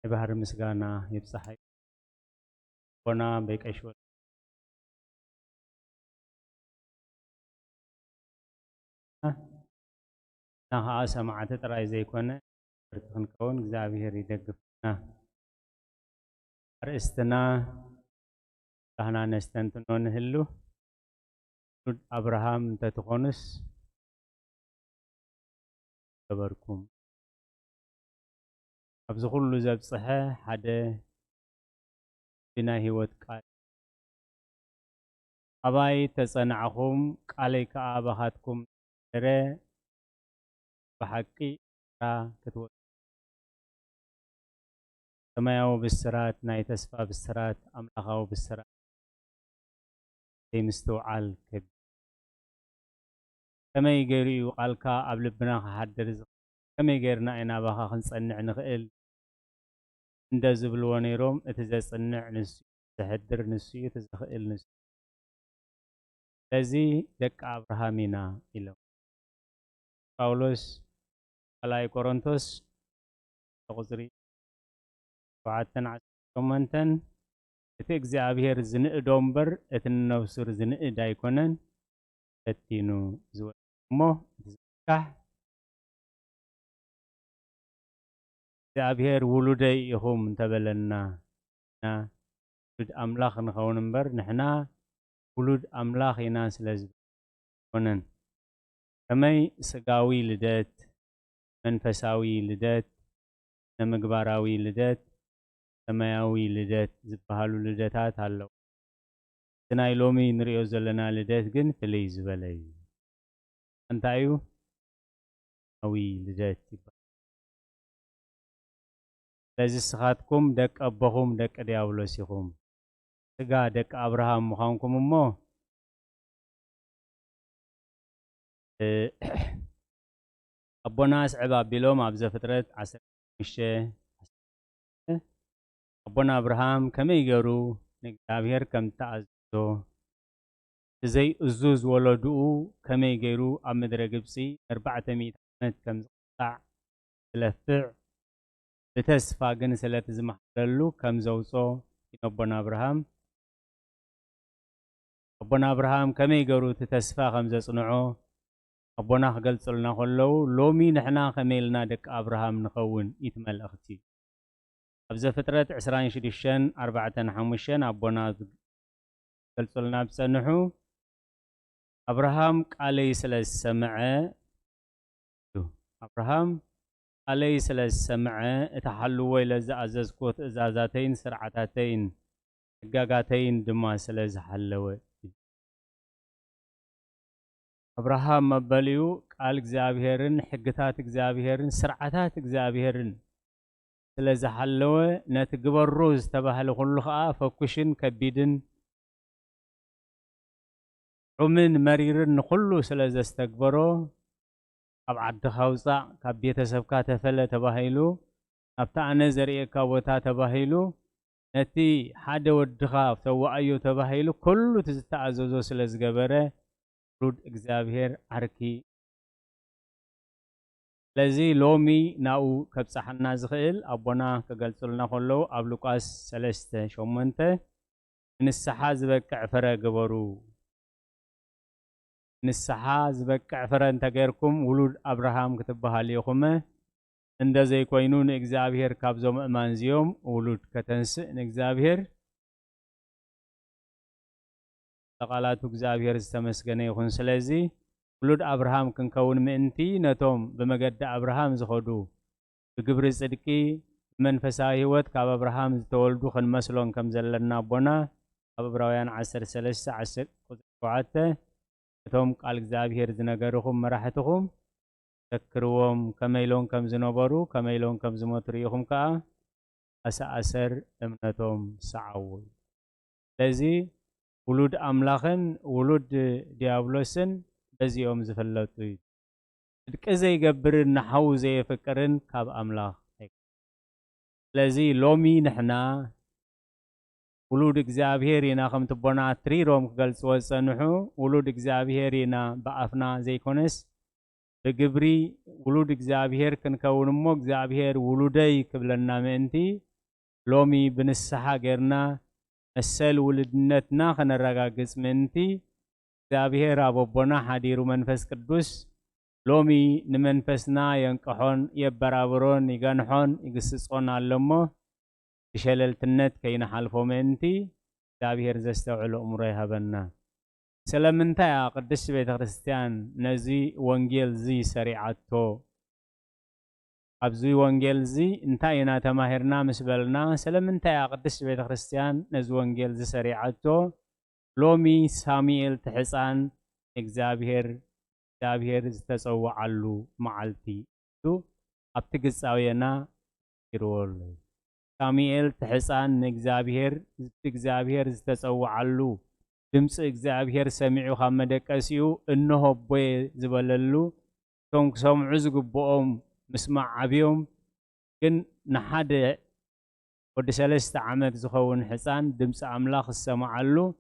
የባህር ምስጋና ይብጽሐይ ቦና በቀሽ ናሃ ሰማዓተ ጥራይ ዘይኮነ ክንከውን እግዚአብሔር ይደግፍና አርእስትና ካህና ነስተንትኖ ንህሉ አብርሃም ተትኾንስ ተበርኩም ኣብዚ ኩሉ ዘብጽሐ ሓደ ብናይ ህይወት ቃል አባይ ተጸናዕኹም ቃለይ ከዓ ባኻትኩም ደረ በሐቂ ክትወ ሰማያዊ ብስራት ናይ ተስፋ ብስራት አምላኻዊ ብስራት ዘይምስተውዓል ከመይ ገይሩ እዩ ቃልካ ኣብ ልብና ክሓድር ከመይ ገይርና ኢና ባኻ ክንጸንዕ ንኽእል እንደ ዝብልዎ ነይሮም እቲ ዘጽንዕ ንሱ ዘሕድር ንሱ እዩ እቲ ዘኽእል ንሱ ስለዚ ደቂ አብርሃም ኢና ኢሎም ጳውሎስ ቃላይ ቆሮንቶስ ቁጽሪ 7:18 እቲ እግዚአብሔር ዝንእዶ እምበር እቲ ነፍሱር ዝንእድ ኣይኮነን ተቲኑ ዝወሞ ዝካህ እግዚአብሔር ውሉደይ ኢኹም እንተበለና ውሉድ አምላኽ ንኸውን እምበር ንሕና ውሉድ አምላኽ ኢና ስለዝኮነን ከመይ ስጋዊ ልደት መንፈሳዊ ልደት ንምግባራዊ ልደት ሰማያዊ ልደት ዝበሃሉ ልደታት ኣለው ናይ ሎሚ ንሪኦ ዘለና ልደት ግን ፍልይ ዝበለ እዩ እንታይ እዩ ሰማያዊ ልደት ይባሃል ስለዚ ስኻትኩም ደቂ ኣቦኹም ደቂ ዲያብሎስ ኢኹም ስጋ ደቂ አብርሃም ምዃንኩም እሞ አቦና ስዕብ ኣቢሎም ኣብ ዘፍጥረት 15 አቦና አብርሃም ከመይ ገይሩ ንእግዚአብሔር ከም ተኣዘዞ እዘይ እዙዝ ወለድኡ ከመይ ገይሩ ኣብ ምድረ ግብፂ 400 ዓመት ከም ዝቕጣዕ ዝለፍዕ ብተስፋ ግን ስለቲ ዝመሓለሉ ከም ዘውፆ ኣቦና አብርሃም አቦና አብርሃም ከመይ ገይሩ እቲ ተስፋ ከም ዘጽንዖ አቦና ክገልጽልና ከለዉ ሎሚ ንሕና ከመይልና ደቂ አብርሃም ንኸውን ኢት መልእኽቲ ኣብ ዘፍጥረት 26:4-5 አቦና ገልጽልና ብጸንሑ አብርሃም ቃለይ ስለዝሰምዐ አብርሃም ቃለይ ስለዝሰምዐ እቲ ሓልወይ ለዝኣዘዝኮ ትእዛዛተይን ስርዓታተይን ሕግጋተይን ድማ ስለዝሓለወ አብርሃም መበልዩ ቃል እግዚአብሔርን ሕግታት እግዚአብሔርን ስርዓታት እግዚአብሔርን ስለዝሓለወ ነቲ ግበሮ ዝተባህለ ኩሉ ከዓ ፈኩሽን ከቢድን ዑምን መሪርን ንኩሉ ስለዘስተግበሮ ኣብ ዓድኻ ውፃእ ካብ ቤተሰብካ ተፈለ ተባሂሉ ኣብታ ኣነ ዘርእየካ ቦታ ተባሂሉ ነቲ ሓደ ወድኻ ተዋእዮ ተባሂሉ ኩሉ እቲ ዝተኣዘዞ ስለዝገበረ ሩድ እግዚአብሔር ዓርኪ ስለዚ ሎሚ ናኡ ከብፅሓና ዝኽእል ኣቦና ከገልጽልና ከለዉ ኣብ ሉቃስ 3:8 ንስሓ ዝበቅዕ ፍረ ግበሩ ንስሓ ዝበቅዕ ፍረ እንተገይርኩም ውሉድ አብርሃም ክትበሃል ኢኹመ እንደዘይኮይኑ ንእግዚአብሔር ካብዞም እማን እዚኦም ውሉድ ከተንስእ ንእግዚአብሔር ተቃላቱ እግዚአብሔር ዝተመስገነ ይኹን ስለዚ ولود أبراهام كنكون مئنتي نتوم بمجد أبراهام زخدو بجبر صدقي منفساي هوت كاب أبراهام تولدو خن مسلون كم زلنا بنا أبراهيم 10 قعدت نتوم قال إخزابير زنجرهم مراحتهم تكروم كميلون كم زنبرو كميلون كم زمطريهم كا أسر أمنتهم سعول لذي ولود أملاخن ولود ديابلوسن بزي يوم زفلتوي كذا يجبر النحو زي فكرن كاب أملاخ لذي لومي نحنا ولود إخزابيرنا خم تبنا تريروم قلت وسنحو ولود إخزابيرنا بأفنا زي كونس بجبري ولود إخزابير كنكون مو إخزابير ولودي قبلنا منتي لومي بنسحا غيرنا السل ولدنتنا خنرغاغص منتي إخزابير أبوبنا حديرو منفس قدوس لومي نمنفسنا ينقحون يبرابرون يغنحون يقصصون علمو بشللتنت كينا حالفو منتي إخزابير زستوعلو أمره هبنا سلامنتا يا قدس بيت كريستيان نزي وانجيل زي سريعتو أبزي وانجيل زي انتاينا تماهرنا مسبلنا سلامنتا يا قدس بيت كريستيان نزي وانجيل زي سريعتو لومي ساميل تحسان إخزابير زتصوعلو معلتي تو أبتقصاوينا يرول ساميل تحسان إخزابير زتصوعلو دمس إخزابير سمعو خامدك أسيو إنه بوي زباللو تونك سمعو زقبوهم مسمع عبيهم كن نحاد ود 3 عامات زخون حسان دمس أملاخ السمعلو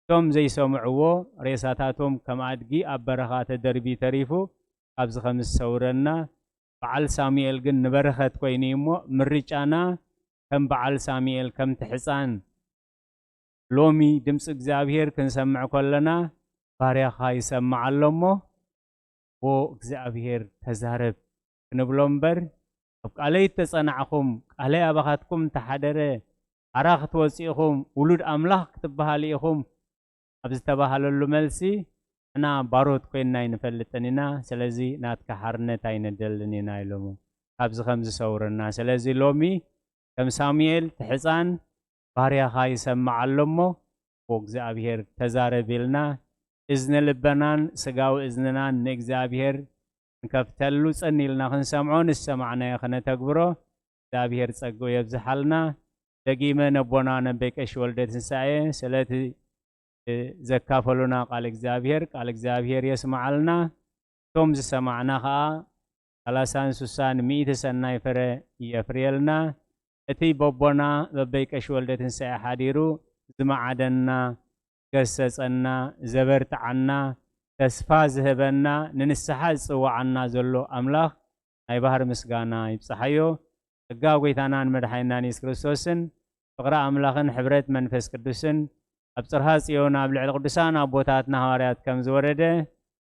توم زي سمعوه ريساتاتهم كما أدقي أبرخات دربي تريفو أبز 5 سورنا بعل ساميل جن نبرخات كوينيمو مريجانا كم بعل ساميل كم تحسان لومي دمس إخزابير كنسمع كلنا باريخا يسمع اللمو و إخزابير تزارب كنبلومبر علي تصنعكم علي أبخاتكم تحدره أراخت وسيخم ولود أملاك تبهاليخم أبز تبهالو ملسي أنا باروت كوينا ينفلتنينا سلازي ناتك حرنة يندلنينا يلومو أبز 5 سورنا سلازي لومي كم ساميل تحسان باريخا يسمع اللمو وإخزابير تزارب لنا إذن لبنان سقاو إذننا نإخزابير نكفتلو صنيلنا خنسمعون السمعنا يخنا تكبرو إخزابير تصقو يبزحلنا دقيمة نبونا نبيكش ولدت نسايا سلاتي زكافلونا قال إخزابير يسمع لنا توم سمعنا خا ثلاثان سوسان 100 سنة يفريلنا أتي بوبنا ببيكش ولدت نسايا حديرو زمعدنا قسسنا زبرت عنا تسفا زهبنا ننسحاز صوعنا زلو أملاخ أي بحر مسقانا يبصحيو تقاو قيتانان مدحينا نيس كريستوسن فقراء أملاخن حبرت منفس قدوسن أبصرها سيونا أبلع القدسان أبوتاتنا هواريات كم زورده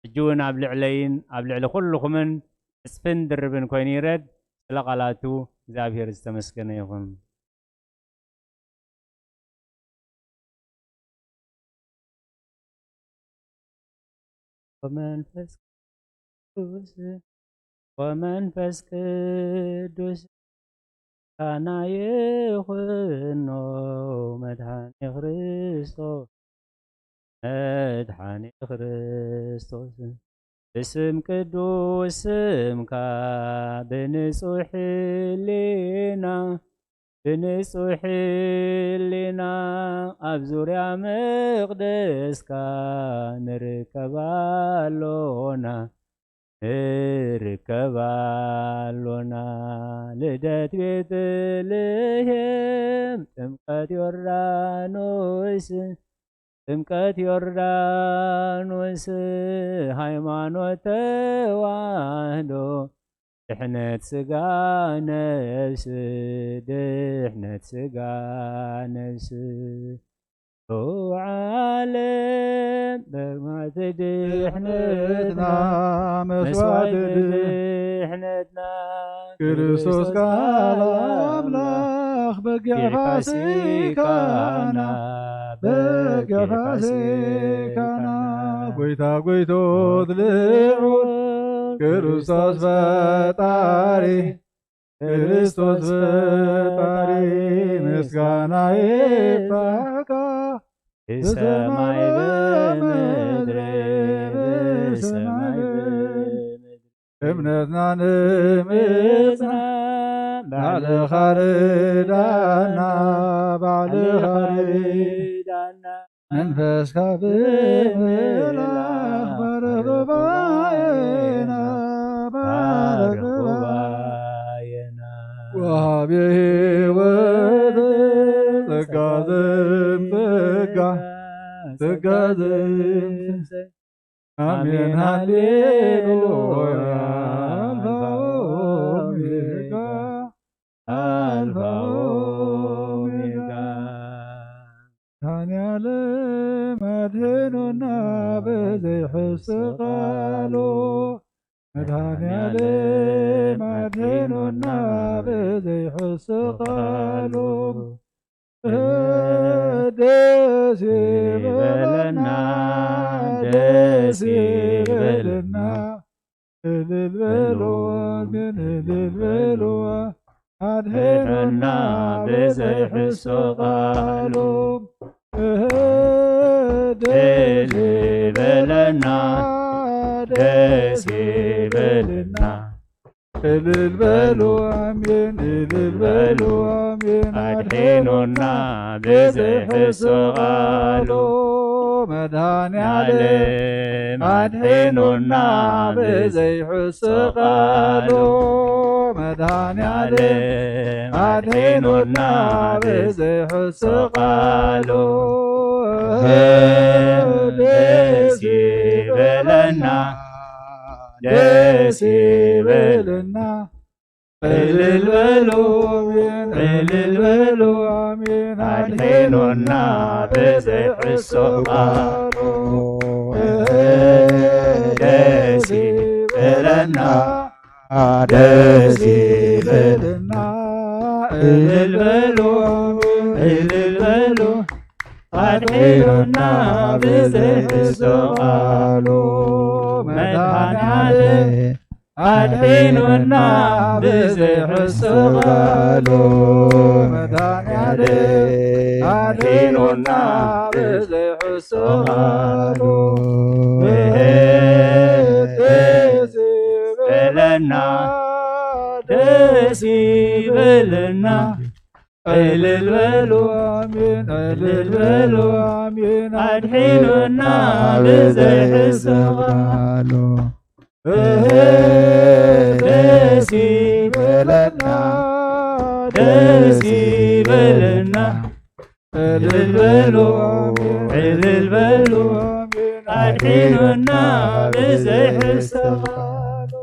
جونا أبلعلين أبلع كل خمن اسفن دربن كويني رد لقالاتو زابير استمسكن يخون ومنفس قدوس كان يخنو مدحاني خريستوس اسم قدوس اسمك بنصح لنا أبزور يا مقدس كان نركبالونا لدت بيت لهم تمكت يوردانوس هايمانوت واحدو دحنت سقا نفس وعالم بما تدحنتنا مسوات دحنتنا كريستوس قال أملاخ በጊዕ ፋሲካና በጊዕ ፋሲካና ጎይታ ጎይቶት ልዑል ክርስቶስ ፈጣሪ ክርስቶስ ፈጣሪ ምስጋና ይብቃ በሰማይ በምድር በሰማይ እምነትና ንምፅና ባዕልኻ ርዳና ባዕልኻ ርዳና መንፈስካ ብምልኣኽ ባረኽ ጉባኤና ባረኽ ጉባኤና ወሃብ ሕይወት ጸጋ ዘምጸጋ ጸጋ ዘምጸጋ አሜን ሃሌሉያ አልፋ ኦሜጋ አልፋ ኦሜጋ መድኃኔዓለም አድኅኖና በዘይሕስ ቃሉ መድኃኔዓለም አድኅኖና በዘይሕስ ቃሉ ደስ ይበለና ደስ ይበለና እልል በሉ አሜን እልል በሉ አድኅኖና በዘይሕስ ቃሉ ደስ ይበለና ደስ ይበለና እልል በሉ አሜን እልል በሉ አሜን አድኅኖና በዘይሕስ ቃሉ መድኃኔዓለም አድኅኖና በዘይሕስ ቃሉ መድኃኔዓለም አድኅኖና በዘይሕስ ቃሉ ደስ ይበለና ደስ ይበለና እልል በሉ አሜን እልል በሉ አሜን አድኅኖና በዘይሕስ ቃሉ ደስ ይበለና ደስ ይበለና እልል በሉ እልል በሉ አድኅኖና በዘይሕስ ቃሉ መድኃኔዓለም አድኅኖና በዘይሕስ ቃሉ መድኃኔዓለም አድኅኖና በዘይሕስ ቃሉ ደስ ይበለና ደስ ይበለና እልል በሉ አሜን እልል በሉ አሜን አድኅኖና በዘይሕስ ቃሉ ደስ ይበለና ደስ ይበለና እልል በሉ እልል በሉ አድኅኖና በዘይሕስ ቃሉ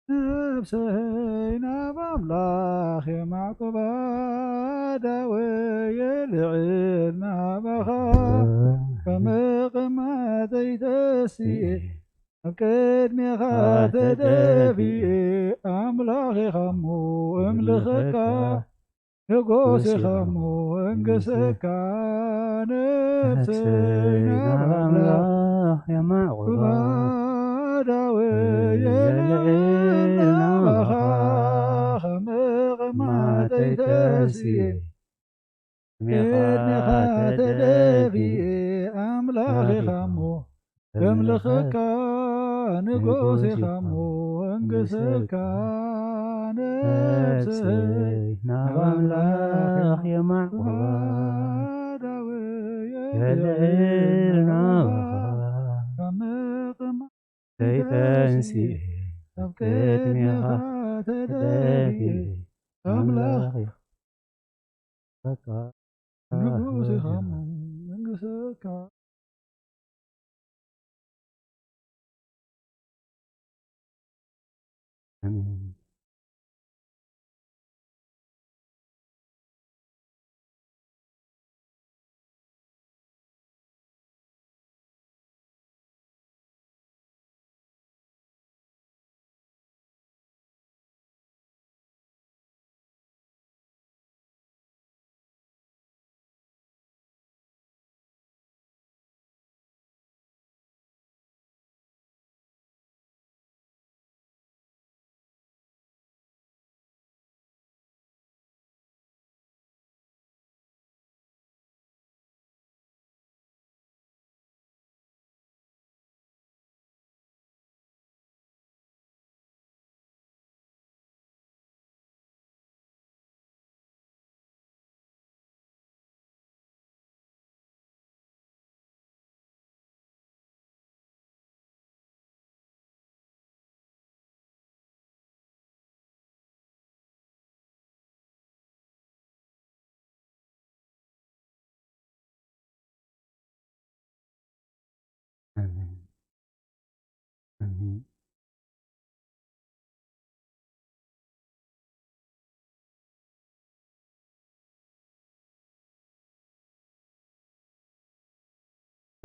ነፍሰይና በአምላኽ የማዕቆባ ዳወየ ልዕልና በኻ ከመ ቅድመተይ ተስዬ ኣብ ቅድሜኻ ተደፊኤ ኣምላኺኻ እሞ እምልኸካ ንጉሴኻ እሞ እንግሰካ ነፍሰይ ናብ ኣምላኽ የማዕቁባ ዳወየ ልዕልና በኻ ከመ ቅድመተይ ተስዬ ቅድሜኻ ተደፊኤ ኣምላኺኻ እሞ እምልኸካ ንጉሴኻ እሞ እንግሰካ ነፍሰይ ናብ ኣምላኽ የማዕቁባ ዳወየ ልዕልና በኻ ከመ ቅድመተይ ተስዬ ኣብ ቅድሜኻ ተደፊኤ ኣምላኺኻ ንጉሴኻ እሞ እንግሰካ አሜን።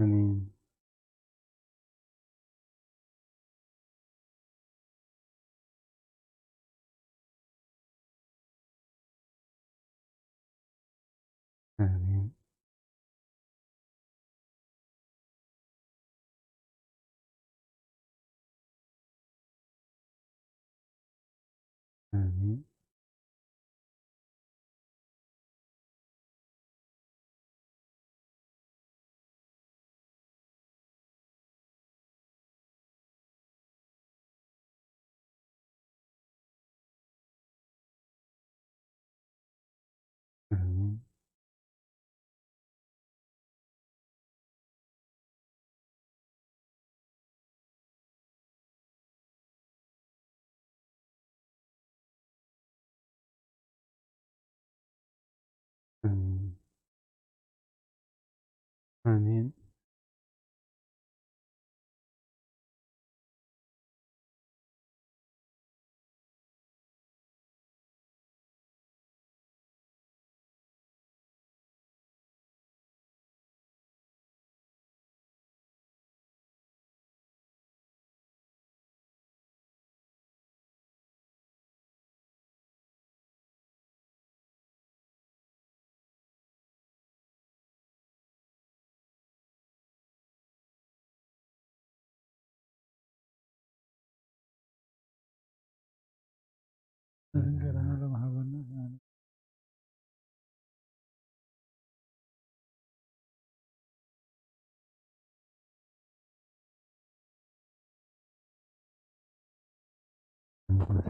آمين. آمين. آمين. آمين. آمين. آمين.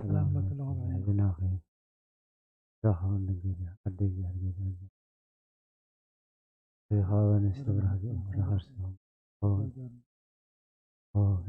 سلام لك اللهم آمين. عندنا خير. راحوا نقول حد يجي في خاوة نستبر هذه راح أرسلهم. أوه.